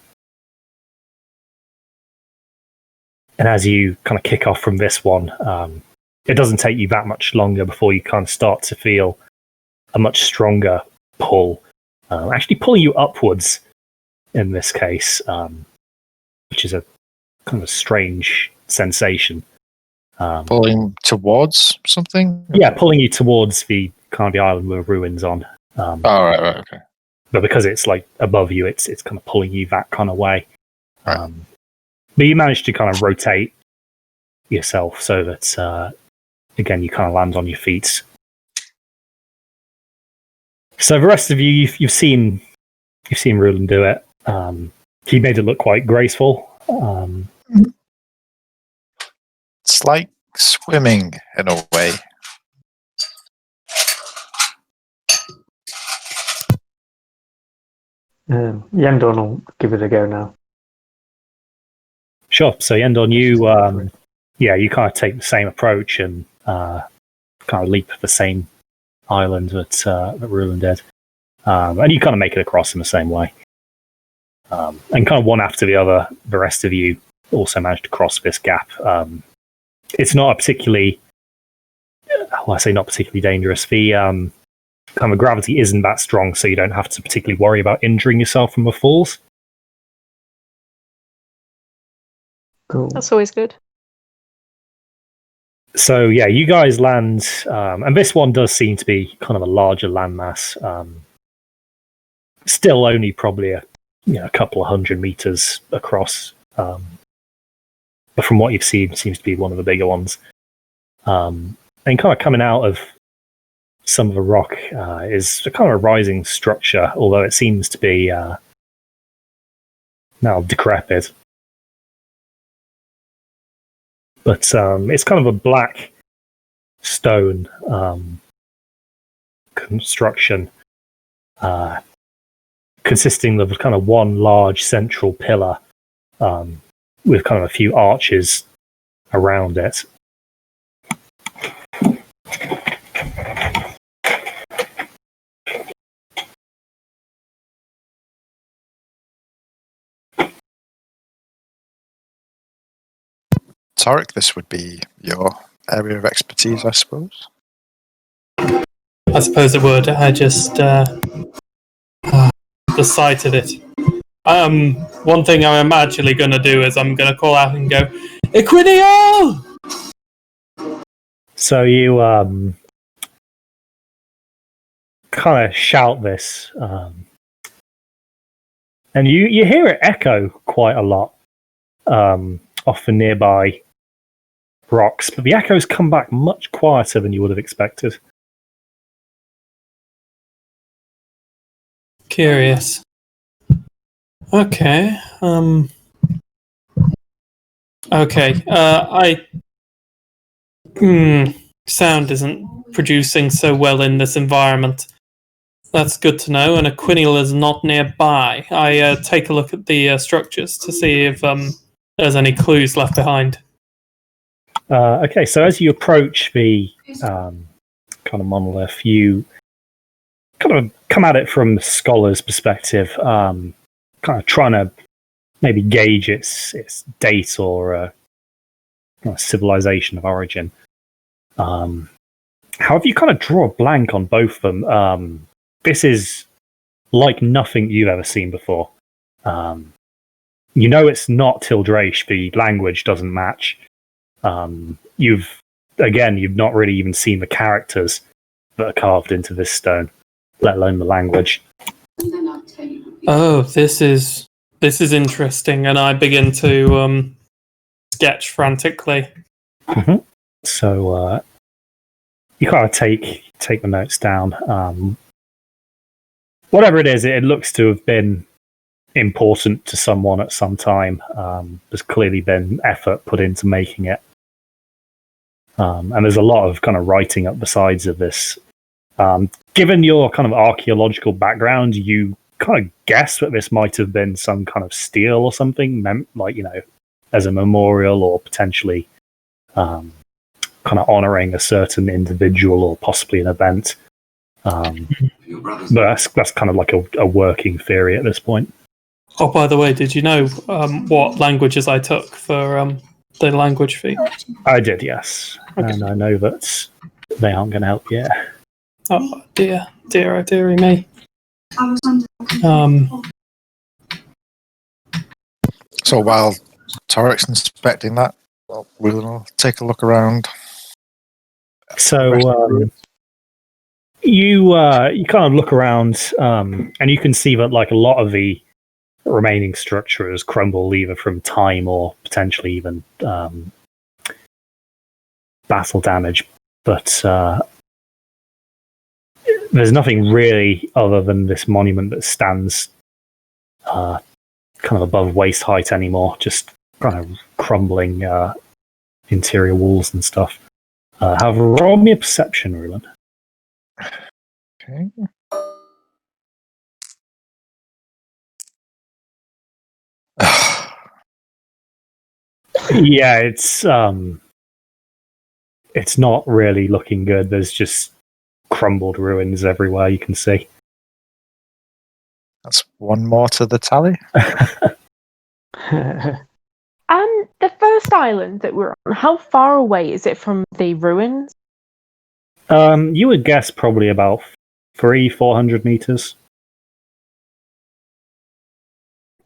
Speaker 1: as you kind of kick off from this one, it doesn't take you that much longer before you kind of start to feel a much stronger pull, actually pulling you upwards in this case, which is a kind of strange sensation.
Speaker 2: Pulling towards something?
Speaker 1: Yeah, pulling you towards the kind of the island with ruins on.
Speaker 2: Right, okay.
Speaker 1: But because it's like above you, it's kind of pulling you that kind of way.
Speaker 2: Right.
Speaker 1: But you manage to kind of rotate yourself so that again you kind of land on your feet. So the rest of you, you've seen Rulin do it. He made it look quite graceful.
Speaker 2: It's like swimming in a way.
Speaker 6: Yendon will give it a go now.
Speaker 1: Sure. So Yendon, you kind of take the same approach and kind of leap the same island that Rulin did, and you kind of make it across in the same way. And kind of one after the other, the rest of you also managed to cross this gap. It's not a particularly well, I say not particularly dangerous. The kind of gravity isn't that strong, so you don't have to particularly worry about injuring yourself from the falls.
Speaker 6: Cool.
Speaker 4: That's always good.
Speaker 1: So yeah, you guys land, and this one does seem to be kind of a larger landmass. Still only probably a couple of 100 meters across, but from what you've seen, seems to be one of the bigger ones. And kind of coming out of some of the rock is a kind of a rising structure, although it seems to be now decrepit. But it's kind of a black stone construction, consisting of kind of one large central pillar with kind of a few arches around it.
Speaker 2: Tarek, this would be your area of expertise, I suppose.
Speaker 5: I suppose it would. I just the sight of it. One thing I'm actually going to do is I'm going to call out and go, Equinio!
Speaker 1: So you kind of shout this, and you hear it echo quite a lot off the nearby rocks, but the echoes come back much quieter than you would have expected.
Speaker 5: Curious. Okay. Okay. Sound isn't producing so well in this environment. That's good to know. And a quennial is not nearby. I take a look at the structures to see if there's any clues left behind.
Speaker 1: Okay, so as you approach the kind of monolith, you kind of come at it from the scholar's perspective, kind of trying to maybe gauge its date or civilization of origin. However, you kind of draw a blank on both of them. This is like nothing you've ever seen before. You know it's not Tildrache. The language doesn't match. You've not really even seen the characters that are carved into this stone, let alone the language.
Speaker 5: Oh, this is interesting, and I begin to sketch frantically.
Speaker 1: Mm-hmm. So you kind of take the notes down. Whatever it is, it looks to have been important to someone at some time. There's clearly been effort put into making it. And there's a lot of kind of writing up the sides of this. Given your kind of archaeological background, you kind of guess that this might have been some kind of stele or something, like, as a memorial or potentially kind of honoring a certain individual or possibly an event. But that's kind of like a working theory at this point.
Speaker 5: Oh, by the way, did you know what languages I took for the language fee?
Speaker 1: I did, yes. Okay. And I know that they aren't going to help yet.
Speaker 5: Oh, dear, oh dearie me.
Speaker 2: So while Tarek's inspecting that, we'll take a look around.
Speaker 1: So you kind of look around, and you can see that like a lot of the remaining structure has crumbled either from time or potentially even battle damage. But there's nothing really other than this monument that stands kind of above waist height anymore, just kind of crumbling interior walls and stuff. However, roll me a perception, Rulen.
Speaker 2: Okay.
Speaker 1: Yeah, it's not really looking good. There's just crumbled ruins everywhere you can see.
Speaker 2: That's one more to the tally.
Speaker 4: The first island that we're on, how far away is it from the ruins?
Speaker 1: You would guess probably about 400 meters.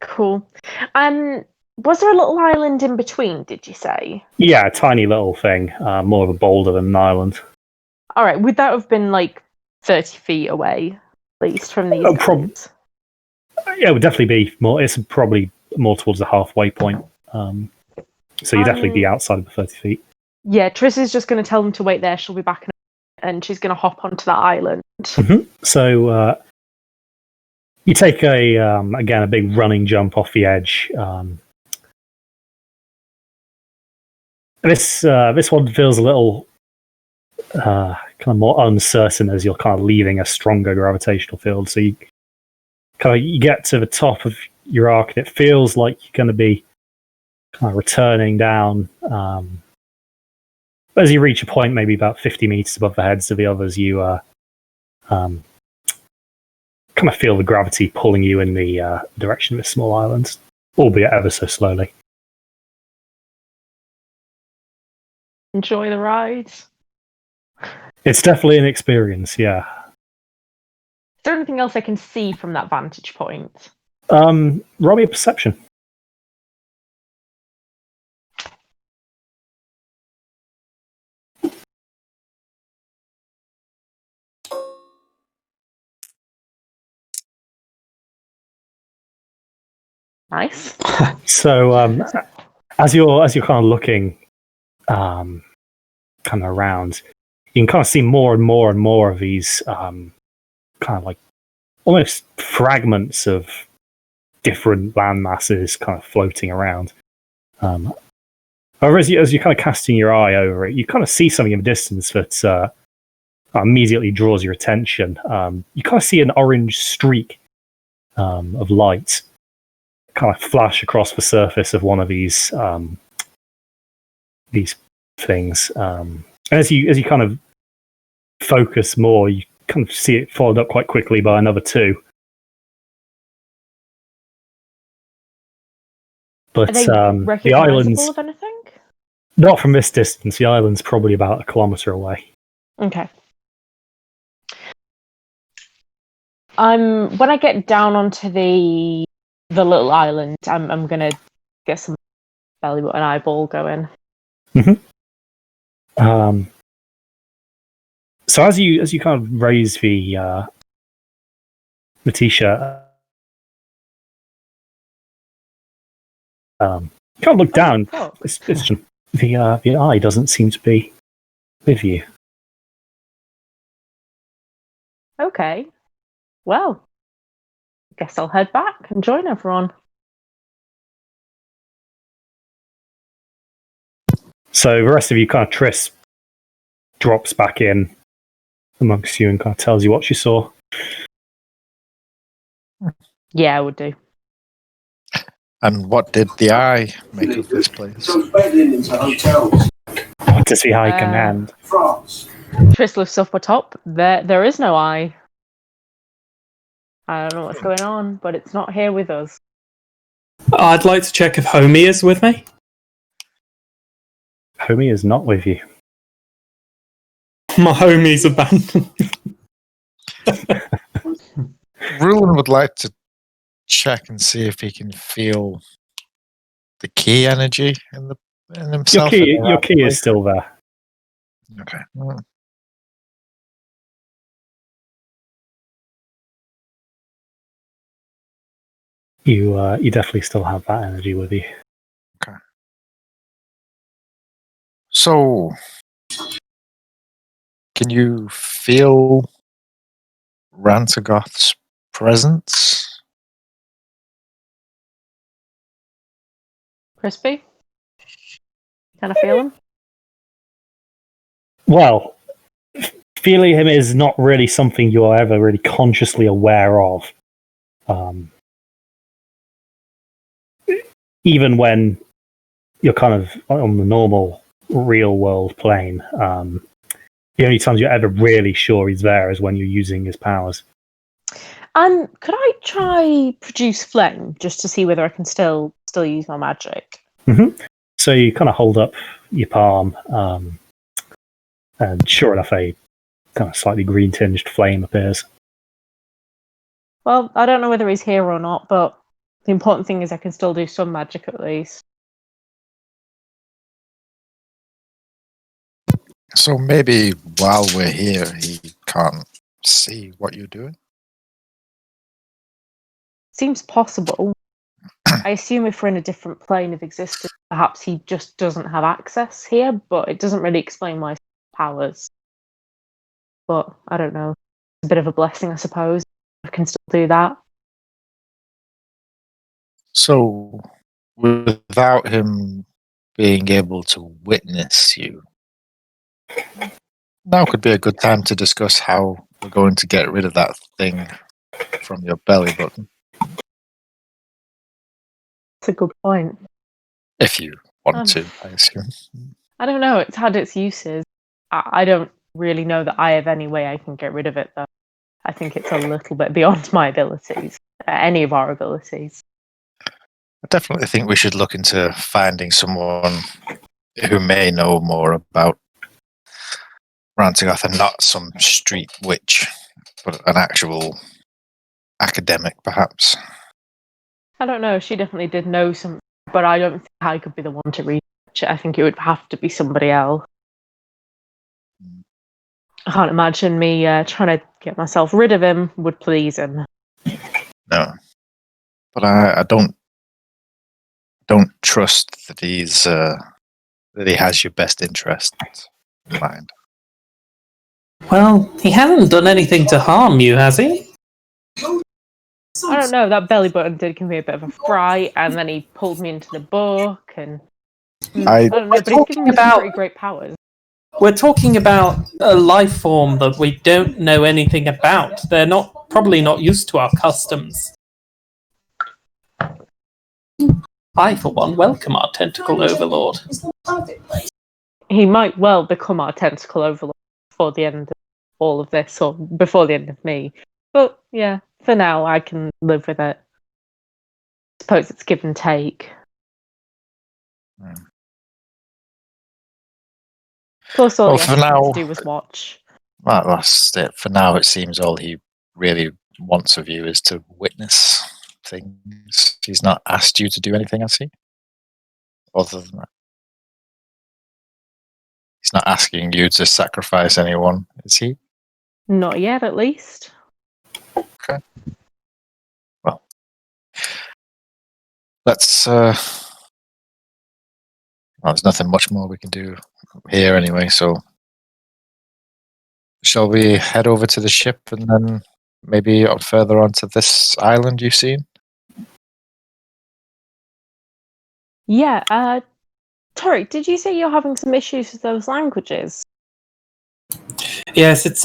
Speaker 4: Cool. Was there a little island in between, did you say?
Speaker 1: Yeah, a tiny little thing, more of a boulder than an island.
Speaker 4: All right, would that have been like 30 feet away, at least, from these guys?
Speaker 1: Yeah, it would definitely be more. It's probably more towards the halfway point. So you'd definitely be outside of the 30 feet.
Speaker 4: Yeah, Triss is just going to tell them to wait there. She'll be back, and she's going to hop onto that island.
Speaker 1: So you take again a big running jump off the edge. This one feels a little kind of more uncertain as you're kind of leaving a stronger gravitational field. So you get to the top of your arc, and it feels like you're going to be kind of returning down. As you reach a point, maybe about 50 meters above the heads of the others, you kind of feel the gravity pulling you in the direction of this small island, albeit ever so slowly.
Speaker 4: Enjoy the ride.
Speaker 1: It's definitely an experience, yeah.
Speaker 4: Is there anything else I can see from that vantage point?
Speaker 1: Roll me a perception.
Speaker 4: Nice.
Speaker 1: So as you're kind of looking kind of around, you can kind of see more and more and more of these kind of like almost fragments of different land masses kind of floating around. However, as you're kind of casting your eye over it, you kind of see something in the distance that immediately draws your attention. You kind of see an orange streak of light kind of flash across the surface of one of these things. And as you kind of focus more, you kind of see it followed up quite quickly by another two. But the island's
Speaker 4: of anything?
Speaker 1: not from this distance. The island's probably about 1 kilometer away.
Speaker 4: Okay. When I get down onto the little island, I'm gonna get some belly button eyeball going.
Speaker 1: So as you kind of raise the t-shirt, kind of look down. The eye doesn't seem to be with you.
Speaker 4: Okay. Well, I guess I'll head back and join everyone.
Speaker 1: So the rest of you, kind of Triss drops back in amongst you and kind of tells you what she saw.
Speaker 4: Yeah, I would do.
Speaker 2: And what did the eye make of this place?
Speaker 1: To see high command.
Speaker 4: Triss lifts up a top. There is no eye. I don't know what's going on, but it's not here with us.
Speaker 5: I'd like to check if Homie is with me.
Speaker 1: Homie is not with you.
Speaker 5: My homie's abandoned.
Speaker 2: Rulon would like to check and see if he can feel the key energy in himself.
Speaker 1: Your key is still there.
Speaker 2: Okay.
Speaker 1: You definitely still have that energy with you.
Speaker 2: Okay. So, can you feel Rantagoth's presence?
Speaker 4: Crispy? Can I feel him?
Speaker 1: Well, feeling him is not really something you are ever really consciously aware of. Even when you're kind of on the normal real world plane, the only times you're ever really sure he's there is when you're using his powers.
Speaker 4: Could I try produce flame just to see whether I can still use my magic?
Speaker 1: Mm-hmm. So you kind of hold up your palm, and sure enough, a kind of slightly green tinged flame appears.
Speaker 4: Well, I don't know whether he's here or not, but the important thing is I can still do some magic at least.
Speaker 2: So maybe while we're here, he can't see what you're doing.
Speaker 4: Seems possible. I assume if we're in a different plane of existence, perhaps he just doesn't have access here, but it doesn't really explain why powers. But I don't know. It's a bit of a blessing, I suppose. I can still do that.
Speaker 2: So without him being able to witness you, now could be a good time to discuss how we're going to get rid of that thing from your belly button.
Speaker 4: That's a good point.
Speaker 2: If you want to, I assume.
Speaker 4: I don't know. It's had its uses. I don't really know that I have any way I can get rid of it, though. I think it's a little bit beyond my abilities, any of our abilities.
Speaker 2: I definitely think we should look into finding someone who may know more about Rantigoth and not some street witch, but an actual academic, perhaps.
Speaker 4: I don't know. She definitely did know something, but I don't think I could be the one to research it. I think it would have to be somebody else. I can't imagine me trying to get myself rid of him would please him.
Speaker 2: No, but I don't trust that that he has your best interest in mind.
Speaker 5: Well, he hasn't done anything to harm you, has he?
Speaker 4: I don't know. That belly button did give me a bit of a fright, and then he pulled me into the book, and I don't know. But he's given me some pretty great powers.
Speaker 5: We're talking about a life form that we don't know anything about. They're probably not used to our customs. I, for one, welcome our tentacle overlord.
Speaker 4: He might well become our tentacle overlord before the end of all of this, or before the end of me. But yeah, for now, I can live with it. I suppose it's give and take. Plus, all he has to do was watch.
Speaker 2: Well, that's it. For now, it seems all he really wants of you is to witness things. He's not asked you to do anything, has he? Other than that, he's not asking you to sacrifice anyone, is he?
Speaker 4: Not yet, at least.
Speaker 2: Okay. Well, let's. Well, there's nothing much more we can do here anyway. So, shall we head over to the ship and then maybe further onto this island you've seen?
Speaker 4: Yeah. Torek, did you say you're having some issues with those languages?
Speaker 5: Yes, it's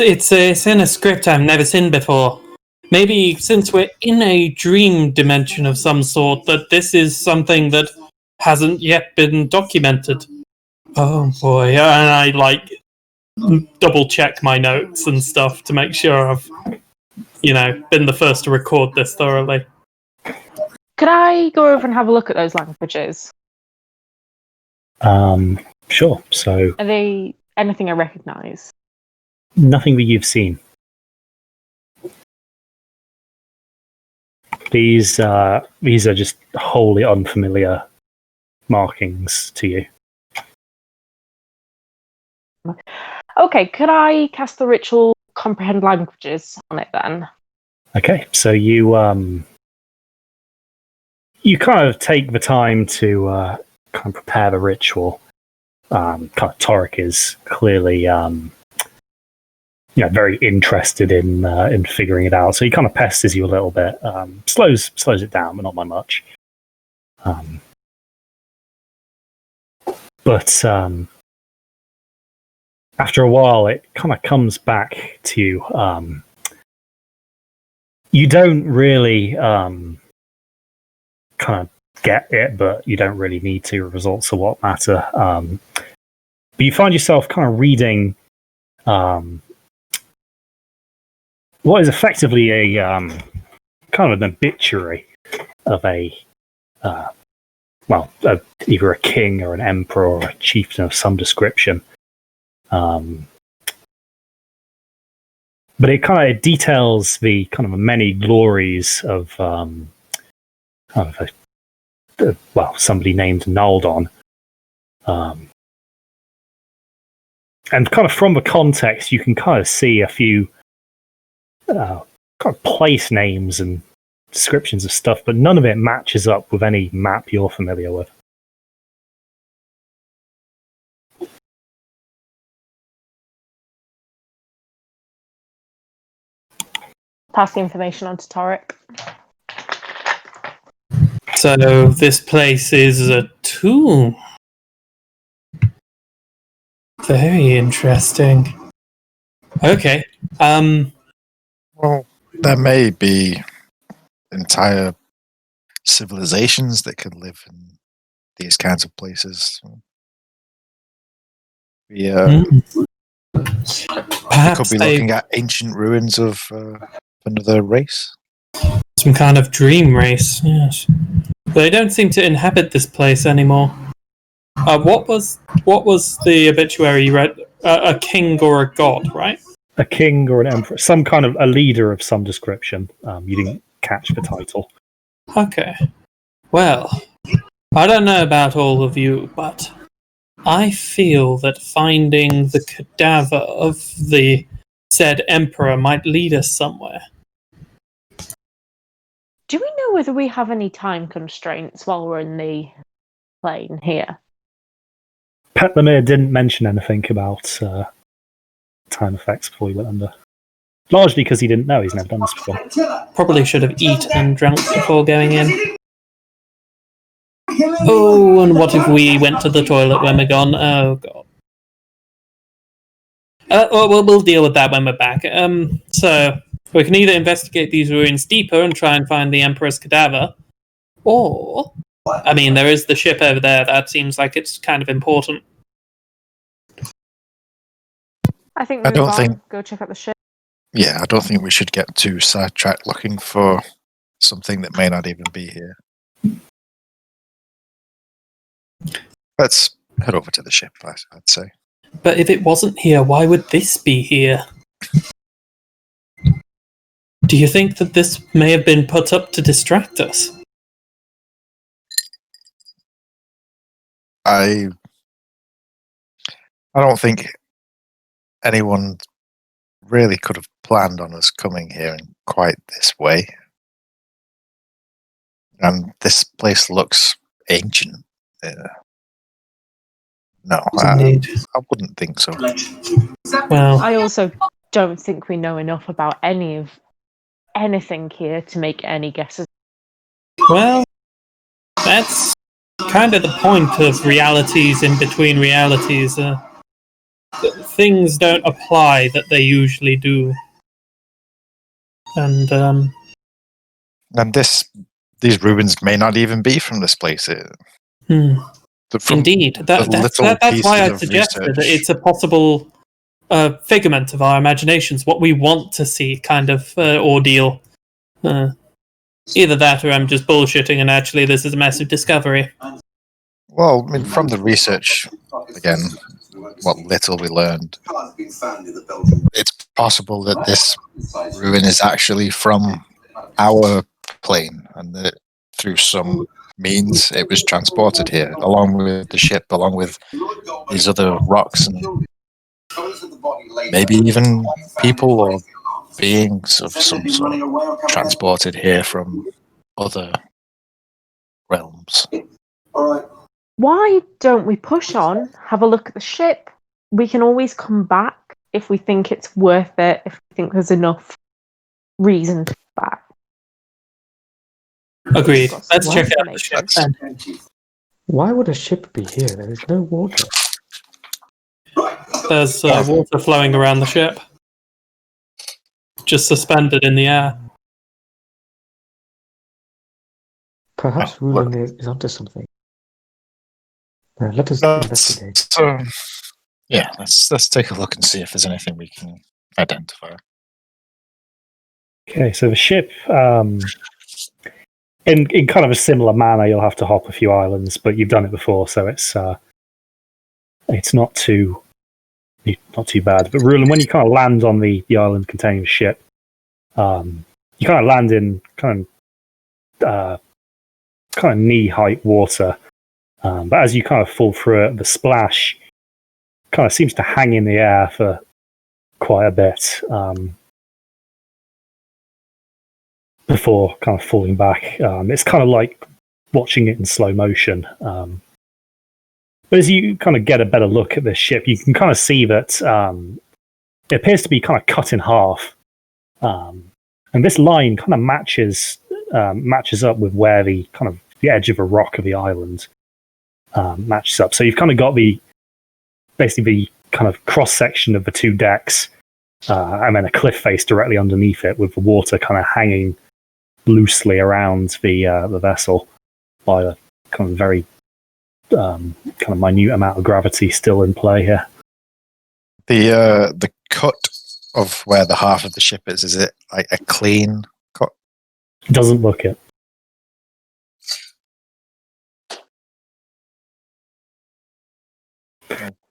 Speaker 5: in a script I've never seen before. Maybe since we're in a dream dimension of some sort, that this is something that hasn't yet been documented. Oh boy, and I double check my notes and stuff to make sure I've, been the first to record this thoroughly.
Speaker 4: Could I go over and have a look at those languages?
Speaker 1: Sure. So,
Speaker 4: are they anything I recognise?
Speaker 1: Nothing that you've seen. These are just wholly unfamiliar markings to you.
Speaker 4: Okay, could I cast the ritual comprehend languages on it then?
Speaker 1: Okay, so you kind of take the time to kind of prepare the ritual. Kind of Torek is clearly very interested in figuring it out. So he kind of pesters you a little bit, slows it down, but not by much. But after a while, it kind of comes back to you. You don't really kind of get it, but you don't really need to. Results are what matter. But you find yourself kind of reading what is effectively a kind of an obituary of either a king or an emperor or a chieftain of some description. but it kind of details the kind of many glories of somebody named Naldon. And kind of from the context, you can kind of see a few kind of place names and descriptions of stuff, but none of it matches up with any map you're familiar with.
Speaker 4: Pass the information on to Torek.
Speaker 5: So this place is a tomb. Very interesting. Okay.
Speaker 2: Well, there may be entire civilizations that could live in these kinds of places. We
Speaker 5: Perhaps
Speaker 2: could be looking at ancient ruins of another race.
Speaker 5: some kind of dream race. Yes, they don't seem to inhabit this place anymore. What was the obituary you read? A king or a god, right?
Speaker 1: A king or an emperor, some kind of a leader of some description. You didn't catch the title.
Speaker 5: Okay. Well, I don't know about all of you, but I feel that finding the cadaver of the said emperor might lead us somewhere.
Speaker 4: Do we know whether we have any time constraints while we're in the plane here?
Speaker 1: Petlamir didn't mention anything about time effects before he went under. Largely because he didn't know. He's never done this before.
Speaker 5: Probably should have eaten and drunk before going in. Oh, and what if we went to the toilet when we're gone? Oh, God. We'll deal with that when we're back. So, we can either investigate these ruins deeper and try and find the Emperor's cadaver, or, I mean, there is the ship over there. That seems like it's kind of important.
Speaker 4: I think
Speaker 2: I don't think-
Speaker 4: go check out the ship.
Speaker 2: Yeah, I don't think we should get too sidetracked looking for something that may not even be here. Let's head over to the ship, I'd say.
Speaker 5: But if it wasn't here, why would this be here? Do you think that this may have been put up to distract us?
Speaker 2: I don't think anyone really could have planned on us coming here in quite this way. And this place looks ancient. No,
Speaker 5: Indeed.
Speaker 2: I wouldn't think so.
Speaker 5: Well,
Speaker 4: I also don't think we know enough about anything here to make any guesses.
Speaker 5: well, that's kind of the point of realities in between realities. Things don't apply that they usually do. And,
Speaker 2: And these ruins may not even be from this place.
Speaker 5: Indeed. That's why I suggested that it's a possible figment of our imaginations, what we want to see kind of ordeal. Either that or I'm just bullshitting and actually this is a massive discovery.
Speaker 2: Well, I mean, from the research, again, what little we learned, it's possible that this ruin is actually from our plane and that through some means it was transported here, along with the ship, along with these other rocks, and maybe even people or beings of some sort transported here from other realms.
Speaker 4: Why don't we push on, have a look at the ship? We can always come back if we think it's worth it, if we think there's enough reason to come back.
Speaker 5: Agreed.
Speaker 4: Got some
Speaker 5: Let's
Speaker 4: more
Speaker 5: check out the
Speaker 4: information.
Speaker 5: ship then.
Speaker 6: Why would a ship be here? There is no water.
Speaker 5: There's water flowing around the ship. Just suspended in the air.
Speaker 6: Perhaps Rulin is onto something. Let us investigate.
Speaker 2: Yeah, let's take a look and see if there's anything we can identify.
Speaker 1: Okay, so the ship, in kind of a similar manner, you'll have to hop a few islands, but you've done it before, so it's not too not too bad. But Rulon, when you kind of land on the island containing the ship, you kind of land in kind of knee height water. But as you kind of fall through it, the splash kind of seems to hang in the air for quite a bit before kind of falling back. It's kind of like watching it in slow motion. But as you kind of get a better look at this ship, you can kind of see that it appears to be kind of cut in half. And this line kind of matches up with where the kind of the edge of a rock of the island matches up. So you've kind of got basically the kind of cross section of the two decks, and then a cliff face directly underneath it, with the water kind of hanging loosely around the vessel by a kind of very kind of minute amount of gravity still in play here.
Speaker 2: The cut of where the half of the ship is it like a clean cut?
Speaker 1: Doesn't look it.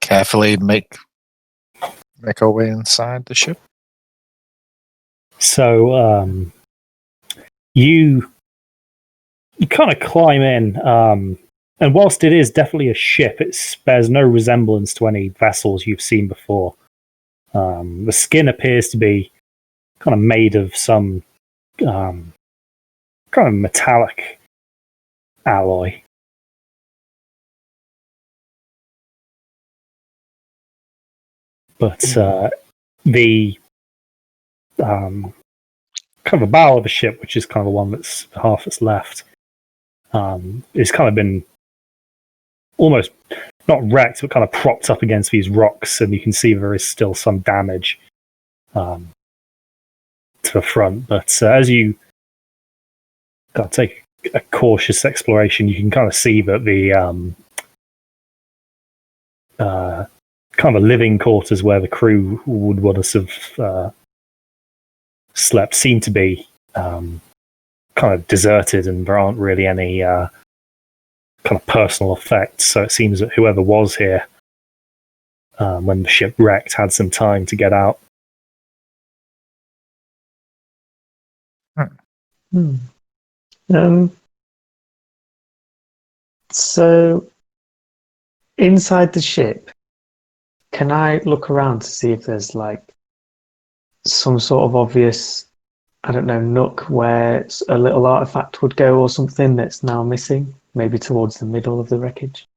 Speaker 2: Carefully make our way inside the ship.
Speaker 1: So you kind of climb in, and whilst it is definitely a ship, it bears no resemblance to any vessels you've seen before. The skin appears to be kind of made of some kind of metallic alloy. But the kind of the bow of the ship, which is kind of the one that's half that's left, is kind of been almost not wrecked, but kind of propped up against these rocks, and you can see there is still some damage to the front. But as you kind of take a cautious exploration, you can kind of see that the kind of living quarters where the crew would want us have slept seem to be kind of deserted, and there aren't really any kind of personal effects. So it seems that whoever was here when the ship wrecked had some time to get out.
Speaker 6: So inside the ship, can I look around to see if there's like some sort of obvious, I don't know, nook where a little artifact would go or something that's now missing, maybe towards the middle of the wreckage?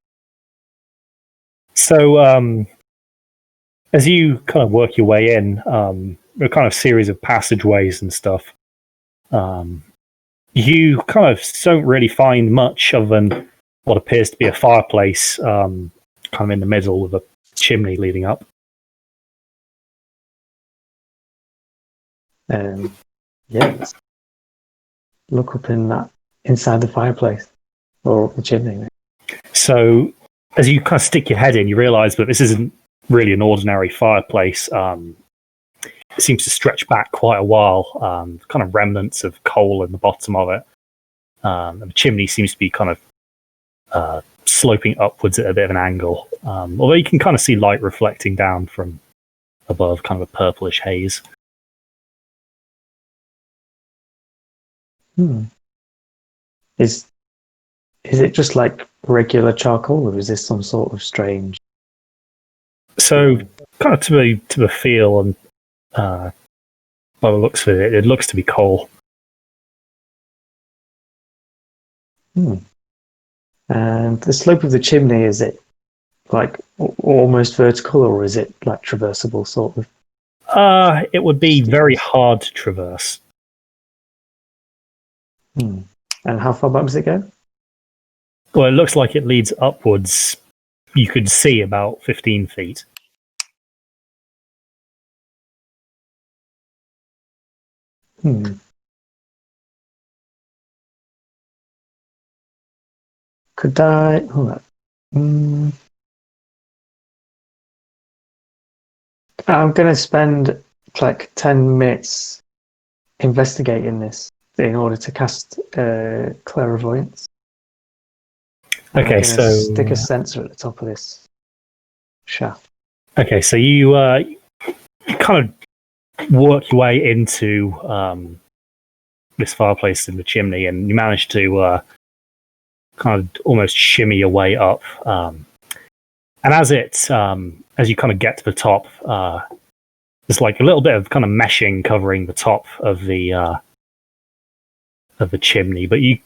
Speaker 1: So as you kind of work your way in, a kind of series of passageways and stuff, you kind of don't really find much other than what appears to be a fireplace kind of in the middle with a chimney leading up.
Speaker 6: Let's look up inside the fireplace or the chimney.
Speaker 1: So as you kind of stick your head in, you realise that this isn't really an ordinary fireplace. It seems to stretch back quite a while, kind of remnants of coal in the bottom of it. And the chimney seems to be kind of sloping upwards at a bit of an angle, although you can kind of see light reflecting down from above, kind of a purplish haze.
Speaker 6: Is it just like regular charcoal, or is this some sort of strange?
Speaker 1: So, kind of to the feel and by the looks of it, it looks to be coal.
Speaker 6: And the slope of the chimney, is it like almost vertical, or is it like traversable sort of?
Speaker 1: It would be very hard to traverse.
Speaker 6: And how far back does it go?
Speaker 1: Well, it looks like it leads upwards. You could see about 15 feet.
Speaker 6: Could I? Hold on. I'm going to spend like 10 minutes investigating this in order to cast clairvoyance.
Speaker 1: Okay, so
Speaker 6: stick a sensor at the top of this shaft.
Speaker 1: Okay, so you kind of work your way into this fireplace in the chimney, and you manage to kind of almost shimmy your way up. And as you kind of get to the top, there's like a little bit of kind of meshing covering the top of the chimney, but you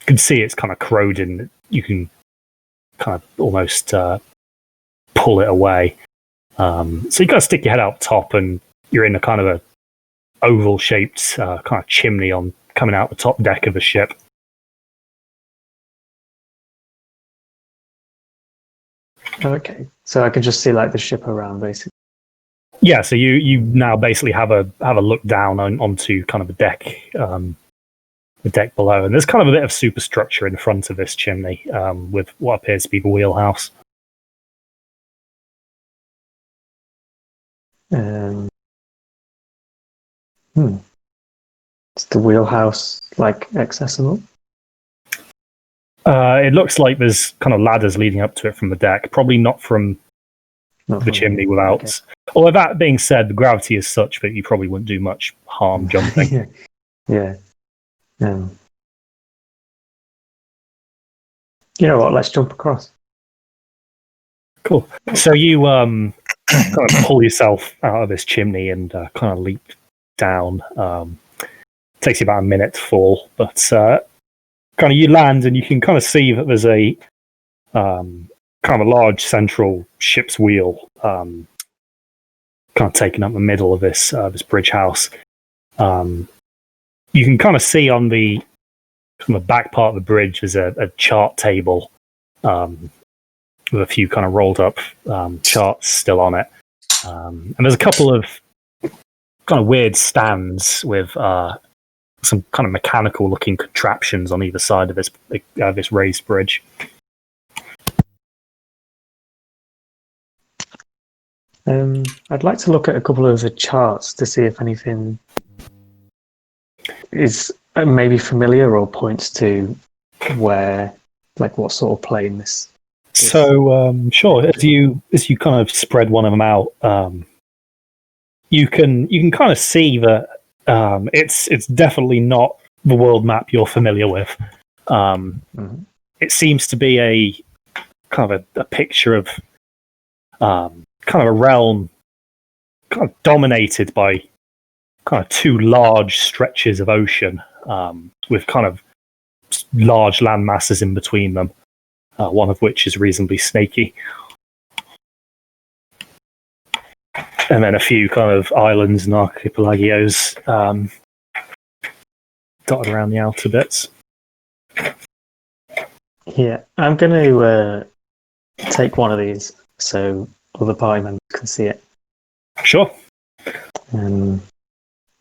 Speaker 1: can see it's kind of corroding. You can kind of almost pull it away. So you got to stick your head out top, and you're in a kind of a oval-shaped kind of chimney on coming out the top deck of the ship.
Speaker 6: Okay, so I can just see like the ship around, basically.
Speaker 1: Yeah, so you now basically have a look down onto kind of the deck below, and there's kind of a bit of superstructure in front of this chimney with what appears to be the wheelhouse.
Speaker 6: Is the wheelhouse like accessible?
Speaker 1: It looks like there's kind of ladders leading up to it from the deck, probably not from the chimney without. Okay. Although that being said, the gravity is such that you probably wouldn't do much harm jumping.
Speaker 6: Yeah. You know what? Let's jump across.
Speaker 1: Cool. So you kind of pull yourself out of this chimney and kind of leap down. Takes you about a minute to fall, but kind of you land and you can kind of see that there's a kind of a large central ship's wheel kind of taking up the middle of this bridge house. You can kind of see on the back part of the bridge there's a chart table with a few kind of rolled up charts still on it. And there's a couple of kind of weird stands with some kind of mechanical looking contraptions on either side of this raised bridge.
Speaker 6: I'd like to look at a couple of the charts to see if anything is maybe familiar or points to where, like, what sort of plane this.
Speaker 1: So sure, as you kind of spread one of them out, you can kind of see that it's definitely not the world map you're familiar with. It seems to be a kind of a picture of kind of a realm kind of dominated by kind of two large stretches of ocean with kind of large land masses in between them, one of which is reasonably snaky. And then a few kind of islands and archipelagos dotted around the outer bits.
Speaker 6: Yeah, I'm going to take one of these so other party members can see it.
Speaker 1: Sure.
Speaker 6: And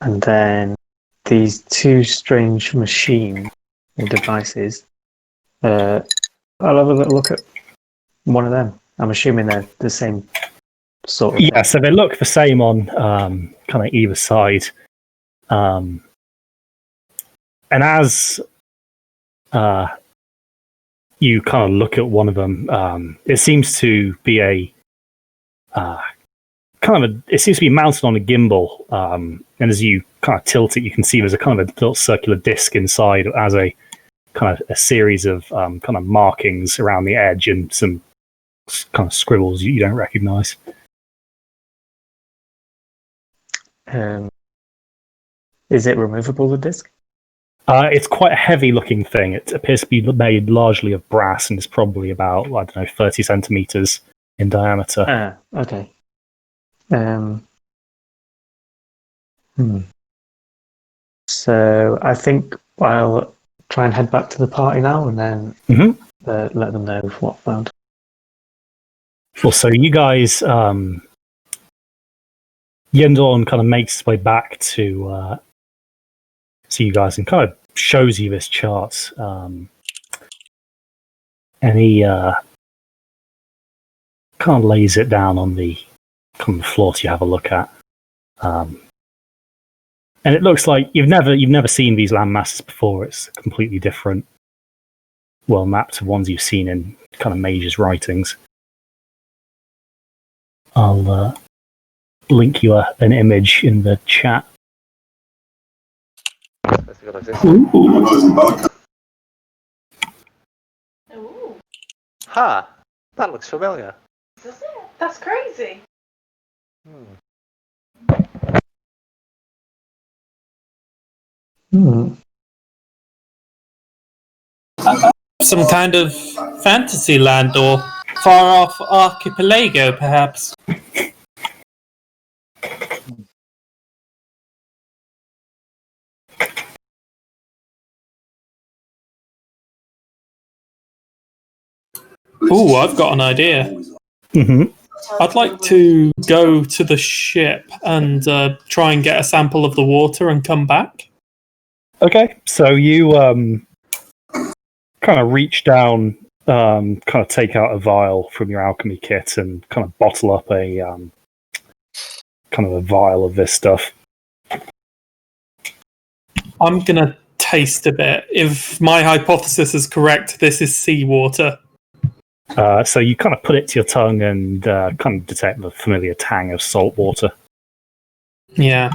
Speaker 6: then these two strange machine or devices. I'll have a little look at one of them. I'm assuming they're the same sort of
Speaker 1: thing. So they look the same on kind of either side. And as you kind of look at one of them, it seems to be it seems to be mounted on a gimbal. And as you kind of tilt it, you can see there's a kind of a little circular disc inside as a kind of a series of kind of markings around the edge and some kind of scribbles you don't recognize.
Speaker 6: Is it removable, the disc?
Speaker 1: It's quite a heavy looking thing. It appears to be made largely of brass and is probably about, I don't know, 30 centimeters in diameter.
Speaker 6: Okay. So I think I'll try and head back to the party now and then let them know what I found.
Speaker 1: Well, so you guys, Yendorn kind of makes his way back to see you guys and kind of shows you this chart. And he kind of lays it down on the floor to have a look at. And it looks like you've never seen these land masses before. It's a completely different world map to ones you've seen in kind of Mage's writings. I'll link you an image in the chat.
Speaker 4: Ooh,
Speaker 3: Ha! That looks familiar.
Speaker 4: does it? That's crazy.
Speaker 5: Some kind of fantasy land or far off archipelago, perhaps. Ooh, I've got an idea.
Speaker 1: Hmm.
Speaker 5: I'd like to go to the ship and try and get a sample of the water and come back.
Speaker 1: Okay, so you kind of reach down, kind of take out a vial from your alchemy kit and kind of bottle up a kind of a vial of this stuff.
Speaker 5: I'm gonna taste a bit. If my hypothesis is correct, this is seawater.
Speaker 1: So you kind of put it to your tongue and kind of detect the familiar tang of salt water.
Speaker 5: Yeah.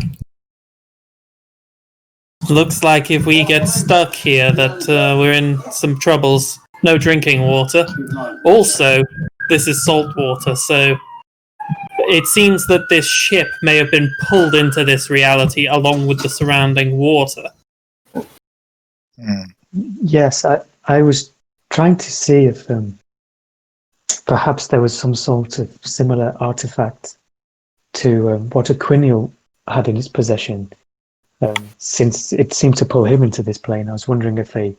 Speaker 5: Looks like if we get stuck here that we're in some troubles. No drinking water. Also, this is salt water, so it seems that this ship may have been pulled into this reality along with the surrounding water.
Speaker 6: Yes, I was trying to see if perhaps there was some sort of similar artifact to what Aquinial had in his possession. Since it seemed to pull him into this plane, I was wondering if a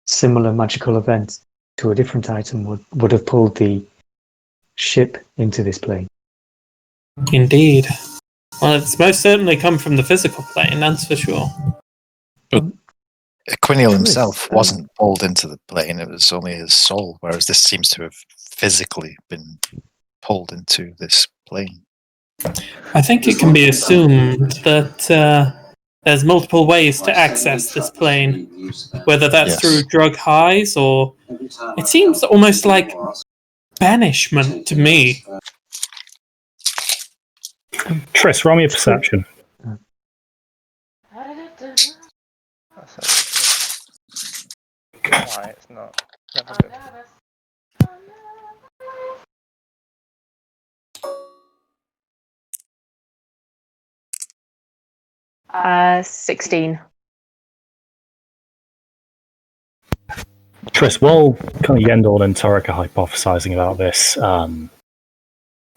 Speaker 6: similar magical event to a different item would have pulled the ship into this plane.
Speaker 5: Indeed. Well, it's most certainly come from the physical plane, that's for sure.
Speaker 2: Aquiniel himself wasn't pulled into the plane, it was only his soul, whereas this seems to have physically been pulled into this plane.
Speaker 5: I think it can be assumed that there's multiple ways to access this plane, whether that's
Speaker 2: Yes.
Speaker 5: through drug highs or... It seems almost like banishment to me.
Speaker 1: Triss, roll me a perception.
Speaker 3: Why it's not. Never good.
Speaker 4: 16.
Speaker 1: Triss, while kind of Yendor and Torek are hypothesizing about this, and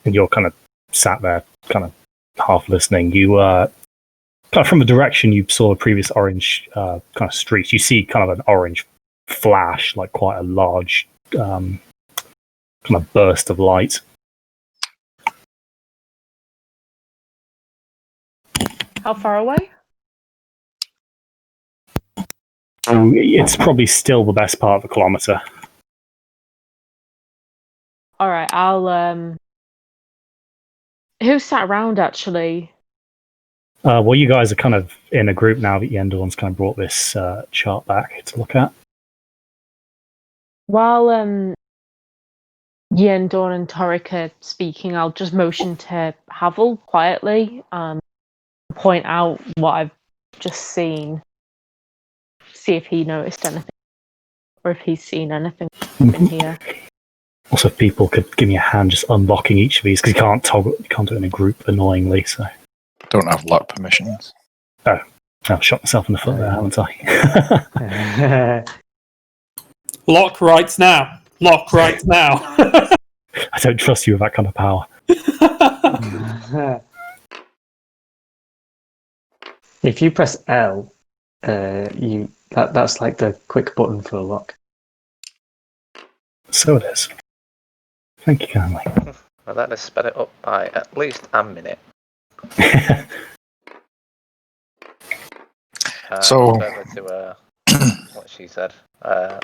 Speaker 1: you're kind of sat there, kind of half listening, you kind of from the direction you saw the previous orange kind of streak, you see kind of an orange flash, like quite a large kind of burst of light.
Speaker 4: How far away?
Speaker 1: It's probably still the best part of a kilometre.
Speaker 4: Alright, I'll who sat around actually?
Speaker 1: Well, you guys are kind of in a group now that Yendorn's kind of brought this chart back to look at.
Speaker 4: While Yendorn and Torek are speaking, I'll just motion to Havel quietly, point out what I've just seen. See if he noticed anything. Or if he's seen anything in here.
Speaker 1: Also, if people could give me a hand just unlocking each of these, because you can't do it in a group, annoyingly, so...
Speaker 2: Don't have lock permissions.
Speaker 1: Oh, I've shot myself in the foot there, haven't I?
Speaker 5: Lock right now. Lock right now.
Speaker 1: I don't trust you with that kind of power.
Speaker 6: If you press L, that's like the quick button for a lock.
Speaker 1: So it is. Thank you kindly.
Speaker 3: Well, that has sped it up by at least a minute.
Speaker 2: So-
Speaker 3: further to what she said, I'm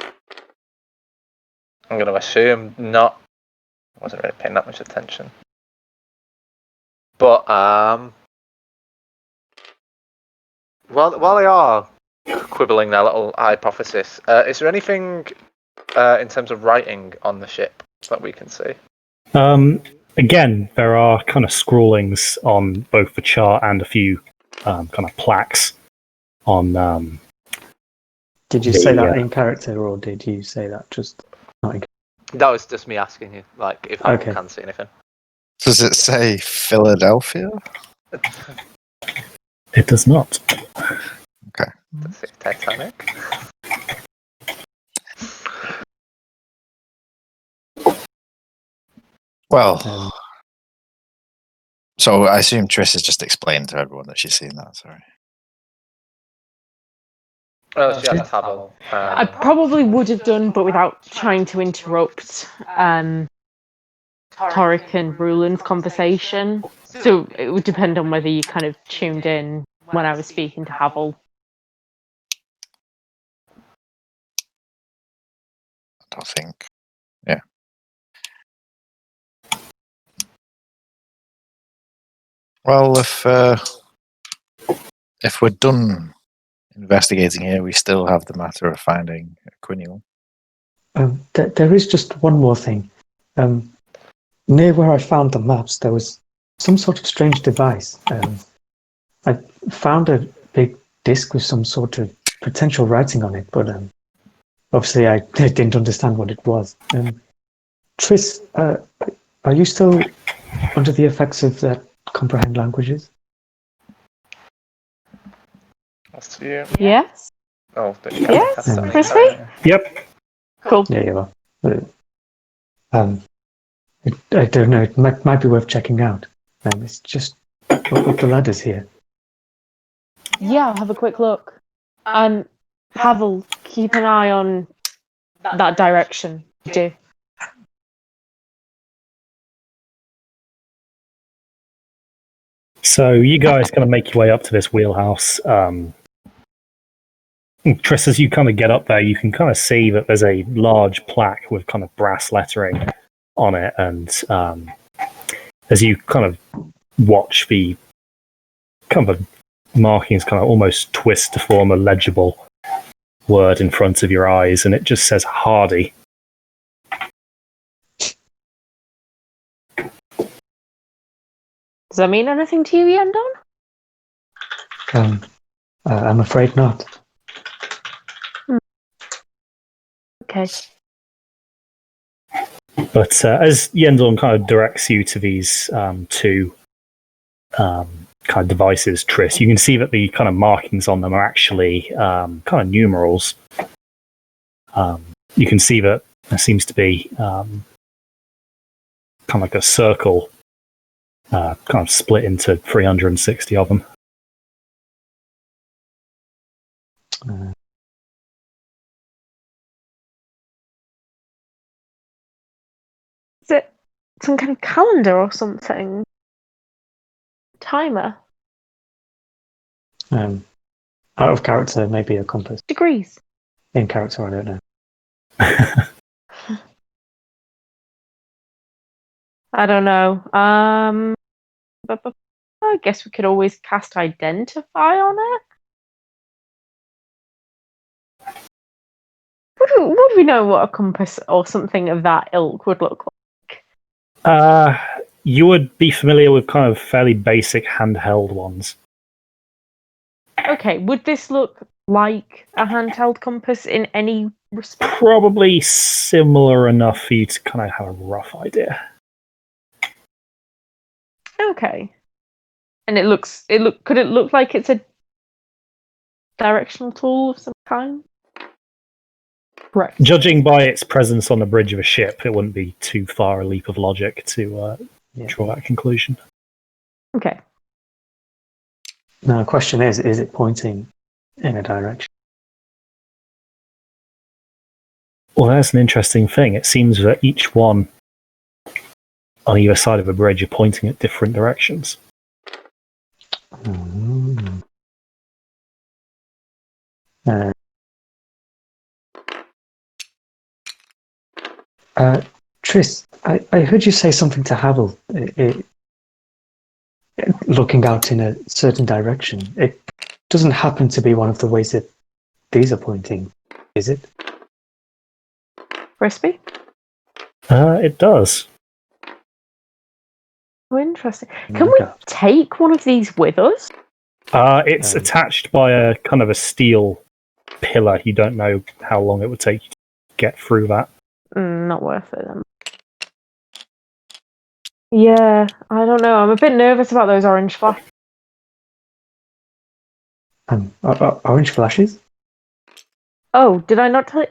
Speaker 3: going to assume not. I wasn't really paying that much attention. But while they are quibbling their little hypothesis, is there anything in terms of writing on the ship that we can see?
Speaker 1: again, there are kind of scrawlings on both the chart and a few kind of plaques on.
Speaker 6: Did you say that in character, or did you say that just not in
Speaker 3: That was just me asking you, like, if Havel
Speaker 6: Okay.
Speaker 3: can see anything.
Speaker 2: Does it say Philadelphia?
Speaker 1: It does not.
Speaker 3: That's it, Titanic.
Speaker 2: Well, so I assume Triss has just explained to everyone that she's seen that. Sorry.
Speaker 3: Oh, she asked Havel.
Speaker 4: I probably would have done, but without trying to interrupt Torrik and Ruland's conversation. So it would depend on whether you kind of tuned in when I was speaking to Havel.
Speaker 2: I don't think. Yeah. Well, if we're done investigating here, we still have the matter of finding Quiniel.
Speaker 6: There is just one more thing. Near where I found the maps, there was some sort of strange device. I found a big disc with some sort of potential writing on it, but obviously I didn't understand what it was. Triss, are you still under the effects of that comprehend languages?
Speaker 3: That's to you.
Speaker 4: Yes?
Speaker 3: Oh,
Speaker 4: Yes, Crispy?
Speaker 1: Yep.
Speaker 4: Cool.
Speaker 6: Yeah, you are. I don't know. It might be worth checking out. It's just up the ladders here.
Speaker 4: Yeah, I'll have a quick look. And Havel, keep an eye on that direction. Do.
Speaker 1: So you guys kind of make your way up to this wheelhouse. Triss, as you kind of get up there, you can kind of see that there's a large plaque with kind of brass lettering on it, and as you kind of watch the kind of markings kind of almost twist to form a legible word in front of your eyes, and it just says Hardy.
Speaker 4: Does that mean anything to you, Yendon?
Speaker 6: I'm afraid not.
Speaker 4: Okay.
Speaker 1: But as Yendon kind of directs you to these two kind of devices, Triss, you can see that the kind of markings on them are actually kind of numerals. You can see that there seems to be kind of like a circle kind of split into 360 of them.
Speaker 4: Is it some kind of calendar or something? Timer?
Speaker 6: Out of character, maybe a compass.
Speaker 4: Degrees?
Speaker 6: In character, I don't know.
Speaker 4: I don't know. But I guess we could always cast Identify on it. Would we know what a compass or something of that ilk would look like?
Speaker 1: You would be familiar with kind of fairly basic handheld ones.
Speaker 4: Okay, would this look like a handheld compass in any respect?
Speaker 1: Probably similar enough for you to kind of have a rough idea.
Speaker 4: Okay. And could it look like it's a directional tool of some kind? Correct.
Speaker 1: Judging by its presence on the bridge of a ship, it wouldn't be too far a leap of logic to draw that conclusion.
Speaker 4: Okay.
Speaker 6: Now, the question is it pointing in a direction?
Speaker 1: Well, that's an interesting thing. It seems that each one on either side of the bridge are pointing at different directions.
Speaker 6: Triss, I heard you say something to Havel, looking out in a certain direction. It doesn't happen to be one of the ways that these are pointing, is it?
Speaker 4: Crispy?
Speaker 1: It does.
Speaker 4: Oh, interesting. Can we take one of these with us?
Speaker 1: It's attached by a kind of a steel pillar. You don't know how long it would take you to get through that.
Speaker 4: Not worth it then. Yeah, I don't know. I'm a bit nervous about those orange flashes.
Speaker 6: Orange flashes?
Speaker 4: Oh, did I not tell you?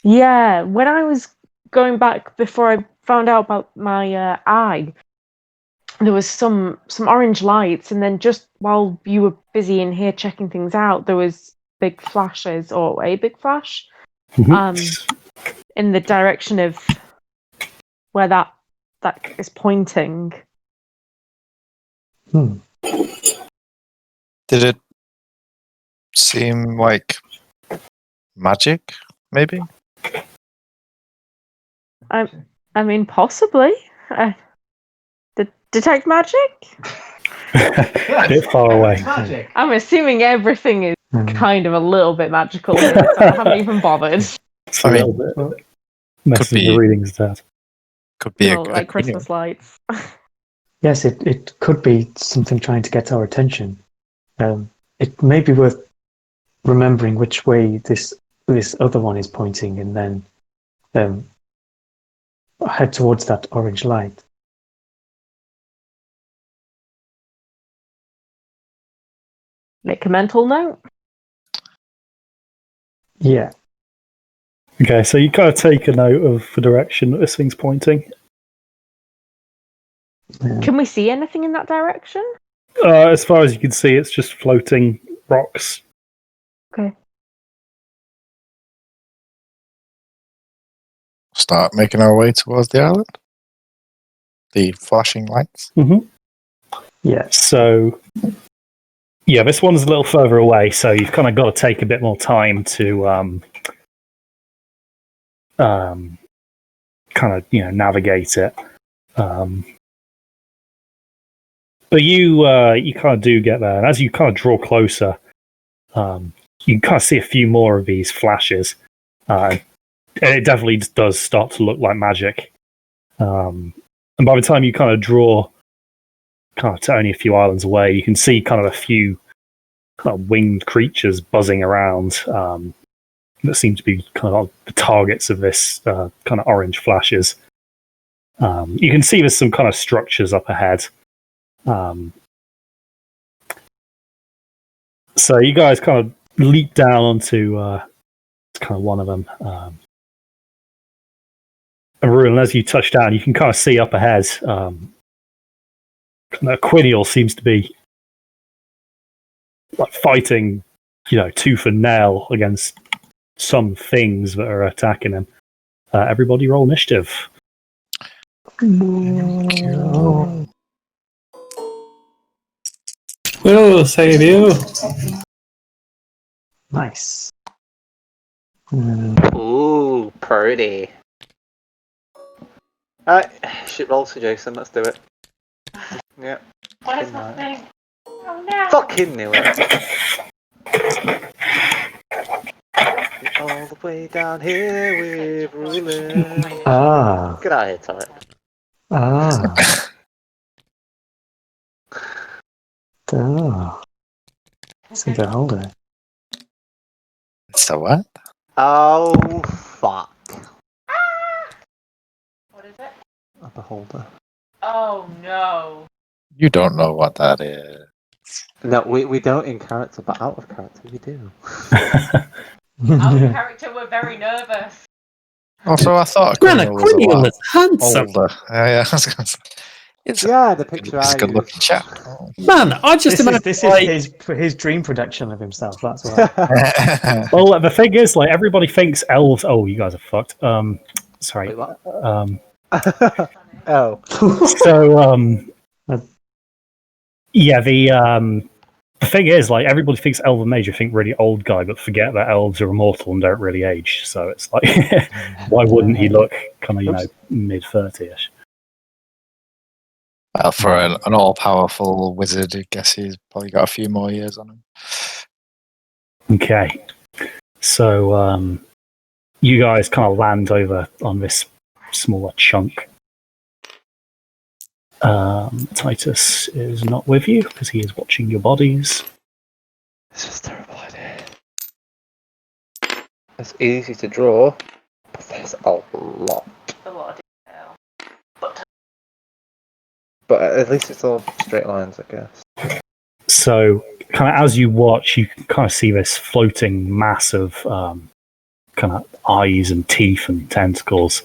Speaker 4: Yeah, when I was going back before I found out about my eye, there was some orange lights, and then just while you were busy in here checking things out, there was big flashes, or a big flash, in the direction of where that is pointing.
Speaker 6: Hmm.
Speaker 2: Did it seem like magic, maybe?
Speaker 4: I mean, possibly. Detect magic?
Speaker 1: A bit far away.
Speaker 3: Magic.
Speaker 4: I'm assuming everything is kind of a little bit magical here, so I haven't even bothered.
Speaker 1: It's a
Speaker 2: I
Speaker 1: little
Speaker 2: mean,
Speaker 1: bit messing the readings that.
Speaker 2: Could be
Speaker 4: Well, like Christmas lights.
Speaker 6: Yes, it could be something trying to get our attention. It may be worth remembering which way this other one is pointing, and then head towards that orange light.
Speaker 4: Make a mental note.
Speaker 6: Yeah.
Speaker 1: Okay, so you kind of take a note of the direction that this thing's pointing.
Speaker 4: Can we see anything in that direction?
Speaker 1: As far as you can see, it's just floating rocks.
Speaker 4: Okay.
Speaker 2: Start making our way towards the island. The flashing lights.
Speaker 1: Mm-hmm.
Speaker 6: Yeah.
Speaker 1: So, yeah, this one's a little further away, so you've kind of got to take a bit more time to kind of navigate it. But you kind of do get there, and as you kind of draw closer, you can kind of see a few more of these flashes, and it definitely does start to look like magic. And by the time you kind of draw kind of to only a few islands away, you can see kind of a few kind of winged creatures buzzing around that seem to be kind of the targets of this kind of orange flashes. You can see there's some kind of structures up ahead. So you guys kind of leap down onto kind of one of them. And as you touch down, you can kind of see up ahead. Quinial seems to be like fighting, tooth and nail against some things that are attacking him. Everybody roll initiative.
Speaker 5: We'll save you.
Speaker 6: Nice.
Speaker 3: Ooh, pretty. Shit roll to Jason, let's do it. Yeah.
Speaker 4: Where's my thing? Oh no!
Speaker 3: Fucking knew it. All the way down here with ruling. Get out of here, Todd.
Speaker 6: So the holder.
Speaker 2: So what?
Speaker 3: Oh, fuck.
Speaker 4: What is it?
Speaker 3: A beholder.
Speaker 4: Oh no!
Speaker 2: You don't know what that is.
Speaker 3: No, we don't in character, but out of character we do.
Speaker 4: Out of character, we're very nervous.
Speaker 2: Also, I thought
Speaker 5: Quinial is handsome.
Speaker 2: older. Yeah, I was gonna say.
Speaker 3: The picture
Speaker 2: He's
Speaker 3: I
Speaker 2: a good looking
Speaker 3: used.
Speaker 2: chap.
Speaker 5: Man, I just imagine
Speaker 6: This
Speaker 5: like,
Speaker 6: is his dream production of himself. That's why.
Speaker 1: Well, the thing is, like, everybody thinks elves. Oh, you guys are fucked. Sorry.
Speaker 3: Wait, what?
Speaker 1: So,
Speaker 3: Yeah,
Speaker 1: the thing is, like, everybody thinks elven mage. You think really old guy, but forget that elves are immortal and don't really age. So it's like, why wouldn't he look kind of mid 30ish?
Speaker 2: Well, for an all-powerful wizard, I guess he's probably got a few more years on him.
Speaker 1: Okay, so you guys kind of land over on this smaller chunk, Titus is not with you because he is watching your bodies.
Speaker 3: This is a terrible idea. It's easy to draw, but there's a lot.
Speaker 4: A lot of detail.
Speaker 3: But at least it's all straight lines, I guess.
Speaker 1: So, kind of as you watch, you can kind of see this floating mass of kind of eyes and teeth and tentacles.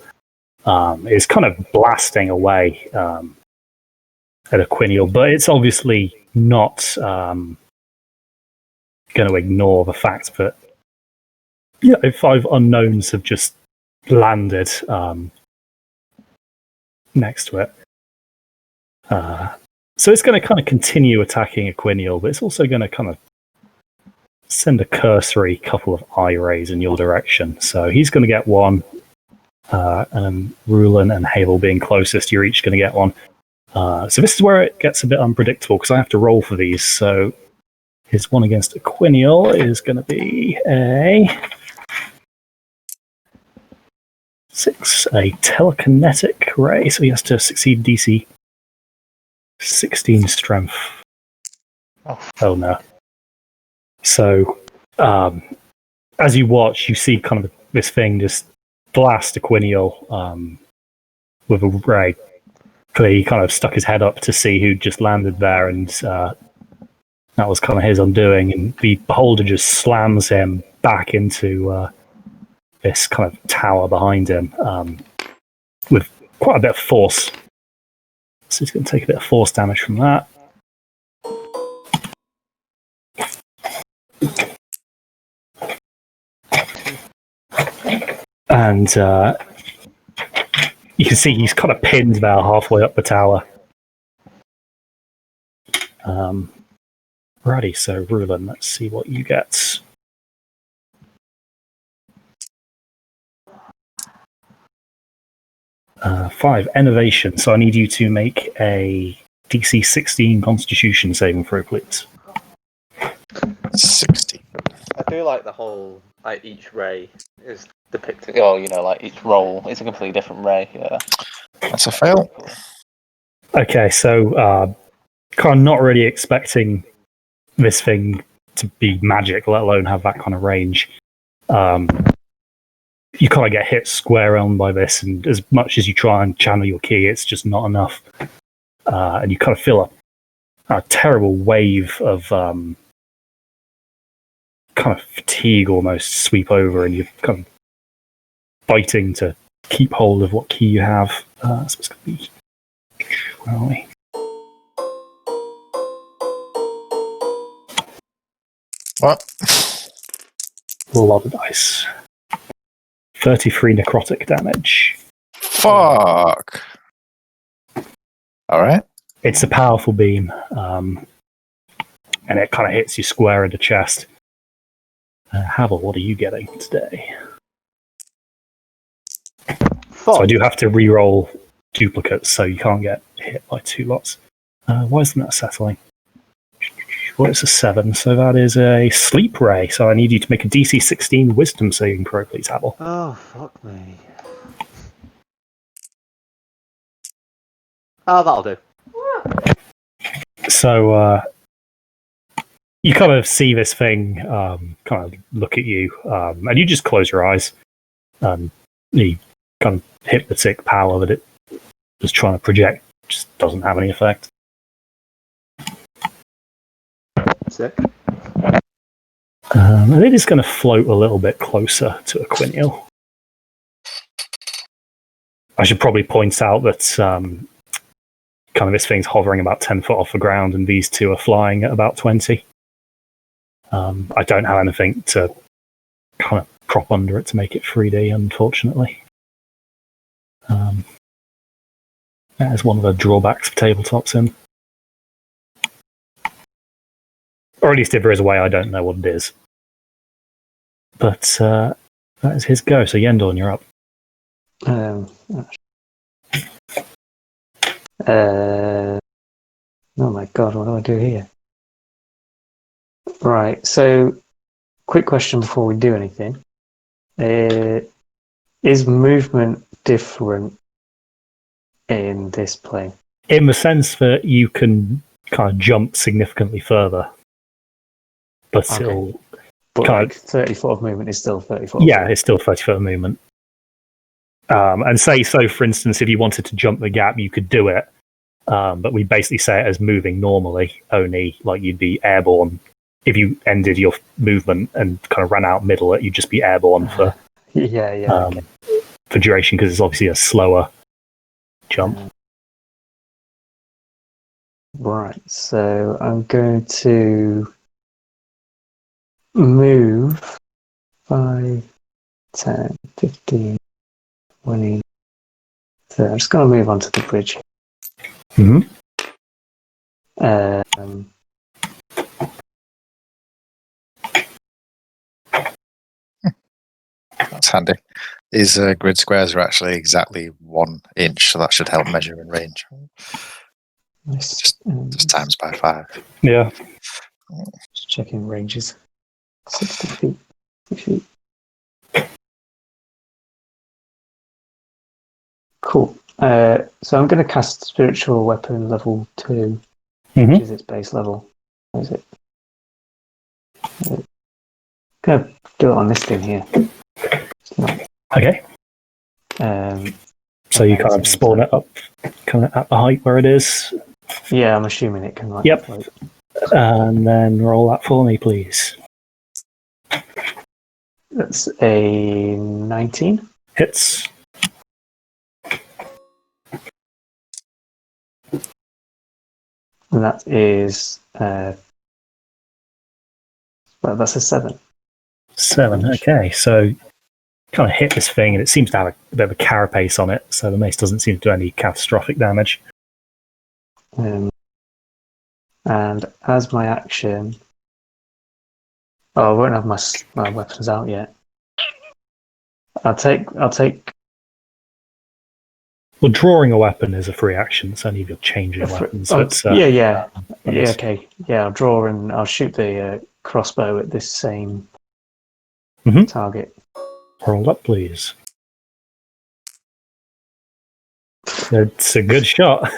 Speaker 1: It's kind of blasting away at Aquinial, but it's obviously not going to ignore the fact that five unknowns have just landed next to it. So it's going to kind of continue attacking Aquinial, but it's also going to kind of send a cursory couple of eye rays in your direction. So he's going to get one, and Rulin and Havel being closest, you're each going to get one. So this is where it gets a bit unpredictable because I have to roll for these. So his one against Aquinial is going to be a 6, a telekinetic ray. So he has to succeed DC 16 strength. Oh no. So as you watch, you see kind of this thing just blast Aquinial with a ray. He kind of stuck his head up to see who just landed there, and that was kind of his undoing. And the beholder just slams him back into this kind of tower behind him with quite a bit of force. So he's going to take a bit of force damage from that. And you can see he's kind of pinned about halfway up the tower. Righty, so Rulin, let's see what you get. Five, innovation. So I need you to make a DC 16 Constitution saving throw, please.
Speaker 2: 60.
Speaker 3: I do like the whole, like, each ray is depicted, like each roll is a completely different ray. Yeah.
Speaker 2: That's a fail.
Speaker 1: Okay, so kind of not really expecting this thing to be magic, let alone have that kind of range. You kind of get hit square on by this, and as much as you try and channel your ki, it's just not enough. And you kind of feel a terrible wave of kind of fatigue almost sweep over, and you're kind of fighting to keep hold of what ki you have. So it's going to be... Where are we?
Speaker 2: What?
Speaker 1: A lot of dice. 33 necrotic damage.
Speaker 2: Fuck. All right.
Speaker 1: It's a powerful beam, and it kind of hits you square in the chest. Havel, what are you getting today? So I do have to re-roll duplicates, so you can't get hit by two lots. Why isn't that settling? Well, it's a 7, so that is a sleep ray. So I need you to make a DC 16 wisdom saving throw, please, Havel.
Speaker 3: Oh, fuck me. Oh, that'll do.
Speaker 1: So you kind of see this thing kind of look at you, and you just close your eyes. The kind of hypnotic power that it was trying to project just doesn't have any effect.
Speaker 3: Sick.
Speaker 1: And it is going to float a little bit closer to Aquinial. I should probably point out that kind of this thing's hovering about 10 foot off the ground, and these two are flying at about 20. I don't have anything to kind of prop under it to make it 3D, unfortunately. That is one of the drawbacks of tabletop sim. Or at least if there is a way, I don't know what it is. But that is his go. So Yendorn, you're up.
Speaker 6: Oh my god, what do I do here? Right, so quick question before we do anything. Is movement different in this plane?
Speaker 1: in the sense that you can kind of jump significantly further, but
Speaker 6: Okay.
Speaker 1: still,
Speaker 6: But
Speaker 1: kind
Speaker 6: like 30 foot of movement is still 30 foot.
Speaker 1: yeah, it's still 30-foot movement. And say so, for instance, if you wanted to jump the gap, you could do it. But we basically say it as moving normally, only like you'd be airborne. If you ended your movement and kind of ran out middle, you'd just be airborne for
Speaker 6: okay.
Speaker 1: for duration, because it's obviously a slower jump.
Speaker 6: Right, so I'm going to move 5, 10, 15, 20, 30. I'm just going to move onto the bridge.
Speaker 1: Mm-hmm.
Speaker 2: That's handy. These grid squares are actually exactly 1 inch, so that should help measure in range.
Speaker 6: Nice.
Speaker 2: Just times by 5.
Speaker 1: Yeah.
Speaker 6: Just checking ranges. 60 feet. 50 feet. Cool. So I'm going to cast Spiritual Weapon level 2, which is its base level. What is it? Going to do it on this thing here.
Speaker 1: Okay. So you kind of spawn it up, kind of at the height where it is.
Speaker 6: Yeah, I'm assuming it can. Like,
Speaker 1: Yep.
Speaker 6: float.
Speaker 1: And then roll that for me, please.
Speaker 6: That's a 19.
Speaker 1: Hits.
Speaker 6: And that is, well, that's a 7.
Speaker 1: 7. Okay, so kind of hit this thing, and it seems to have a bit of a carapace on it, so the mace doesn't seem to do any catastrophic damage.
Speaker 6: And as my action, I won't have my weapons out yet. I'll take.
Speaker 1: Well, drawing a weapon is a free action. It's only if you're changing weapons. So it's,
Speaker 6: yeah. Okay. Yeah, I'll draw and I'll shoot the crossbow at this same target.
Speaker 1: Roll up, please. It's a good shot.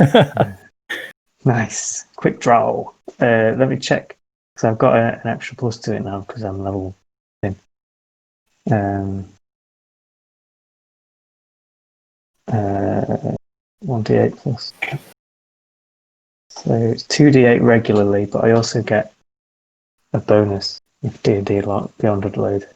Speaker 6: Nice. Quick draw. Let me check. Because I've got an extra plus to it now because I'm level 10. 1d8 plus. So it's 2d8 regularly, but I also get a bonus if D&D beyond a load.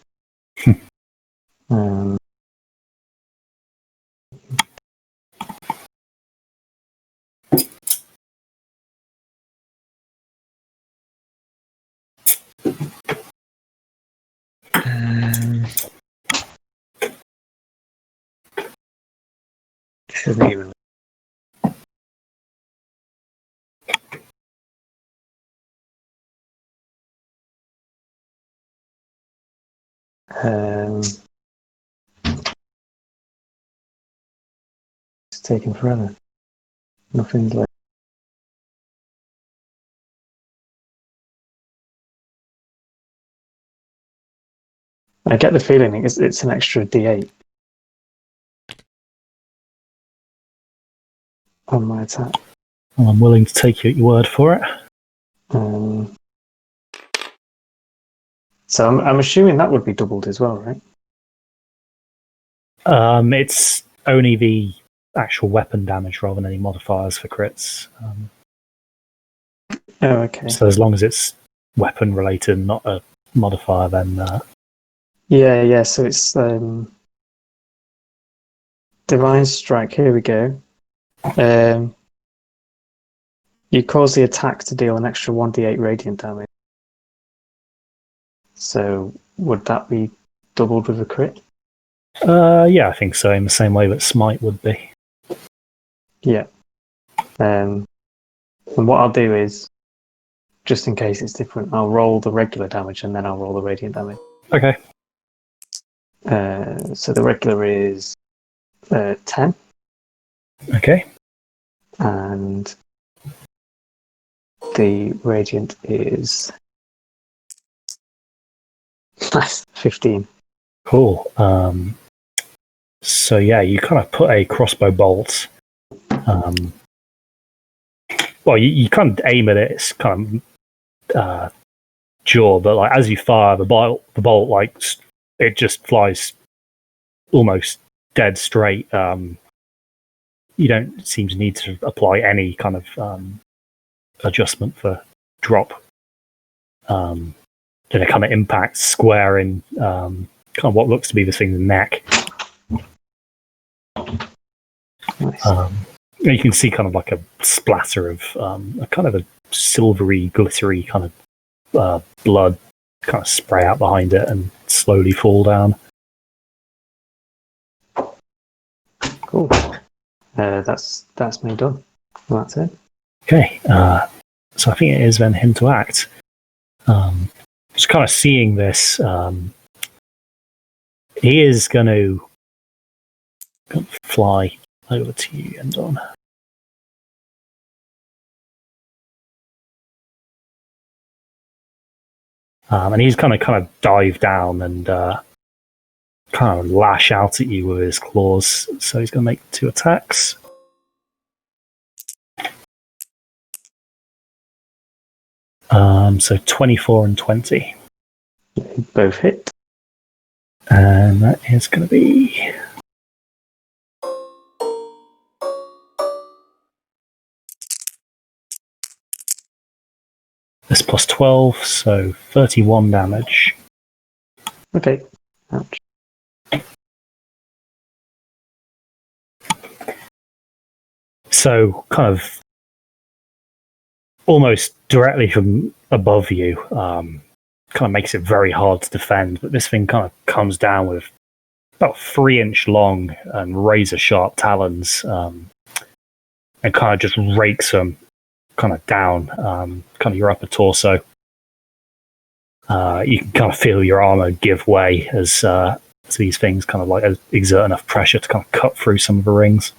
Speaker 6: Shouldn't even. It's taking forever. Nothing's like. I get the feeling it's an extra D8 on my attack.
Speaker 1: Well, I'm willing to take your word for it.
Speaker 6: So I'm assuming that would be doubled as well, right?
Speaker 1: It's only the actual weapon damage rather than any modifiers for crits.
Speaker 6: Oh, okay.
Speaker 1: So as long as it's weapon related, not a modifier, then.
Speaker 6: Yeah. So it's Divine Strike. Here we go. You cause the attack to deal an extra 1d8 radiant damage. So would that be doubled with a crit?
Speaker 1: Yeah, I think so, in the same way that Smite would be.
Speaker 6: Yeah. And what I'll do is, just in case it's different, I'll roll the regular damage and then I'll roll the radiant damage.
Speaker 1: Okay.
Speaker 6: So the regular is 10.
Speaker 1: Okay.
Speaker 6: And the radiant is 15.
Speaker 1: Cool. So yeah, you kind of put a crossbow bolt well, you kind of aim at it. It's kind of jaw, but like as you fire the bolt like it just flies almost dead straight. You don't seem to need to apply any kind of adjustment for drop. And it kind of impacts square in kind of what looks to be the thing's neck.
Speaker 6: Nice.
Speaker 1: You can see kind of like a splatter of a kind of a silvery, glittery kind of blood kind of spray out behind it and slowly fall down.
Speaker 6: Cool. That's me done. That's it.
Speaker 1: Okay, so I think it is then him to act. Just kind of seeing this, he is going to fly over to you, Endon. And he's kind of dive down and kind of lash out at you with his claws. So he's going to make 2 attacks. So 24 and 20.
Speaker 6: Both hit.
Speaker 1: And that is going to be... This plus 12, so 31 damage.
Speaker 6: Okay. Ouch.
Speaker 1: So, kind of almost directly from above you, kind of makes it very hard to defend. But this thing kind of comes down with about 3-inch long and razor sharp talons, and kind of just rakes them kind of down, kind of your upper torso. You can kind of feel your armor give way as these things kind of like exert enough pressure to kind of cut through some of the rings.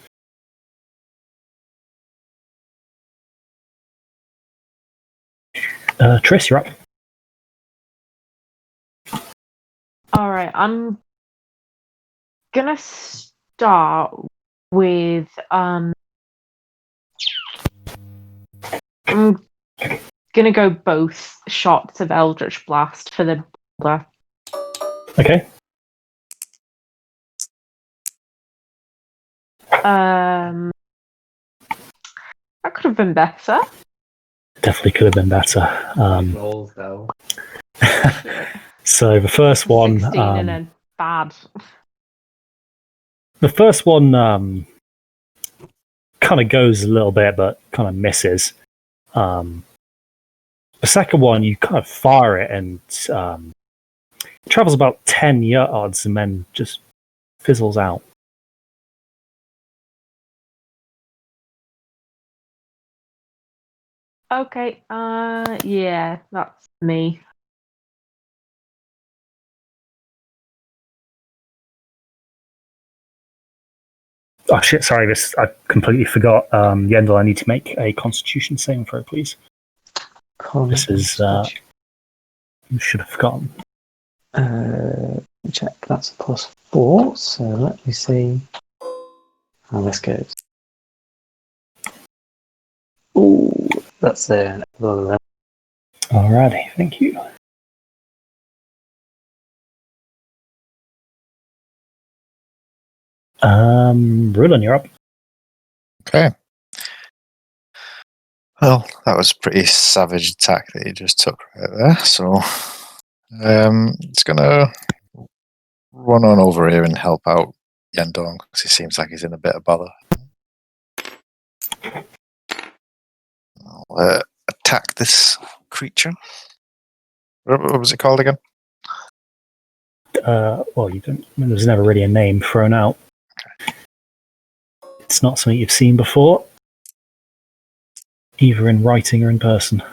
Speaker 1: Triss, you're up.
Speaker 4: All right, I'm gonna start with I'm gonna go both shots of Eldritch Blast for the boulder.
Speaker 1: Okay.
Speaker 4: That could have been better.
Speaker 1: Definitely could have been better.
Speaker 3: Rolls though.
Speaker 1: So the first one,
Speaker 4: 16 and then bad.
Speaker 1: the first one kind of goes a little bit, but kind of misses. The second one, you kind of fire it and travels about 10 yards and then just fizzles out.
Speaker 4: Okay, yeah, that's me.
Speaker 1: Oh shit! Sorry, I completely forgot. Yendel, I need to make a Constitution saving throw, please. This is you should have forgotten.
Speaker 6: Check. That's a +4. So let me see how this goes. Ooh, that's there.
Speaker 1: Alrighty, thank you. Rulon, you're up.
Speaker 2: Okay. Well, that was a pretty savage attack that you just took right there. So, it's gonna run on over here and help out Yendong because he seems like he's in a bit of bother. I'll attack this creature. What was it called again?
Speaker 1: Well, you don't. There's never really a name thrown out. It's not something you've seen before, either in writing or in person.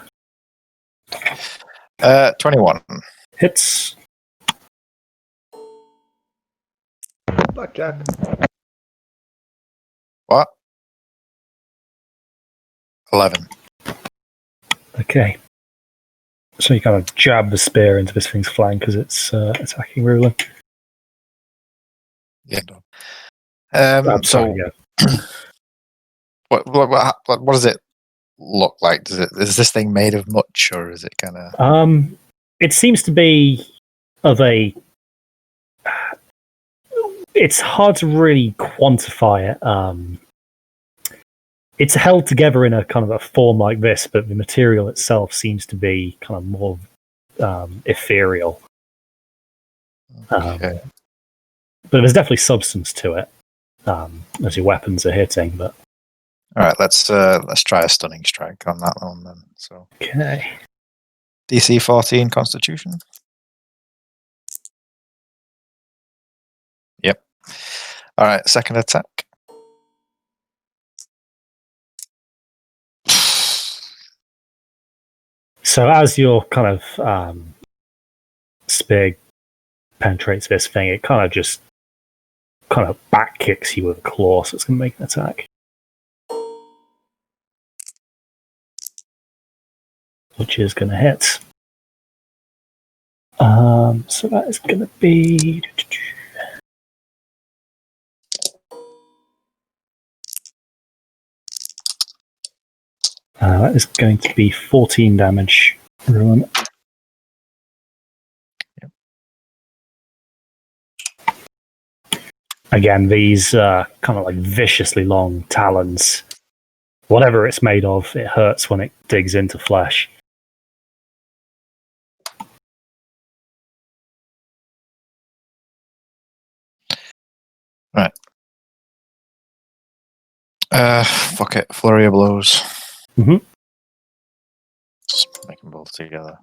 Speaker 2: 21.
Speaker 1: Hits.
Speaker 3: Blackjack.
Speaker 2: What? 11.
Speaker 1: Okay. So you kind of jab the spear into this thing's flank as it's attacking Rulon.
Speaker 2: Yendong.
Speaker 1: I'm
Speaker 2: So,
Speaker 1: sorry, yeah.
Speaker 2: what is it look like? Is this thing made of much, or is it kind of?
Speaker 1: It seems to be of a. It's hard to really quantify it. It's held together in a kind of a form like this, but the material itself seems to be kind of more ethereal.
Speaker 2: Okay.
Speaker 1: But there's definitely substance to it, as your weapons are hitting. But
Speaker 2: All right, let's try a stunning strike on that one then. So
Speaker 1: okay,
Speaker 2: DC 14 Constitution. Yep. All right, second attack.
Speaker 1: so as your kind of spear penetrates this thing, it kind of back kicks you with a claw, so it's going to make an attack. Which is going to hit. So that is going to be. That is going to be 14 damage. Ruin.
Speaker 2: Yep.
Speaker 1: Again, these kind of like viciously long talons. Whatever it's made of, it hurts when it digs into flesh.
Speaker 2: Right. Fuck it. Flurry of blows.
Speaker 1: Mhm.
Speaker 2: Just make them both together.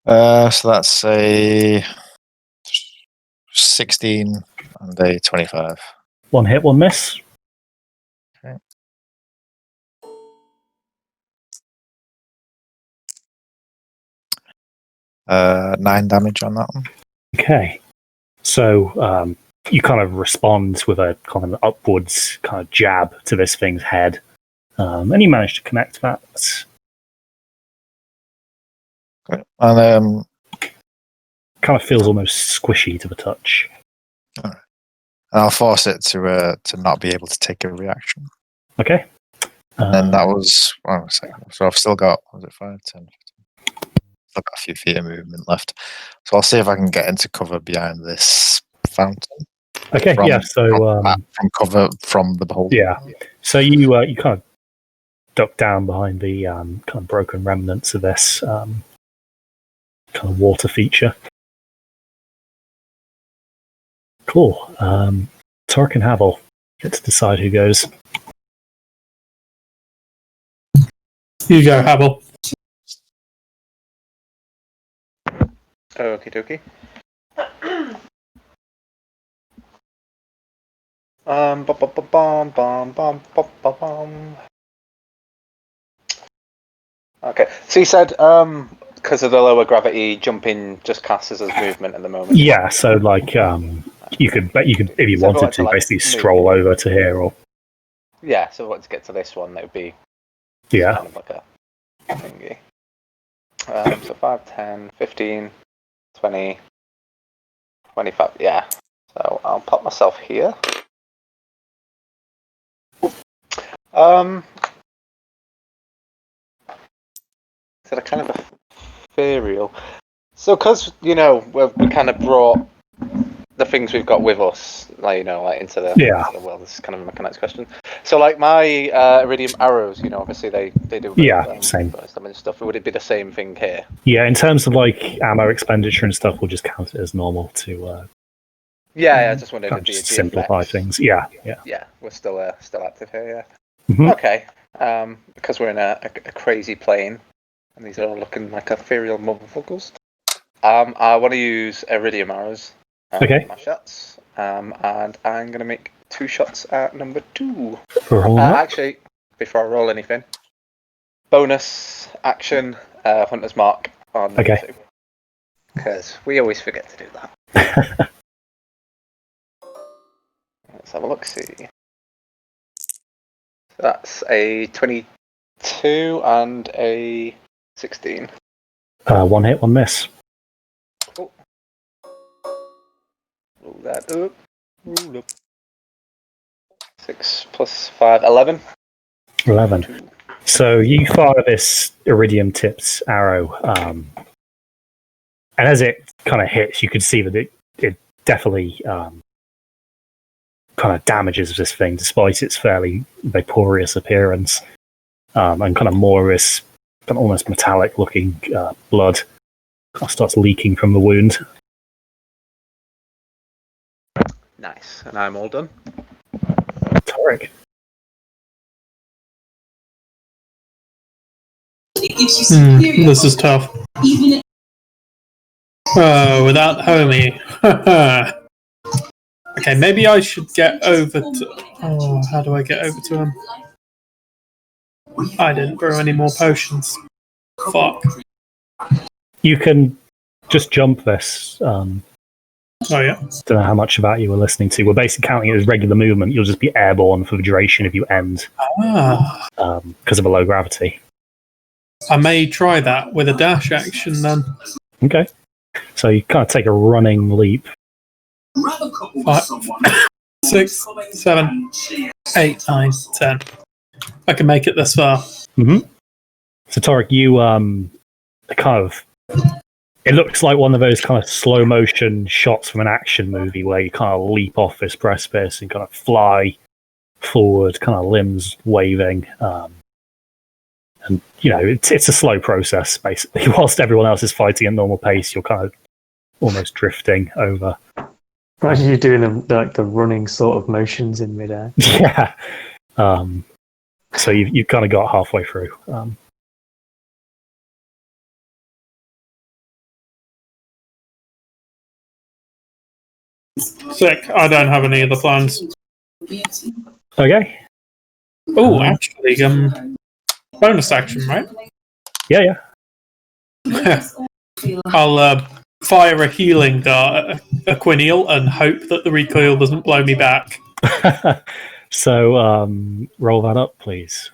Speaker 2: So that's a 16 and a 25.
Speaker 1: One hit, one miss.
Speaker 2: Okay. 9 damage on that one.
Speaker 1: Okay. So you kind of respond with a kind of upwards kind of jab to this thing's head. And you manage to connect that.
Speaker 2: Okay. And
Speaker 1: Kind of feels almost squishy to the touch.
Speaker 2: and I'll force it to not be able to take a reaction.
Speaker 1: Okay.
Speaker 2: And that was one second. So I've still got, was it 5, 10, 15? I've got a few feet of movement left. So I'll see if I can get into cover behind this fountain.
Speaker 1: Okay,
Speaker 2: From,
Speaker 1: yeah, so
Speaker 2: from cover from the beholder.
Speaker 1: yeah. So you kind of duck down behind the kind of broken remnants of this kind of water feature. Cool. Torque and Havel get to decide who goes.
Speaker 5: You go, Havel.
Speaker 3: Okie dokie. Bum, bum, bum, bum, bum, bum, bum, bum. Okay, so you said because of the lower gravity, jumping just passes as movement at the moment.
Speaker 1: Yeah, so like you could if you
Speaker 3: So if I
Speaker 1: wanted
Speaker 3: want
Speaker 1: to
Speaker 3: to, like,
Speaker 1: basically
Speaker 3: move.
Speaker 1: stroll over to here, or
Speaker 3: Yeah, so once you get to this one, that would be
Speaker 1: yeah.
Speaker 3: kind of like a thingy. So 5, 10, 15, 20, 25, yeah. So I'll pop myself here. So they're kind of ethereal. So because, we kind of brought the things we've got with us, like, like into the world. This is kind of a mechanics question. So like my iridium arrows, obviously they do a bit of,
Speaker 1: same.
Speaker 3: burst damage and stuff. Would it be the same thing here?
Speaker 1: Yeah, in terms of like ammo expenditure and stuff, we'll just count it as normal to
Speaker 3: Yeah, I just wanted to
Speaker 1: just simplify things. Yeah.
Speaker 3: Yeah, we're still active here.
Speaker 1: Mhm.
Speaker 3: Yeah. Okay. Because we're in a crazy plane, and these are all looking like ethereal motherfuckers. I want to use iridium arrows.
Speaker 1: Okay.
Speaker 3: My shots. And I'm gonna make 2 shots at number 2.
Speaker 1: Roll up.
Speaker 3: Actually, before I roll anything, bonus action, Hunter's Mark on number 2. Because we always forget to do that. Let's have a look. See. That's a 22 and a 16.
Speaker 1: One hit, one miss.
Speaker 3: Oh. Roll that up. Roll up. 6 plus 5, 11.
Speaker 1: 11. So you fire this iridium-tipped arrow, and as it kind of hits, you can see that it definitely kind of damages this thing, despite its fairly vaporous appearance, and kind of more of this kind of almost metallic-looking blood kind of starts leaking from the wound.
Speaker 3: Nice, and I'm all done.
Speaker 1: Torek.
Speaker 5: This is tough. Without Homie. Okay, maybe I should get over to... Oh, how do I get over to him? I didn't brew any more potions. Fuck.
Speaker 1: You can just jump this.
Speaker 5: Oh, yeah?
Speaker 1: Don't know how much of that you were listening to. We're basically counting it as regular movement. You'll just be airborne for the duration if you end. Because of a low gravity.
Speaker 5: I may try that with a dash action then.
Speaker 1: Okay. So you kind of take a running leap.
Speaker 5: 5, 6, 7, 8, 9, 10. I can make it this far.
Speaker 1: Mm-hmm. So Torek, you kind of... It looks like one of those kind of slow motion shots from an action movie where you kind of leap off this precipice and kind of fly forward, kind of limbs waving. And, it's a slow process, basically. Whilst everyone else is fighting at normal pace, you're kind of almost drifting over.
Speaker 6: Imagine you doing the running sort of motions in midair.
Speaker 1: Yeah. So you've kind of got halfway through.
Speaker 5: Sick. I don't have any other plans.
Speaker 1: Okay.
Speaker 5: Oh, actually, bonus action, right?
Speaker 1: Yeah.
Speaker 5: I'll fire a healing dart at a Quinneal and hope that the recoil doesn't blow me back.
Speaker 1: So roll that up, please.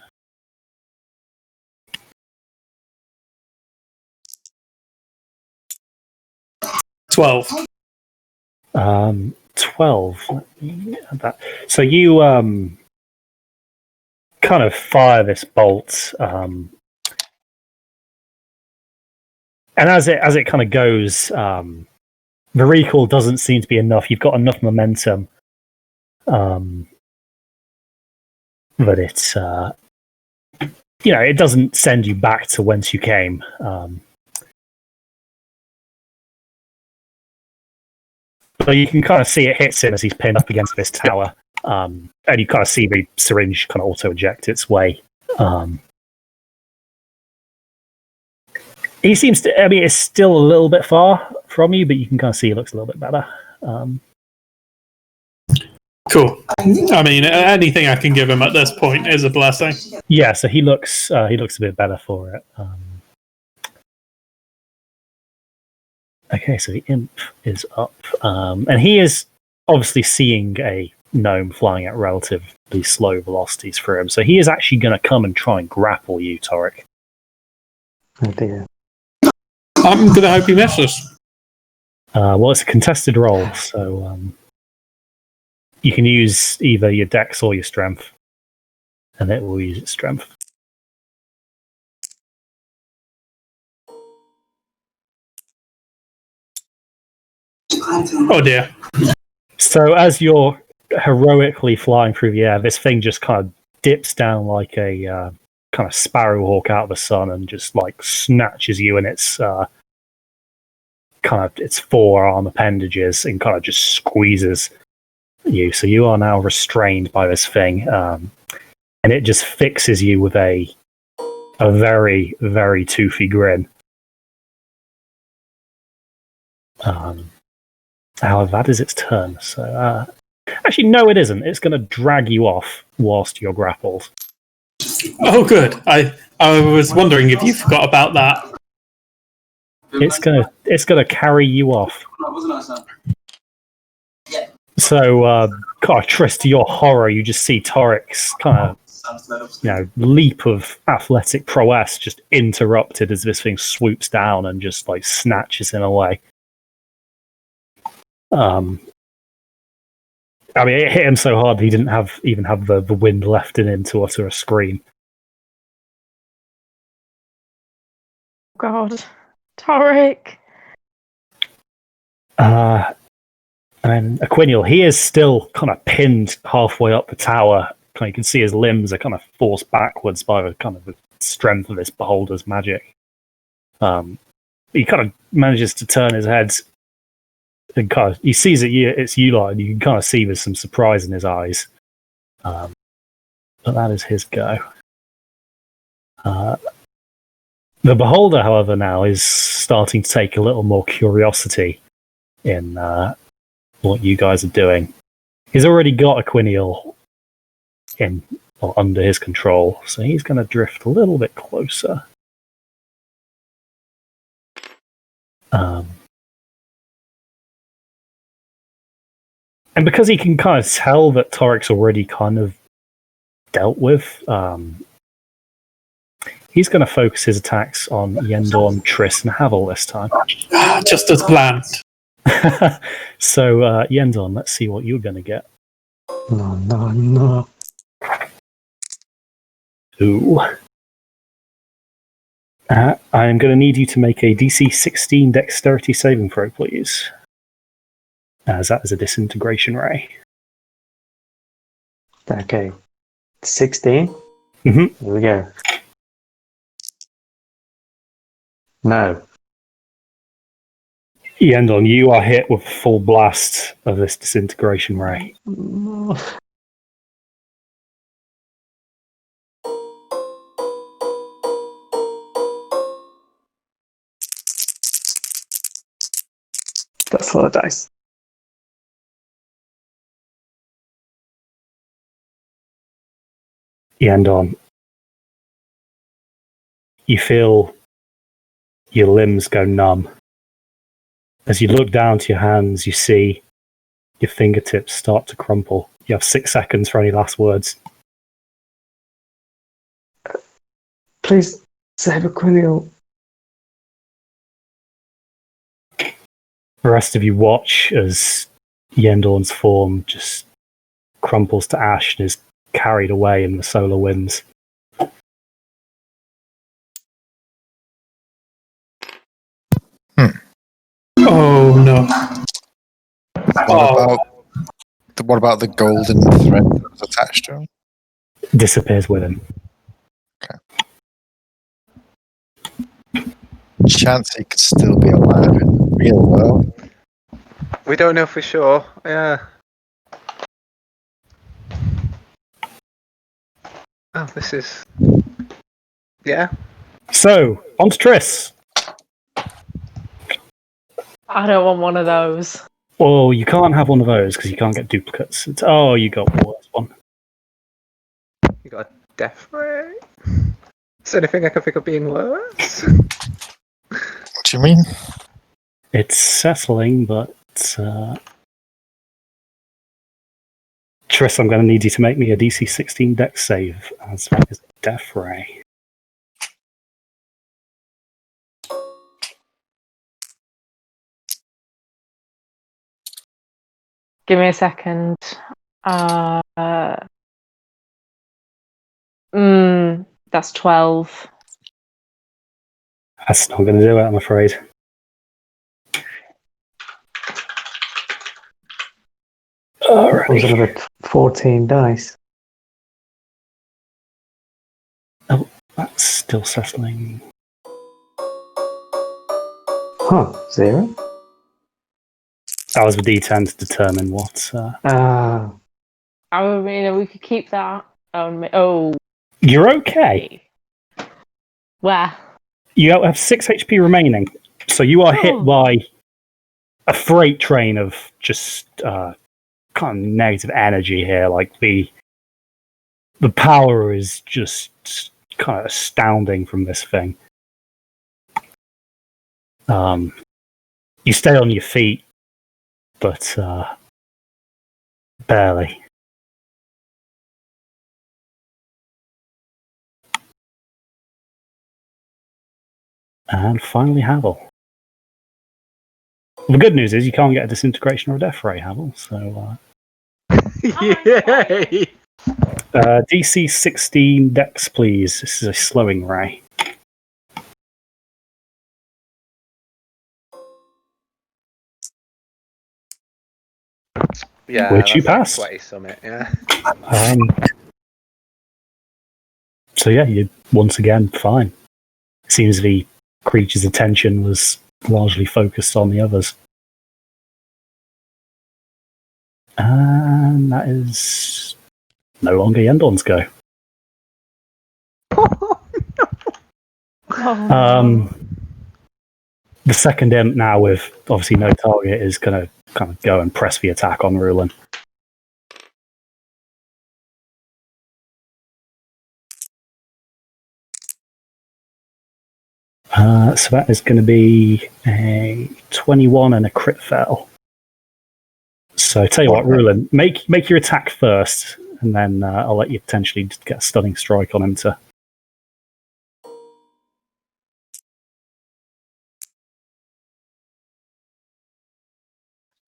Speaker 5: $12.
Speaker 1: 12. Let me add that. So you kind of fire this bolt, and as it kind of goes, the recoil doesn't seem to be enough. You've got enough momentum, but it's it doesn't send you back to whence you came. So you can kind of see it hits him as he's pinned up against this tower, and you kind of see the syringe kind of auto-eject its way. He seems to... I mean, it's still a little bit far from you, but you can kind of see he looks a little bit better.
Speaker 5: Cool. I mean, anything I can give him at this point is a blessing.
Speaker 1: Yeah, so he looks a bit better for it. Okay, so the imp is up, and he is obviously seeing a gnome flying at relatively slow velocities for him. So he is actually going to come and try and grapple you, Torek.
Speaker 6: Oh dear.
Speaker 5: I'm going to hope he misses.
Speaker 1: Well, it's a contested roll, so you can use either your dex or your strength, and it will use its strength.
Speaker 5: Oh dear.
Speaker 1: So as you're heroically flying through the air, this thing just kind of dips down like a kind of sparrowhawk out of the sun and just like snatches you in its kind of its forearm appendages and kind of just squeezes you. So you are now restrained by this thing, and it just fixes you with a very, very toothy grin. However, that is its turn. So, actually, no, it isn't. It's going to drag you off whilst you're grappled.
Speaker 5: Oh, good. I was wondering if you forgot about that.
Speaker 1: It's gonna carry you off. So, Triss, to your horror, you just see Torek's kind of leap of athletic prowess just interrupted as this thing swoops down and just like snatches him away. I mean, it hit him so hard that he didn't even have the wind left in him to utter a scream.
Speaker 4: God. Torek.
Speaker 1: And Aquiniel, he is still kind of pinned halfway up the tower. You can see his limbs are kind of forced backwards by the kind of the strength of this beholder's magic. He kind of manages to turn his head and kind of, he sees it's Yula, and you can kind of see there's some surprise in his eyes. But that is his go. The beholder, however, now is starting to take a little more curiosity in what you guys are doing. He's already got Aquiniel in or under his control, so he's going to drift a little bit closer. And because he can kind of tell that Torek's already kind of dealt with, he's going to focus his attacks on Yendorn, Triss, and Havel this time.
Speaker 5: Just as planned.
Speaker 1: So, Yendorn, let's see what you're going to get.
Speaker 6: No.
Speaker 1: Ooh. I'm going to need you to make a DC 16 dexterity saving throw, please. As that is a disintegration ray.
Speaker 6: Okay. 16?
Speaker 1: Mm-hmm.
Speaker 6: Here we go. No.
Speaker 1: Yendon, you are hit with full blast of this disintegration ray.
Speaker 6: That's a lot of dice.
Speaker 1: Yendon, you feel your limbs go numb. As you look down to your hands, you see your fingertips start to crumple. You have 6 seconds for any last words.
Speaker 6: Please save Aquiniel.
Speaker 1: The rest of you watch as Yendorn's form just crumples to ash and is carried away in the solar winds.
Speaker 5: Oh no.
Speaker 2: What about the golden thread that was attached to him?
Speaker 1: Disappears with him.
Speaker 2: Okay. Chance he could still be alive in the real world.
Speaker 3: We don't know for sure. Yeah. Oh, this is. Yeah.
Speaker 1: So, on to Triss.
Speaker 4: I don't want one of those.
Speaker 1: Well, you can't have one of those because you can't get duplicates. You got one.
Speaker 3: You got a death ray? Is there anything I can think of being worse?
Speaker 2: What do you mean?
Speaker 1: It's settling, but Triss, I'm going to need you to make me a DC 16 dex save as well as a death ray.
Speaker 4: Give me a second. That's 12.
Speaker 1: That's not going to do it, I'm afraid.
Speaker 6: That was another 14 dice.
Speaker 1: Oh, that's still settling.
Speaker 6: Huh, 0?
Speaker 1: That was the D10 to determine what.
Speaker 4: I mean, we could keep that. Oh.
Speaker 1: You're okay.
Speaker 4: Where?
Speaker 1: You have 6 HP remaining, so you are hit by a freight train of just kind of negative energy here. Like the power is just kind of astounding from this thing. You stay on your feet, but barely. And finally, Havel. The good news is you can't get a disintegration or a death ray, Havel. So
Speaker 3: Yay!
Speaker 1: DC 16 Dex, please. This is a slowing ray.
Speaker 3: Yeah,
Speaker 1: Which you
Speaker 3: that's
Speaker 1: passed.
Speaker 3: like 20 summit, yeah.
Speaker 1: So yeah, you're once again fine. Seems the creature's attention was largely focused on the others. And that is no longer Yendorn's go. The second imp now with obviously no target is going to kind of go and press the attack on Rulin. So that is going to be a 21 and a crit fail. So tell you what, Rulin, make your attack first, and then I'll let you potentially just get a stunning strike on him to.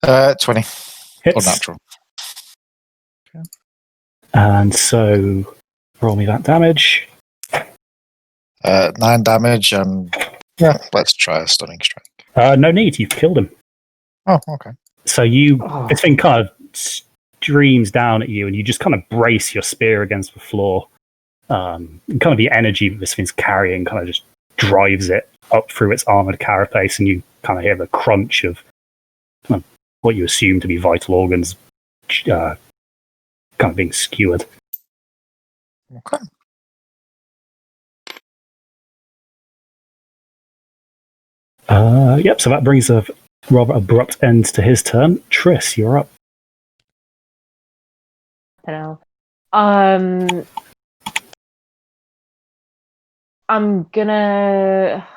Speaker 2: Uh, 20.
Speaker 1: Hits.
Speaker 2: Or natural.
Speaker 1: Okay. And so roll me that damage.
Speaker 2: 9 damage, and yeah, let's try a stunning strike.
Speaker 1: No need, you've killed him.
Speaker 2: Oh, okay.
Speaker 1: So this thing kind of streams down at you, and you just kind of brace your spear against the floor. And kind of the energy that this thing's carrying kind of just drives it up through its armored carapace, and you kind of hear the crunch of kind of what you assume to be vital organs kind of being skewered.
Speaker 2: Okay.
Speaker 1: Yep, so that brings a rather abrupt end to his turn. Triss, you're up.
Speaker 4: I'm gonna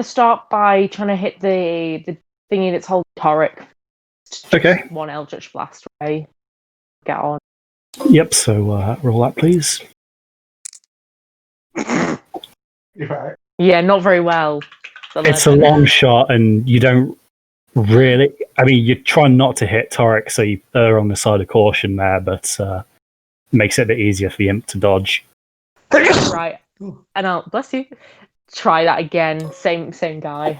Speaker 4: start by trying to hit the thingy that's holding Torek.
Speaker 1: Okay.
Speaker 4: One Eldritch Blast ray. Get on.
Speaker 1: Yep, so roll that, please.
Speaker 4: Yeah, not very well.
Speaker 1: It's a long shot, and you don't really. I mean, you're trying not to hit Torek, so you err on the side of caution there, but makes it a bit easier for the imp to dodge.
Speaker 4: Right, and I'll bless you. Try that again. Same guy.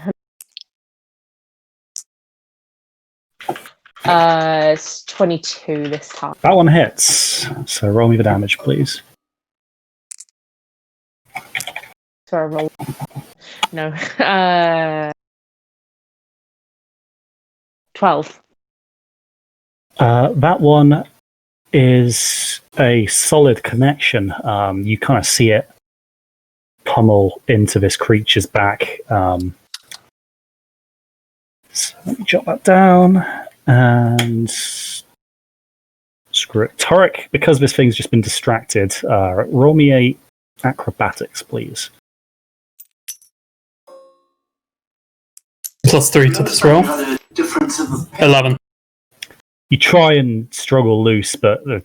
Speaker 4: It's 22 this time.
Speaker 1: That one hits. So roll me the damage, please.
Speaker 4: Sorry, roll. No. 12.
Speaker 1: That one is a solid connection. You kind of see it pummel into this creature's back. So let me jot that down. And screw it. Torek, because this thing's just been distracted, roll me a acrobatics, please.
Speaker 5: +3 to this roll. 11.
Speaker 1: You try and struggle loose, but the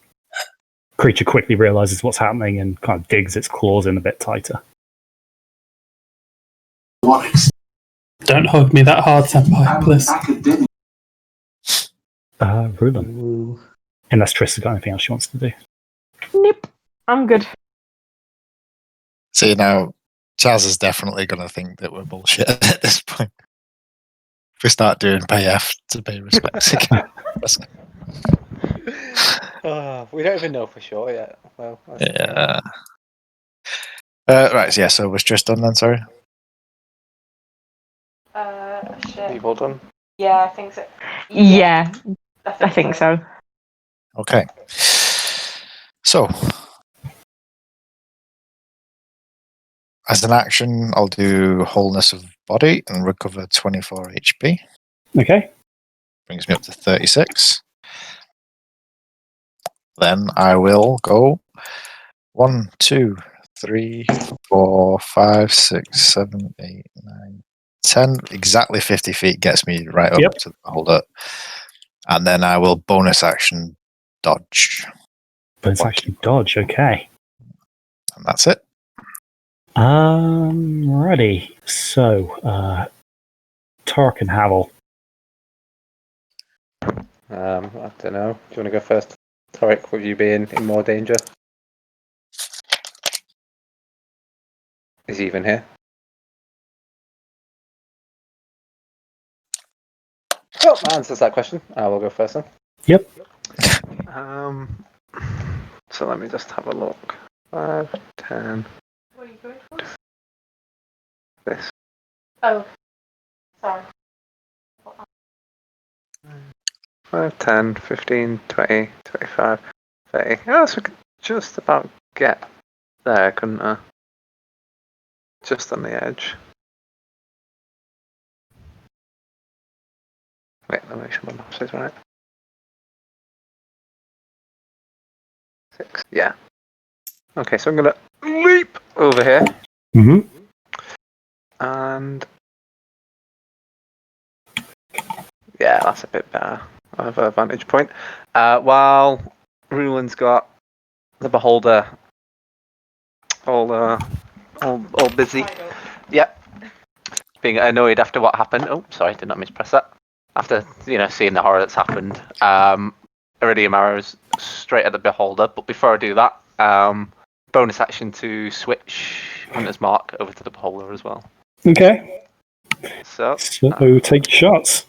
Speaker 1: creature quickly realizes what's happening and kind of digs its claws in a bit tighter.
Speaker 5: Don't hug me that hard, Senpai, please.
Speaker 1: Rulin. Unless Triss has got anything else she wants to do.
Speaker 4: Nope. I'm good.
Speaker 2: See, now, Chaz is definitely going to think that we're bullshit at this point. If we start doing payF to pay respects again.
Speaker 3: We don't even know for sure yet. Well,
Speaker 2: yeah. Right, yeah, so was Triss done then, sorry?
Speaker 4: Shit.
Speaker 3: You've all done?
Speaker 4: Yeah, I think so. Yeah, I think so.
Speaker 2: Okay. So, as an action, I'll do Wholeness of Body and recover 24 HP.
Speaker 1: Okay.
Speaker 2: Brings me up to 36. Then I will go 1, 2, 3, 4, 5, 6, 7, 8, 9, 10. Exactly 50 feet gets me right up to the holder. And then I will bonus action dodge.
Speaker 1: Bonus action dodge, okay.
Speaker 2: And that's it.
Speaker 1: Ready. So, Tark and Havel.
Speaker 3: I don't know. Do you want to go first, Torek, with you being in more danger? Is he even here? Oh, that answers that question. I will go first then.
Speaker 1: Yep.
Speaker 3: So let me just have a look. 5, 10. This.
Speaker 4: Oh, sorry.
Speaker 3: 5, 10, 15, 20, 25, 30. Yeah, so we could just about get there, couldn't I? Just on the edge. Wait, let me make sure my maths is right. 6, yeah. Okay, so I'm gonna leap over here.
Speaker 1: Mm-hmm.
Speaker 3: And yeah, that's a bit better of a vantage point. While Ruland's got the beholder all busy. Yep. Being annoyed after what happened. Oh, sorry, did not mispress that. After seeing the horror that's happened, Iridium Arrow's straight at the beholder. But before I do that, bonus action to switch Hunter's Mark over to the beholder as well.
Speaker 1: Okay.
Speaker 3: So
Speaker 1: take shots.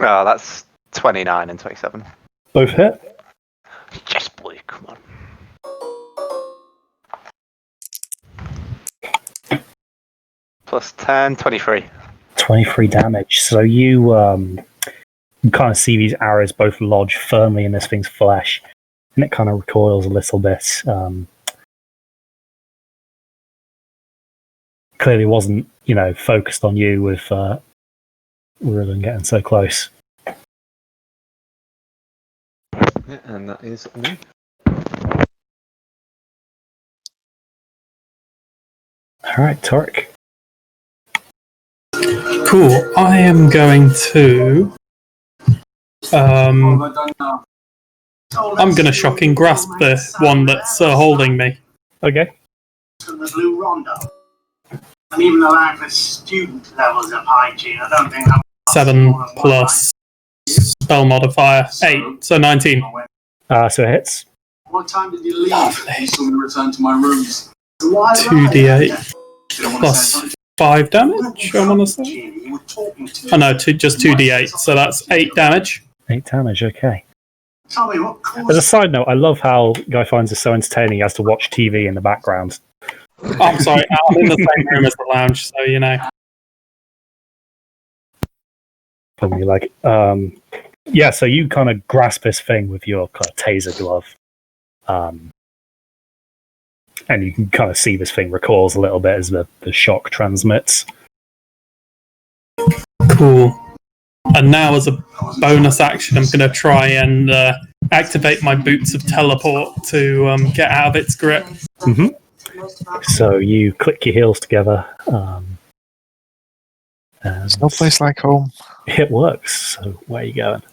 Speaker 3: Oh, that's 29 and 27.
Speaker 1: Both hit.
Speaker 3: Yes, boy, come on. Plus 10, 23.
Speaker 1: 23 damage. So you kind of see these arrows both lodge firmly in this thing's flesh, and it kind of recoils a little bit. Clearly wasn't, focused on you with Ruland getting so close.
Speaker 3: Yeah, and that is me.
Speaker 1: All right, Torek.
Speaker 5: Cool. I am going to. I'm going to shocking grasp the one that's holding me.
Speaker 1: Okay.
Speaker 11: The Blue Rondo. And even though I'm a student levels of hygiene, I don't think I'm
Speaker 5: 7 plus spell modifier 8, so 19.
Speaker 1: So it hits.
Speaker 11: What time did you leave? I saw me return to my rooms.
Speaker 5: 2d8 plus 5 damage, I want to say. Oh no, just 2d8, so that's 8 damage.
Speaker 1: 8 damage, okay.
Speaker 11: Tell me what caused...
Speaker 1: As a side note, I love how Guy finds it so entertaining he has to watch TV in the background.
Speaker 5: I'm sorry, I'm in the same room as the lounge, so
Speaker 1: Probably like, yeah, so you kind of grasp this thing with your kind of taser glove. And you can kind of see this thing recoils a little bit as the shock transmits.
Speaker 5: Cool. And now, as a bonus action, I'm going to try and activate my boots of teleport to get out of its grip.
Speaker 1: Mm-hmm. So you click your heels together.
Speaker 2: There's no place like home.
Speaker 1: It works. So where are you going?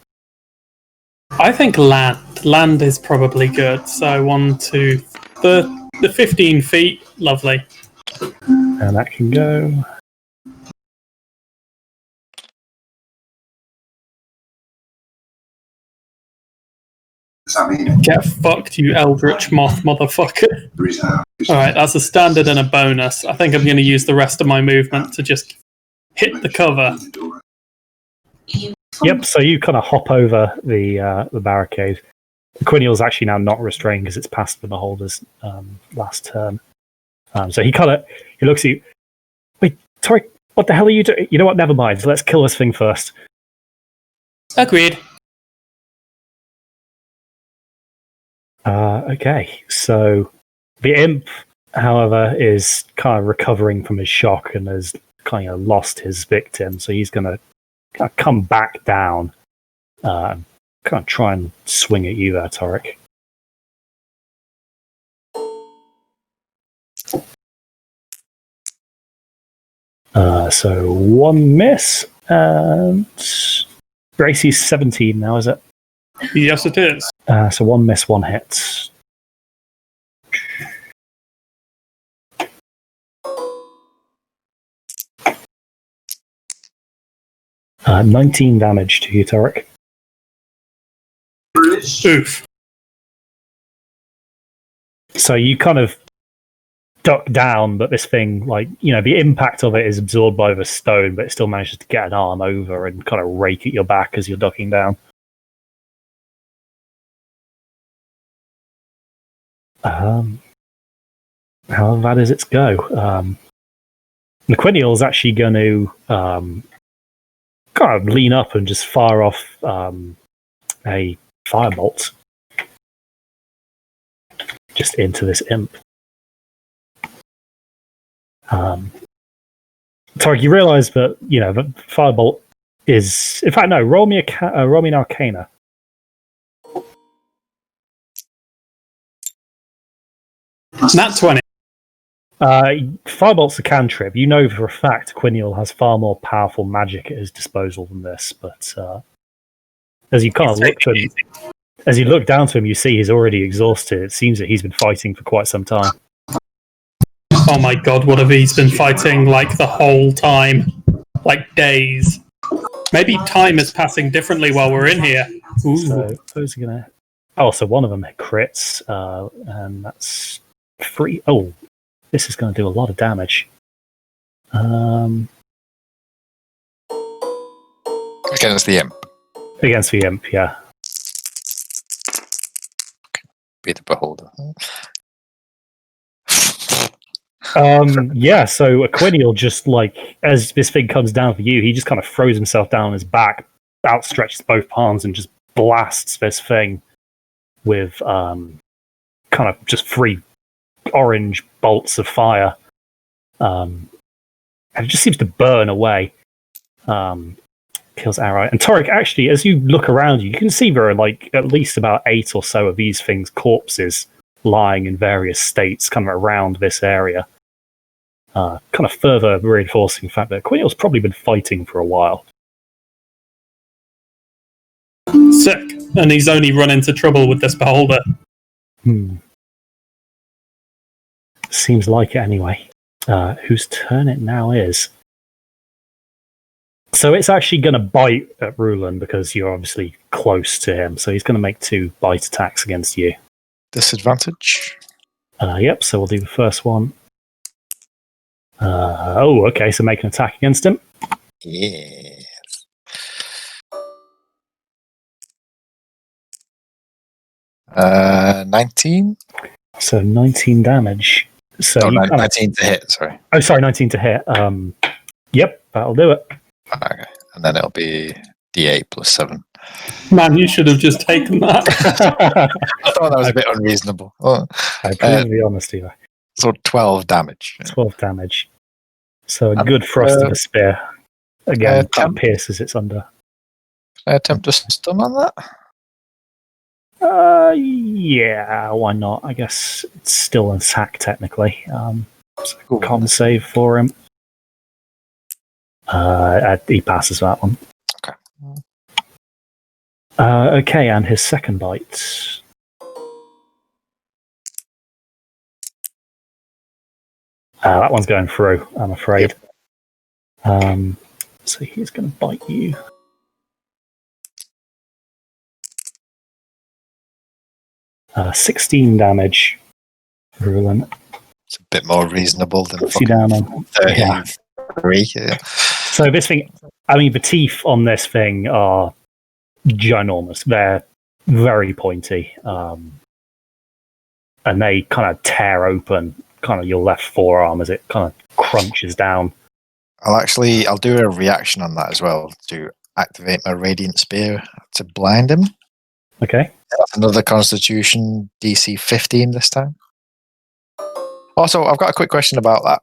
Speaker 5: I think land. Land is probably good. So 1 to the 15 feet. Lovely.
Speaker 1: And that can go.
Speaker 5: Get fucked, you eldritch moth motherfucker. Alright, that's a standard and a bonus. I think I'm going to use the rest of my movement to just hit the cover.
Speaker 1: Yep, so you kind of hop over the barricade. Quiniel's actually now not restrained because it's past the beholder's last turn. So he looks at you. Wait, Torek, what the hell are you doing? You know what? Never mind. Let's kill this thing first.
Speaker 5: Agreed.
Speaker 1: Okay, so the imp, however, is kind of recovering from his shock and has kind of lost his victim. So he's going to kind of come back down, kind of try and swing at you there, Torek. So 1 miss, and Gracie's 17 now, is it?
Speaker 5: Yes, it is.
Speaker 1: So 1 miss, 1 hit. 19 damage to you, Torek.
Speaker 5: Oof.
Speaker 1: So you kind of duck down, but this thing, like, you know, the impact of it is absorbed by the stone, but it still manages to get an arm over and kind of rake at your back as you're ducking down. How bad is its go? Quennial is actually going to kind of lean up and just fire off a firebolt just into this imp. Tarek, you realise that, you know, the firebolt is... In fact, no, roll me an Arcana.
Speaker 5: Nat 20.
Speaker 1: Firebolt's a cantrip. You know for a fact Quennial has far more powerful magic at his disposal than this, but as you kind of look to him, as you look down to him, you see he's already exhausted. It seems that he's been fighting for quite some time.
Speaker 5: Oh my god, what if he's been fighting like the whole time? Like days. Maybe time is passing differently while we're in here. Ooh.
Speaker 1: So those are gonna... Oh, so one of them crits, and that's 3. Oh, this is going to do a lot of damage.
Speaker 2: Against the imp.
Speaker 1: Against the imp, yeah.
Speaker 2: Be the beholder.
Speaker 1: Yeah, so Quennial just, like, as this thing comes down for you, he just kind of throws himself down on his back, outstretches both palms, and just blasts this thing with kind of just 3 orange bolts of fire. And it just seems to burn away. Kills outright. And Torek, actually, as you look around you can see there are like at least about 8 or so of these things' corpses lying in various states kind of around this area. Kind of further reinforcing the fact that Quennial's probably been fighting for a while.
Speaker 5: Sick. And he's only run into trouble with this beholder.
Speaker 1: Seems like it anyway. Whose turn it now is. So it's actually going to bite at Ruland because you're obviously close to him. So he's going to make 2 bite attacks against you.
Speaker 2: Disadvantage?
Speaker 1: Yep, so we'll do the first one. Okay, so make an attack against him.
Speaker 2: Yes. Uh, 19?
Speaker 1: So 19 damage. So
Speaker 2: no, 19 to hit, sorry.
Speaker 1: Oh, sorry, 19 to hit. Yep, that'll do it.
Speaker 2: Okay, and then it'll be D8 plus 7.
Speaker 5: Man, you should have just taken that.
Speaker 2: I thought that was a bit unreasonable. Oh,
Speaker 1: I appreciate the honesty there.
Speaker 2: So 12 damage.
Speaker 1: 12 damage. So a good thrust of a spear. Again, that pierces its under.
Speaker 2: Can I attempt to stun on that?
Speaker 1: Yeah, why not? I guess it's still an attack technically. So con save for him. He passes that one.
Speaker 2: Okay.
Speaker 1: Okay, and his second bite. That one's going through, I'm afraid. Yep. So he's going to bite you. Uh, 16 damage, Ruland.
Speaker 2: It's a bit more reasonable than
Speaker 1: puts you down on
Speaker 2: 33. Yeah.
Speaker 1: So this thing, I mean, the teeth on this thing are ginormous. They're very pointy, and they kind of tear open kind of your left forearm as it kind of crunches down.
Speaker 2: I'll do a reaction on that as well to activate my Radiant Spear to blind him.
Speaker 1: Okay.
Speaker 2: That's another Constitution DC 15 this time. Also, I've got a quick question about that.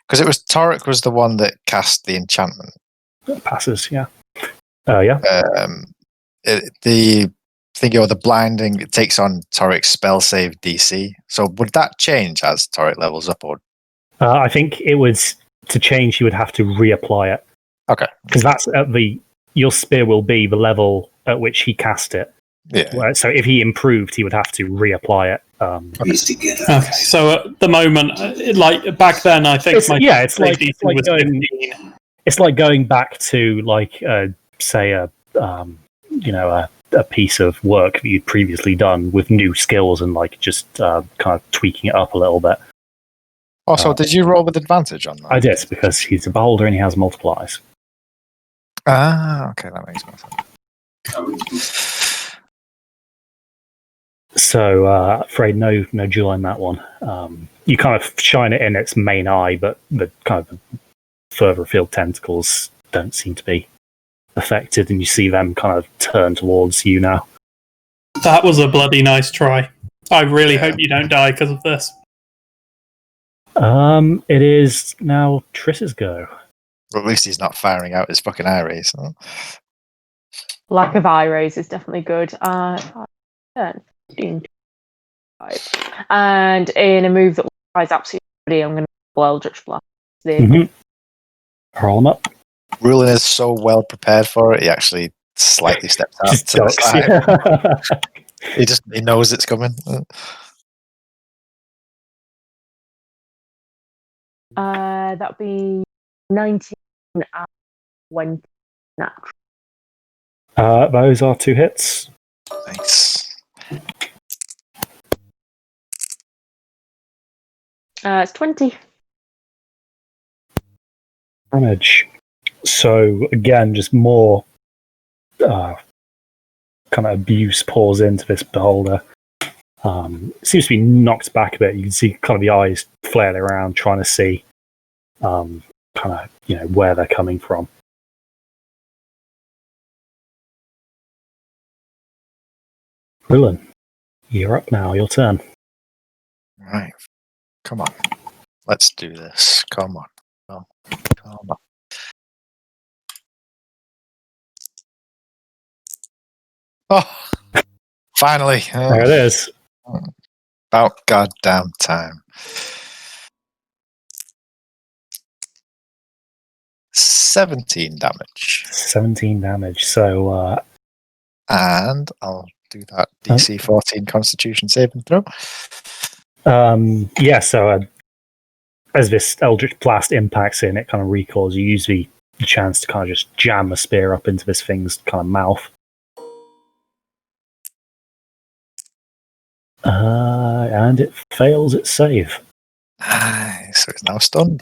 Speaker 2: Because it was Torek was the one that cast the enchantment.
Speaker 1: It passes, yeah. Yeah.
Speaker 2: The thingy or the blinding, it takes on Torek's spell save DC. So would that change as Torek levels up? Or
Speaker 1: I think it was to change, you would have to reapply it.
Speaker 2: Okay.
Speaker 1: Because that's at your spear will be the level at which he cast it.
Speaker 2: Yeah.
Speaker 1: So if he improved, he would have to reapply it.
Speaker 5: Okay. So at the moment, like back then, I think
Speaker 1: it's like going back to like say a piece of work that you'd previously done with new skills and like just kind of tweaking it up a little bit.
Speaker 2: Also, did you roll with advantage on that?
Speaker 1: I did, because he's a beholder and he has multiple eyes.
Speaker 2: Ah, okay, that makes more sense.
Speaker 1: So, afraid no jewel in that one. You kind of shine it in its main eye, but the kind of further afield tentacles don't seem to be affected, and you see them kind of turn towards you now.
Speaker 5: That was a bloody nice try. I really hope you don't die because of this.
Speaker 1: It is now Triss's go.
Speaker 2: Well, at least he's not firing out his fucking eye rays. Huh?
Speaker 4: Lack of eye rays is definitely good. 10, 15, 5. And in a move that tries absolutely nobody, I'm going to roll Eldritch Blast.
Speaker 1: Roll him up.
Speaker 2: Rulin is so well prepared for it, he actually slightly steps out
Speaker 1: Just
Speaker 2: to the
Speaker 1: ducks,
Speaker 2: side. He knows it's coming.
Speaker 4: That'd be 19 and 20 natural.
Speaker 1: Those are 2 hits.
Speaker 2: Nice.
Speaker 4: It's 20
Speaker 1: damage. So again, just more kind of abuse pours into this beholder. Seems to be knocked back a bit. You can see kind of the eyes flailing around, trying to see kind of where they're coming from. Rulin, you're up now. Your turn.
Speaker 2: Right. Come on. Let's do this. Come on. Come on. Oh, finally.
Speaker 1: There it is.
Speaker 2: About goddamn time. 17 damage.
Speaker 1: 17 damage. So,
Speaker 2: and I'll do that DC 14 Constitution saving throw.
Speaker 1: So as this Eldritch Blast impacts in, it kind of recalls. You use the chance to kind of just jam a spear up into this thing's kind of mouth. And it fails its save.
Speaker 2: Nice. So it's now stunned.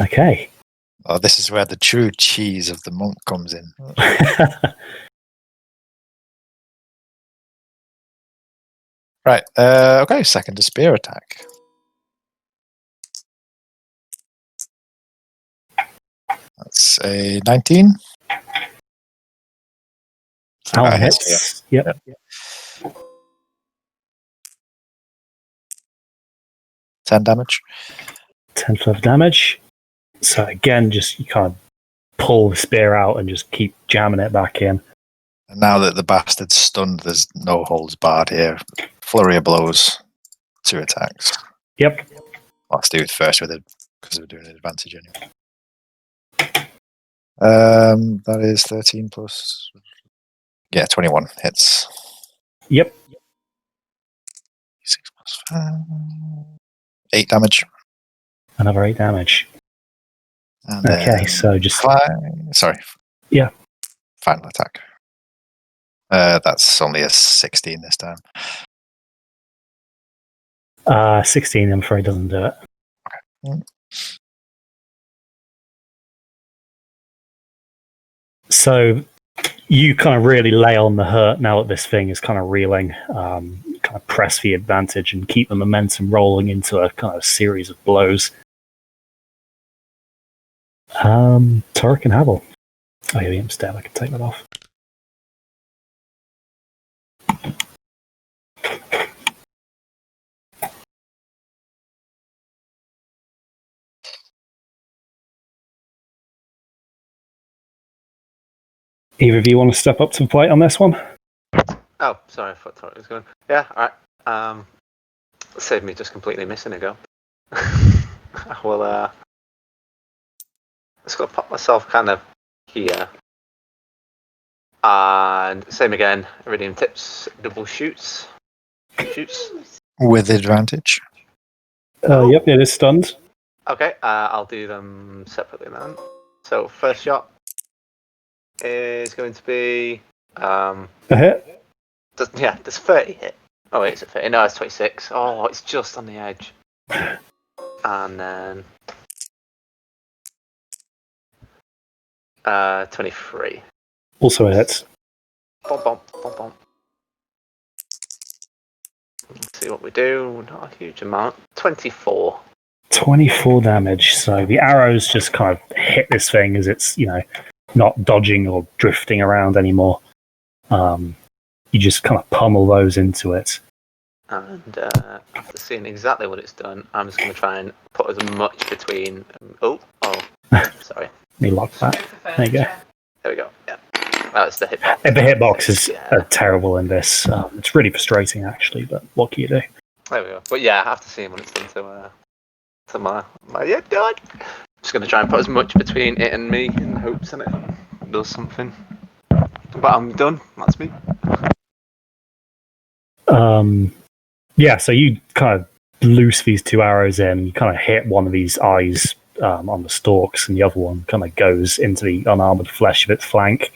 Speaker 1: Okay.
Speaker 2: Oh, this is where the true cheese of the monk comes in. Right. Okay. Second to spear attack. That's a 19.
Speaker 1: That hits. Yep.
Speaker 2: 10 damage.
Speaker 1: 10 further damage. So again, just you kind of pull the spear out and just keep jamming it back in.
Speaker 2: And now that the bastard's stunned, there's no holds barred here. Flurry of blows, 2 attacks.
Speaker 1: Yep.
Speaker 2: Let's do it first with it because we're doing an advantage anyway. That is 13 plus. Yeah, 21 hits.
Speaker 1: Yep.
Speaker 2: 6 plus 5. 8 damage.
Speaker 1: Another 8 damage.
Speaker 2: And
Speaker 1: okay, so just
Speaker 2: sorry.
Speaker 1: Yeah.
Speaker 2: Final attack. That's only a 16 this time.
Speaker 1: 16, I'm afraid, doesn't do it.
Speaker 2: Okay.
Speaker 1: So you kind of really lay on the hurt now that this thing is kind of reeling. Kind of press the advantage and keep the momentum rolling into a kind of series of blows. Torek and Havel. Oh, yeah, the imp stab. I can take that off. Either of you want to step up to the plate on this one?
Speaker 3: Oh, sorry, I thought Torek was going. Yeah, alright. Saved me just completely missing a go. I will, just got to pop myself kind of here. And same again, Iridium tips, double shoots.
Speaker 2: With advantage.
Speaker 1: Yep, it is stunned.
Speaker 3: Okay, I'll do them separately then. So first shot is going to be
Speaker 1: A hit.
Speaker 3: does 30 hit? Oh wait, it's a 30. No, it's 26. Oh, it's just on the edge. And then 23.
Speaker 1: Also a hit.
Speaker 3: Bom, bom, bom, bom. Let's see what we do. Not a huge amount. 24.
Speaker 1: 24 damage. So the arrows just kind of hit this thing as it's, not dodging or drifting around anymore. You just kind of pummel those into it.
Speaker 3: And after seeing exactly what it's done, I'm just going to try and put as much between. Sorry.
Speaker 1: Let me lock that. There you go.
Speaker 3: There we go. Yeah. That's the hitbox.
Speaker 1: The hitbox is terrible in this. It's really frustrating, actually, but what can you do?
Speaker 3: There we go. But yeah, after seeing what it's done to my dad, just going to try and put as much between it and me in hopes that it does something. But I'm done. That's me.
Speaker 1: So you kind of loose these two arrows in, you kind of hit one of these eyes on the stalks, and the other one kind of goes into the unarmored flesh of its flank,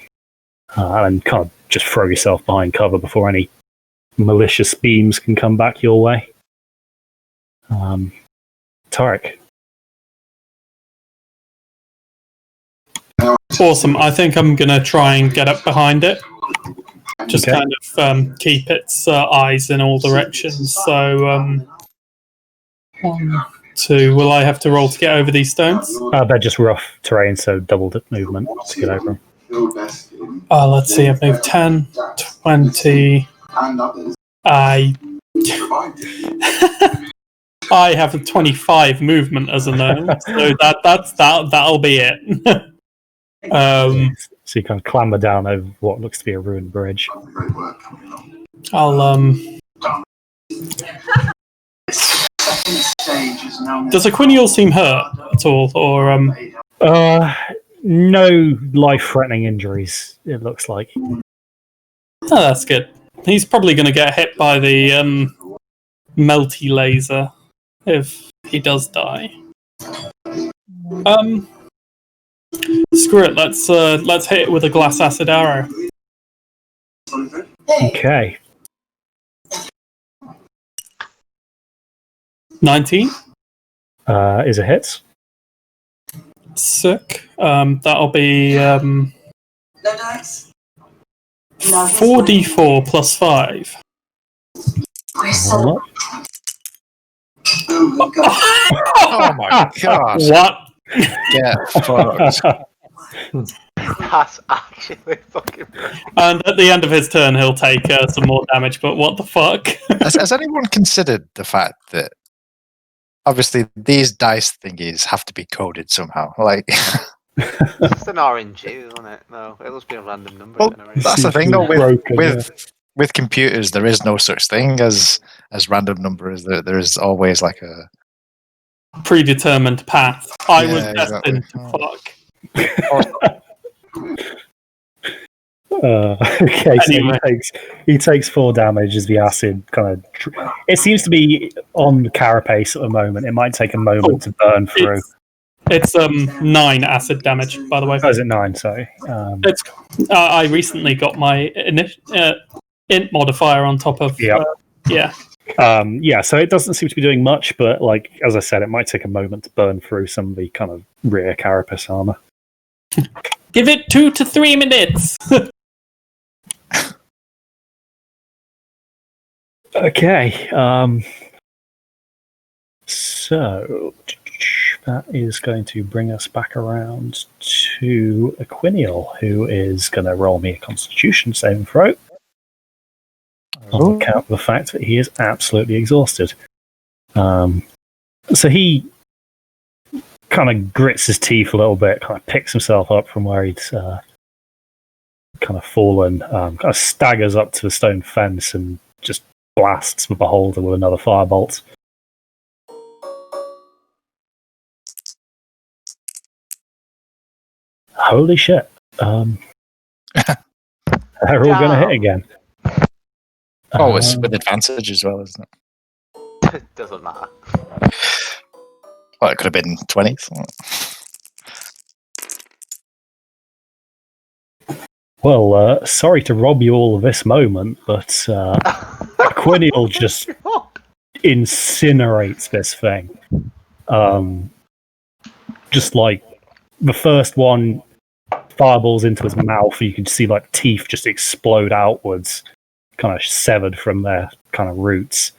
Speaker 1: and kind of just throw yourself behind cover before any malicious beams can come back your way. Tarek.
Speaker 5: Awesome. I think I'm going to try and get up behind it. Just kind of keep its eyes in all directions. So, 1, 2. Will I have to roll to get over these stones?
Speaker 1: They're just rough terrain, so double movement to get over them.
Speaker 5: Let's see. I've moved 10, 20. I have a 25 movement as a gnome, so that'll be it.
Speaker 1: So you kind of clamber down over what looks to be a ruined bridge.
Speaker 5: I'll Does Aquinial seem hurt at all, or
Speaker 1: no life-threatening injuries? It looks like.
Speaker 5: Oh, that's good. He's probably going to get hit by the melty laser if he does die. Screw it. Let's hit it with a glass acid arrow.
Speaker 1: Okay.
Speaker 5: 19
Speaker 1: is a hit.
Speaker 5: Sick. That'll be 4d4 plus 5.
Speaker 2: Oh my god!
Speaker 5: What?
Speaker 2: Get fucked.
Speaker 3: That's actually fucking.
Speaker 5: And at the end of his turn, he'll take some more damage. But what the fuck?
Speaker 2: Has anyone considered the fact that obviously these dice thingies have to be coded somehow? Like,
Speaker 3: it's just an RNG, isn't it? No, it'll just be a random number.
Speaker 2: Well, that's the thing, though. With computers, there is no such thing as random numbers. There is always like a
Speaker 5: predetermined path. I was destined to fuck.
Speaker 1: Okay, anyway. So he takes 4 damage as the acid kind of. It seems to be on the carapace at the moment. It might take a moment to burn through.
Speaker 5: It's 9 acid damage, by the way.
Speaker 1: Oh, is it 9? Sorry.
Speaker 5: I recently got my int modifier on top of. Yeah.
Speaker 1: So it doesn't seem to be doing much, but like as I said, it might take a moment to burn through some of the kind of rear carapace armor.
Speaker 5: Give it 2 to 3 minutes.
Speaker 1: Okay. So that is going to bring us back around to Aquinial, who is going to roll me a Constitution saving throw. On account of the fact that he is absolutely exhausted. So he kind of grits his teeth a little bit, kind of picks himself up from where he'd kind of fallen, kind of staggers up to the stone fence and just blasts the beholder with another firebolt. Holy shit. They're all going to hit again.
Speaker 2: Oh, it's with advantage as well, isn't it?
Speaker 3: It doesn't matter.
Speaker 2: Well, it could have been 20.
Speaker 1: Well, sorry to rob you all of this moment, but Quiniel just incinerates this thing. Just like the first one fireballs into his mouth, you can see like teeth just explode outwards, kind of severed from their kind of roots.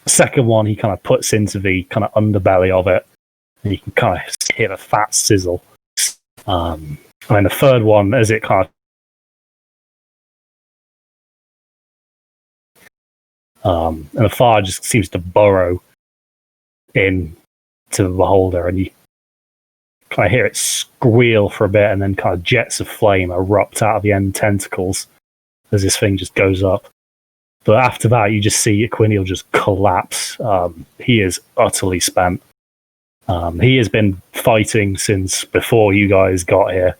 Speaker 1: Second one, he kind of puts into the kind of underbelly of it, and you can kind of hear a fat sizzle. And then the third one, as it kind of and the fire just seems to burrow in to the beholder, and you kind of hear it squeal for a bit, and then kind of jets of flame erupt out of the end tentacles as this thing just goes up. But after that, you just see Quiniel just collapse. He is utterly spent. He has been fighting since before you guys got here.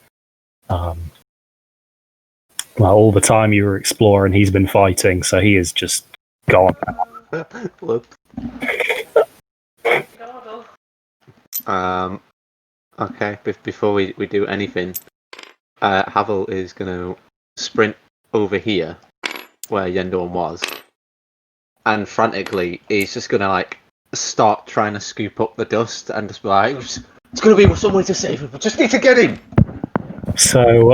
Speaker 1: Well, all the time you were exploring, he's been fighting, so he is just gone.
Speaker 3: Okay, before we do anything, Havel is going to sprint over here where Yendorn was, and frantically he's just going to like start trying to scoop up the dust and just be like, it's going to be somebody to save him, but just need to get him.
Speaker 1: So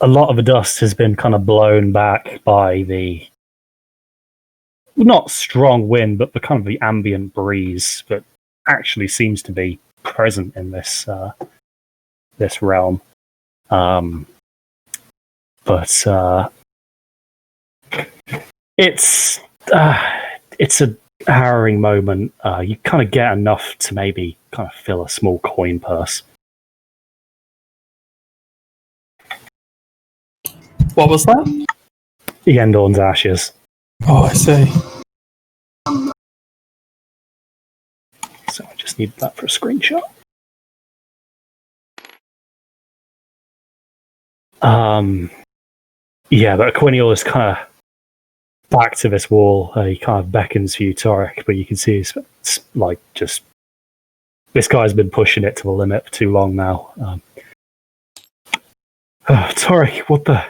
Speaker 1: a lot of the dust has been kind of blown back by the not strong wind, but the kind of the ambient breeze that actually seems to be present in this this realm. But it's a harrowing moment. You kind of get enough to maybe kind of fill a small coin purse.
Speaker 5: What was that?
Speaker 1: Yendorn's ashes.
Speaker 5: Oh, I see.
Speaker 1: So I just need that for a screenshot. Yeah, but Quiniel is kind of back to this wall. He kind of beckons for you, Torek, but you can see it's like just this guy's been pushing it to the limit for too long now. Torek, what the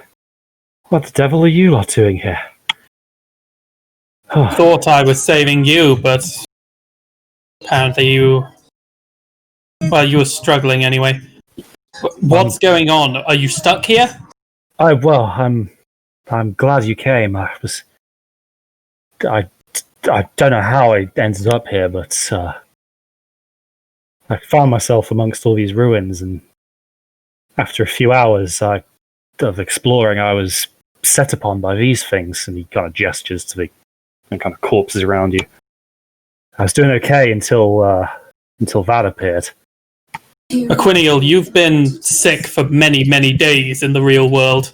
Speaker 1: devil are you lot doing here?
Speaker 5: Thought I was saving you, but apparently you were struggling anyway. What's going on? Are you stuck here?
Speaker 1: Well, I'm glad you came. I don't know how I ended up here, but I found myself amongst all these ruins, and after a few hours of exploring, I was set upon by these things, and he kind of gestures to the kind of corpses around you. I was doing okay until that appeared.
Speaker 5: Quiniel, you've been sick for many, many days in the real world.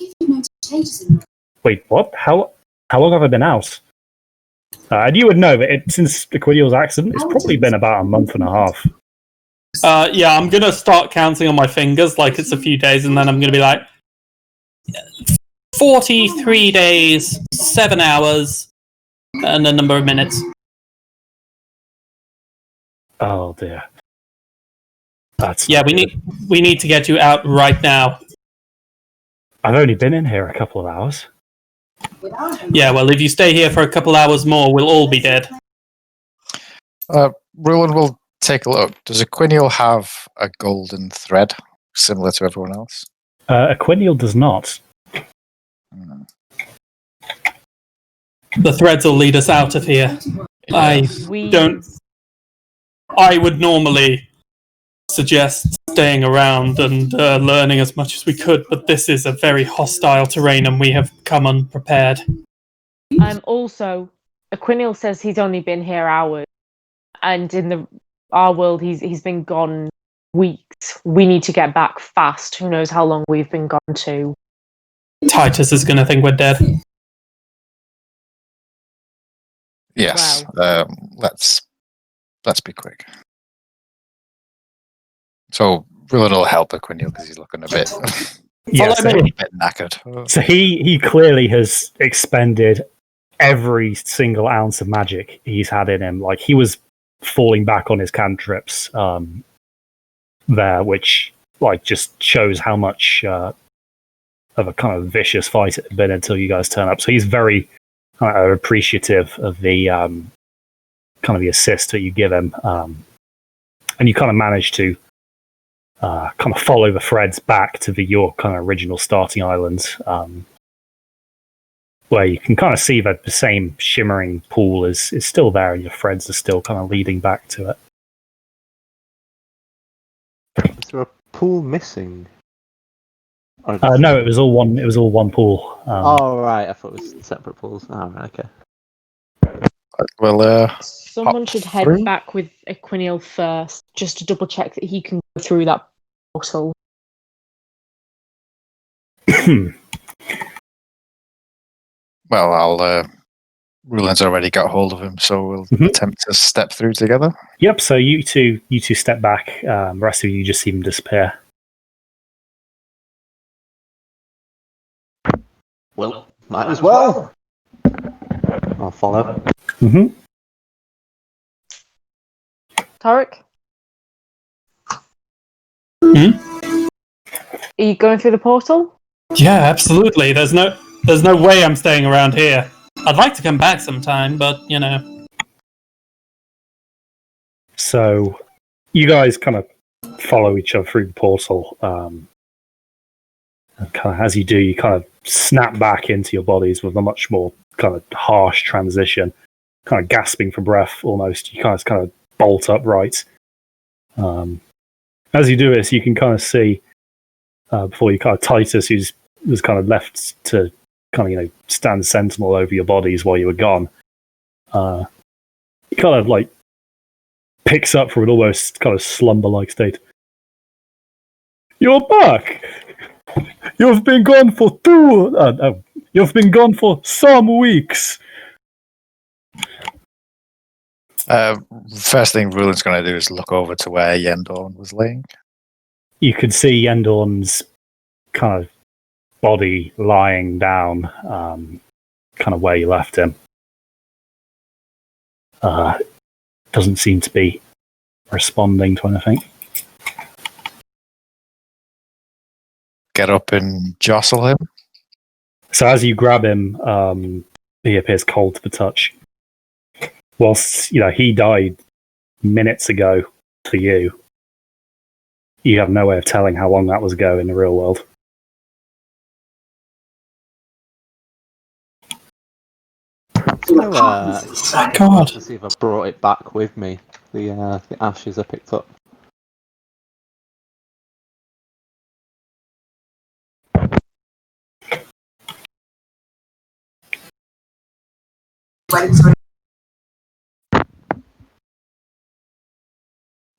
Speaker 1: Wait, what? How long have I been out? And you would know that since Quiniel's accident, it's probably been about a month and a half.
Speaker 5: Yeah, I'm going to start counting on my fingers like it's a few days, and then I'm going to be like, 43 days, 7 hours, and a number of minutes.
Speaker 1: Oh dear.
Speaker 5: We need to get you out right now.
Speaker 1: I've only been in here a couple of hours.
Speaker 5: Yeah, well, if you stay here for a couple hours more, we'll all be dead.
Speaker 2: Roland will take a look. Does Quiniel have a golden thread similar to everyone else?
Speaker 1: Quiniel does not.
Speaker 5: The threads will lead us out of here.
Speaker 2: Yes.
Speaker 5: I would normally suggest staying around and learning as much as we could, but this is a very hostile terrain and we have come unprepared.
Speaker 4: Also, Quiniel says he's only been here hours, and in our world he's been gone weeks. We need to get back fast. Who knows how long we've been gone to.
Speaker 5: Titus is going to think we're dead.
Speaker 2: Yes.
Speaker 4: Wow.
Speaker 2: Let's be quick. So Roland will help Quiniel because he's looking a bit, a bit knackered.
Speaker 1: So he clearly has expended every single ounce of magic he's had in him. Like he was falling back on his cantrips there, which like just shows how much of a kind of vicious fight it had been until you guys turn up. So he's very appreciative of the kind of the assist that you give him, and you kind of manage to kind of follow the threads back to your kind of original starting island, where you can kind of see that the same shimmering pool is still there, and your threads are still kind of leading back to it.
Speaker 12: Is there a pool missing?
Speaker 1: No, it was all one. It was all one pool.
Speaker 12: Oh right, I thought it was separate pools. Oh right, okay.
Speaker 2: Well,
Speaker 4: Someone should head
Speaker 2: through?
Speaker 4: back with Equiniel first, just to double check that he can go through that portal.
Speaker 2: Well, Ruland's already got hold of him, so we'll attempt to step through together.
Speaker 1: Yep. So you two step back. The rest of you just see him disappear.
Speaker 12: Well, might as well. I'll follow.
Speaker 1: Mm-hmm.
Speaker 4: Tarek?
Speaker 5: Hmm?
Speaker 4: Are you going through the portal?
Speaker 5: Yeah, absolutely. There's no way I'm staying around here. I'd like to come back sometime, but you know.
Speaker 1: So you guys kind of follow each other through the portal. And kind of as you do, you kind of snap back into your bodies with a much more kind of harsh transition, kind of gasping for breath almost. You guys kind of bolt upright. As you do this, you can kind of see before you kind of Titus, who's was kind of left to kind of stand sentinel over your bodies while you were gone. He kind of like picks up from an almost kind of slumber-like state. You're back. You've been gone for You've been gone for some weeks.
Speaker 2: First thing Ruland's going to do is look over to where Yendorn was laying.
Speaker 1: You could see Yendorn's kind of body lying down, kind of where you left him. Doesn't seem to be responding to anything.
Speaker 2: Get up and jostle him.
Speaker 1: So as you grab him, he appears cold to the touch. Whilst he died minutes ago for you, you have no way of telling how long that was ago in the real world.
Speaker 5: God.
Speaker 12: To see if I brought it back with me. The ashes I picked up.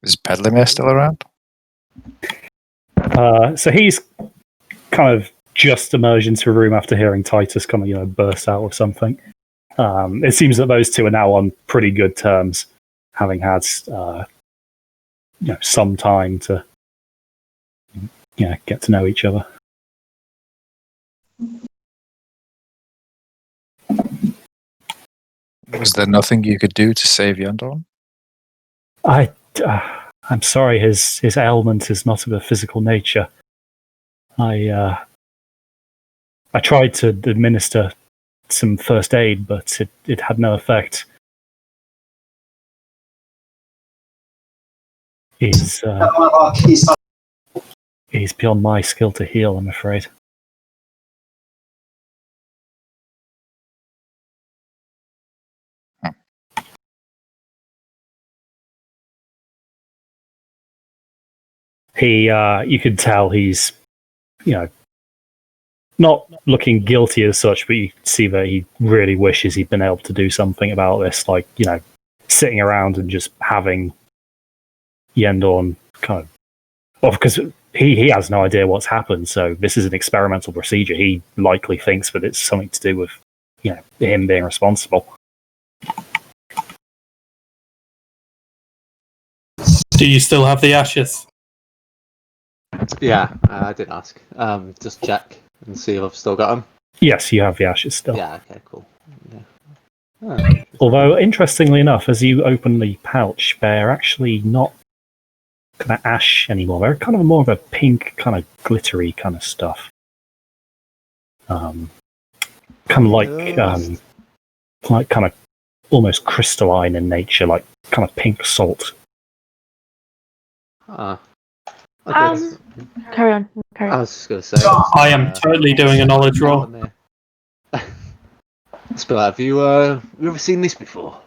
Speaker 2: Is Pedlimir still around?
Speaker 1: So he's kind of just emerged into a room after hearing Titus kind of burst out with something. It seems that those two are now on pretty good terms, having had some time to get to know each other.
Speaker 2: Was there nothing you could do to save Yendorn?
Speaker 1: I'm sorry, his ailment is not of a physical nature. I tried to administer some first aid, but it had no effect. He's beyond my skill to heal, I'm afraid. You could tell he's, not looking guilty as such, but you see that he really wishes he'd been able to do something about this, like, sitting around and just having Yendorn kind of... Well, because he has no idea what's happened, so this is an experimental procedure. He likely thinks that it's something to do with, him being responsible.
Speaker 5: Do you still have the ashes?
Speaker 12: Yeah, I did ask. Just check and see if I've still got them.
Speaker 1: Yes, you have the ashes still.
Speaker 12: Yeah, okay, cool. Yeah.
Speaker 1: Although, interestingly enough, as you open the pouch, they're actually not kind of ash anymore. They're kind of more of a pink, kind of glittery kind of stuff. Kind of like kind of almost crystalline in nature, like kind of pink salt.
Speaker 12: Ah.
Speaker 4: Carry on.
Speaker 12: I was just going to say.
Speaker 5: I am totally doing a knowledge roll.
Speaker 12: Spill, have you ever seen this before?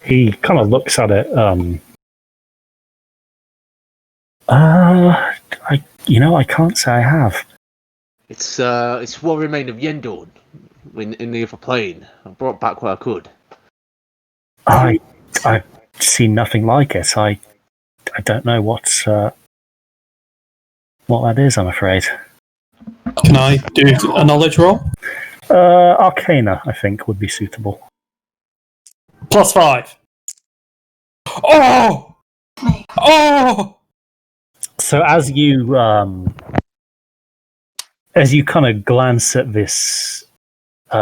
Speaker 1: He kind of looks at it. I can't say I have.
Speaker 12: It's what remained of Yendorn in the other plane. I brought back what I could.
Speaker 1: I've seen nothing like it. I don't know what that is, I'm afraid.
Speaker 5: Can I do a knowledge roll?
Speaker 1: Arcana, I think, would be suitable.
Speaker 5: +5. Oh! Oh!
Speaker 1: So as you kind of glance at this,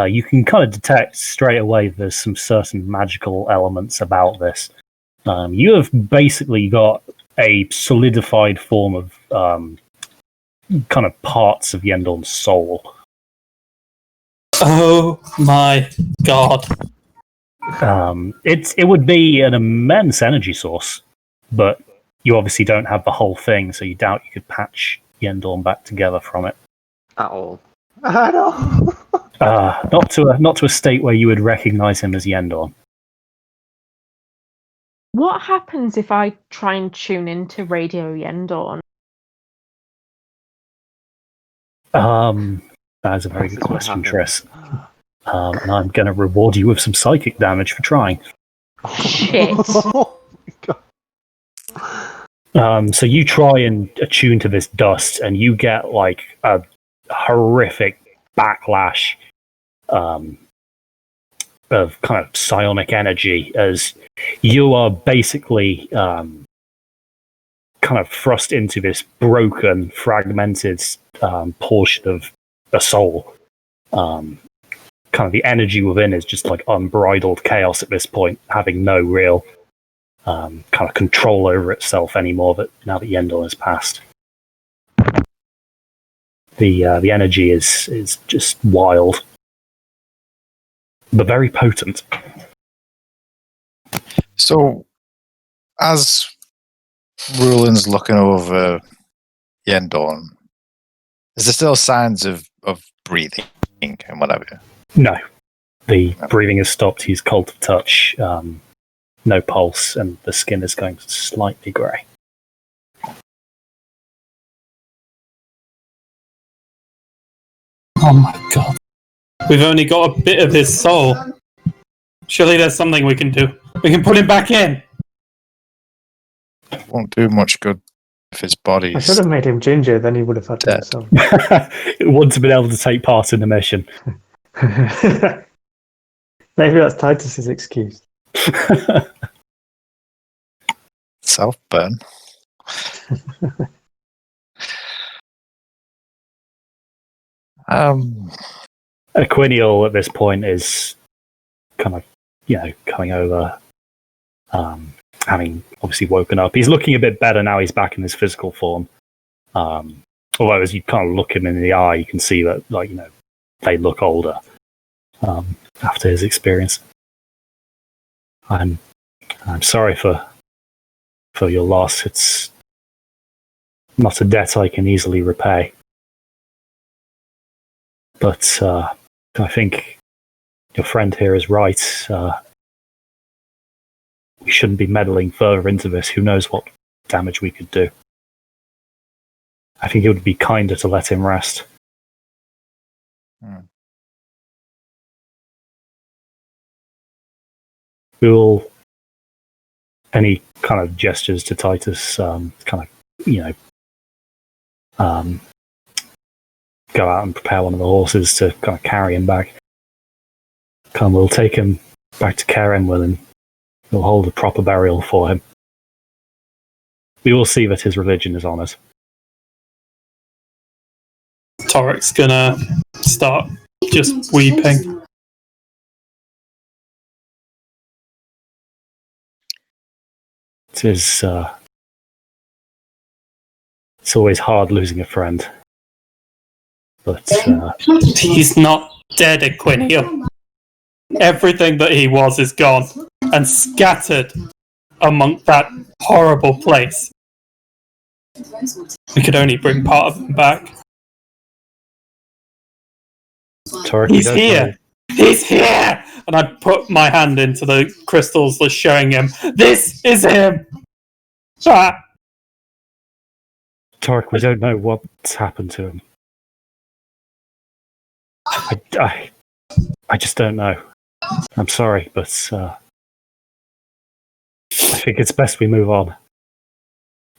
Speaker 1: you can kind of detect straight away there's some certain magical elements about this. You have basically got a solidified form of kind of parts of Yendorn's soul.
Speaker 5: Oh my god.
Speaker 1: It would be an immense energy source, but you obviously don't have the whole thing, so you doubt you could patch Yendorn back together from it.
Speaker 12: At all. At all.
Speaker 1: Not to a state where you would recognize him as Yendorn.
Speaker 4: What happens if I try and tune into Radio Yendorn?
Speaker 1: That is a very good question, Triss. And I'm going to reward you with some psychic damage for trying.
Speaker 4: Shit.
Speaker 1: So you try and attune to this dust, and you get like a horrific backlash of kind of psionic energy as you are basically kind of thrust into this broken, fragmented portion of the soul. Kind of the energy within is just like unbridled chaos at this point, having no real kind of control over itself anymore. That now that Yendor has passed, the energy is just wild, but very potent.
Speaker 2: So, as Rulin's looking over Yendorn, is there still signs of breathing and whatever?
Speaker 1: No, the breathing has stopped. He's cold to touch. No pulse, and the skin is going slightly grey.
Speaker 5: Oh my god. We've only got a bit of his soul. Surely there's something we can do. We can put him back in.
Speaker 2: It won't do much good if his body.
Speaker 6: I should have made him ginger, then he would have had to himself.
Speaker 1: It wouldn't have been able to take part in the mission.
Speaker 6: Maybe that's Titus's excuse.
Speaker 2: Self-burn.
Speaker 1: Aquinial at this point is kind of, coming over, having obviously woken up. He's looking a bit better now he's back in his physical form. Although as you kind of look him in the eye, you can see that, they look older after his experience. I'm sorry for your loss. It's not a debt I can easily repay. But I think your friend here is right. We shouldn't be meddling further into this. Who knows what damage we could do. I think it would be kinder to let him rest. We will... Any kind of gestures to Titus, go out and prepare one of the horses to kind of carry him back. We'll take him back to Karenwil and we'll hold a proper burial for him. We will see that his religion is honoured.
Speaker 5: Torek's gonna start just weeping.
Speaker 1: It is It's always hard losing a friend. But
Speaker 5: he's not dead, Equinio. Everything that he was is gone and scattered among that horrible place. We could only bring part of him back.
Speaker 1: Torek,
Speaker 5: He's here! He's here! And I put my hand into the crystals that's showing him, this is him! Ah!
Speaker 1: Torek, we don't know what's happened to him. I just don't know. I'm sorry, but I think it's best we move on.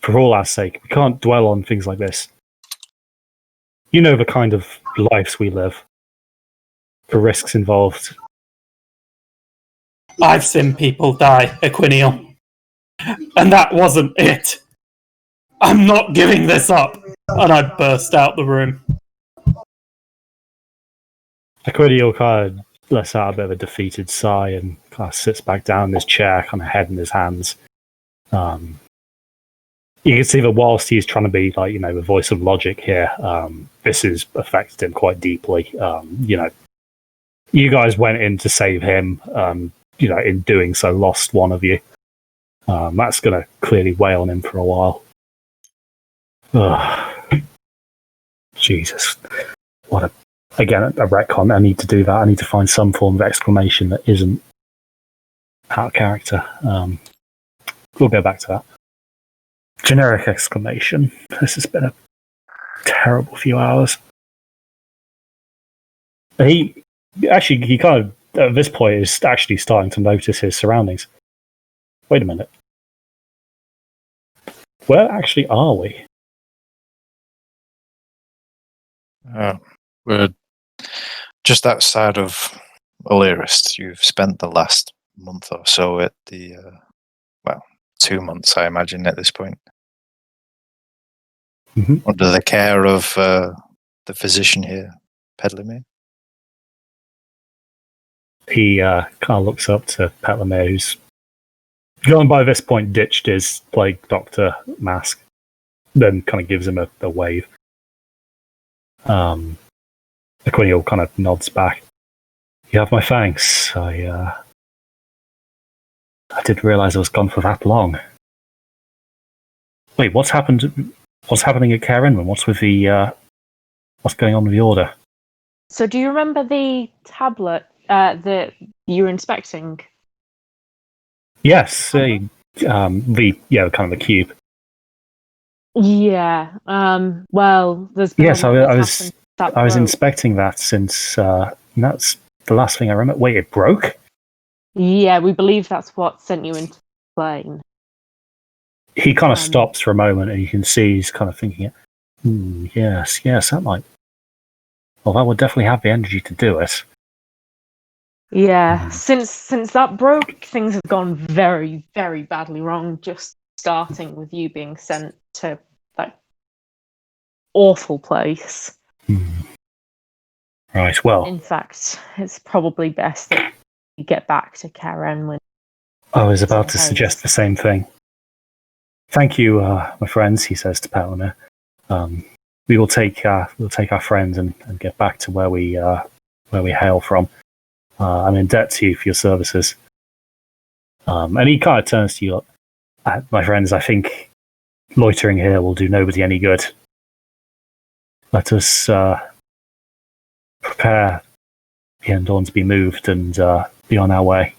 Speaker 1: For all our sake, we can't dwell on things like this. You know the kind of lives we live. The risks involved.
Speaker 5: I've seen people die, Equinio. And that wasn't it. I'm not giving this up. And I burst out the room.
Speaker 1: Equinio kind of lets out a bit of a defeated sigh and kind of sits back down in his chair, kind of head in his hands. You can see that whilst he's trying to be like, the voice of logic here, this has affected him quite deeply. You guys went in to save him. In doing so, lost one of you. That's going to clearly weigh on him for a while. Ugh. Jesus. Again, a retcon. I need to do that. I need to find some form of exclamation that isn't out of character. We'll go back to that. Generic exclamation. This has been a terrible few hours. He kind of, at this point, is actually starting to notice his surroundings. Wait a minute. Where actually are we?
Speaker 2: We're just outside of Illyris. You've spent the last month or so at the, 2 months, I imagine, at this point.
Speaker 1: Mm-hmm.
Speaker 2: Under the care of the physician here, Pedlamir.
Speaker 1: He kind of looks up to Petlamir, who's gone by this point, ditched his plague doctor mask, then kind of gives him a wave. Equinio kind of nods back. You have my thanks. I didn't realize I was gone for that long. Wait, what's happened? What's happening at Care Inman? What's with the? What's going on with the order?
Speaker 4: So, do you remember the tablet that you were inspecting?
Speaker 1: Yes, the kind of the cube.
Speaker 4: Yeah. Well, there's been
Speaker 1: yes, I was inspecting that since that's the last thing I remember. Wait, it broke?
Speaker 4: Yeah, we believe that's what sent you into the plane.
Speaker 1: He kind of stops for a moment, and you can see he's kind of thinking it. Yes, that might. Well, that would definitely have the energy to do it.
Speaker 4: Yeah, since that broke, things have gone very, very badly wrong. Just starting with you being sent to that awful place.
Speaker 1: Right. Well,
Speaker 4: in fact, it's probably best that you get back to Karen when.
Speaker 1: I was about to suggest the same thing. Thank you, my friends. He says to Petlamir. We will take our friends and get back to where we hail from. I'm in debt to you for your services. And he kind of turns to you, my friends. I think loitering here will do nobody any good. Let us prepare the Endorn to be moved and be on our way.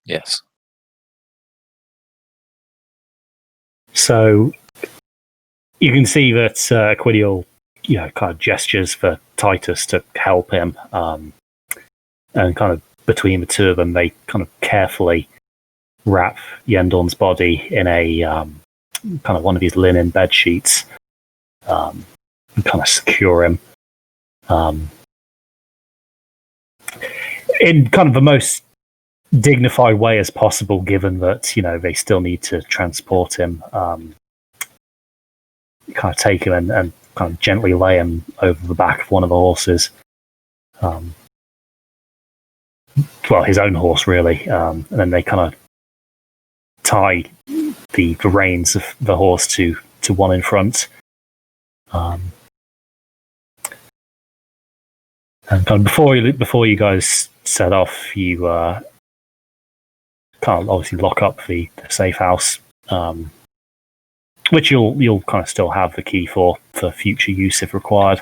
Speaker 2: Yes.
Speaker 1: So you can see that Quidial, kind of gestures for Titus to help him, and kind of between the two of them, they kind of carefully wrap Yendorn's body in a kind of one of these linen bed sheets, and kind of secure him in kind of the most dignified way as possible, given that they still need to transport him. Kind of take him and kind of gently lay him over the back of one of the horses. well, his own horse really, and then they kind of tie the reins of the horse to one in front. And kind of before you guys set off, you can't obviously lock up the safe house, which you'll kind of still have the key for future use if required.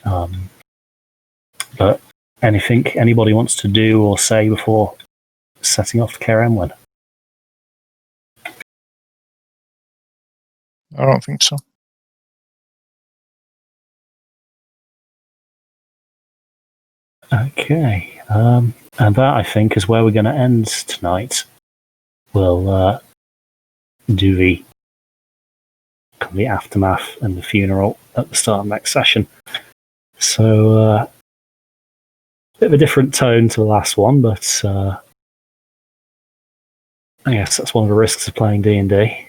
Speaker 1: But anything anybody wants to do or say before setting off to Caer Emlyn?
Speaker 2: I don't think so.
Speaker 1: Okay, and that I think is where we're going to end tonight. We'll do the aftermath and the funeral at the start of next session. So, a bit of a different tone to the last one, but I guess that's one of the risks of playing D&D.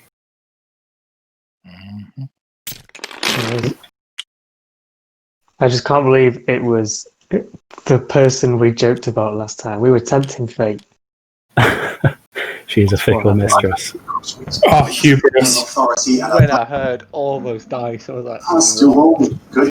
Speaker 6: I just can't believe it was the person we joked about last time. We were tempting fate.
Speaker 1: She's a fickle mistress.
Speaker 5: Oh, hubris.
Speaker 11: Authority,
Speaker 3: When I heard all those dice, I was like,
Speaker 11: has to roll good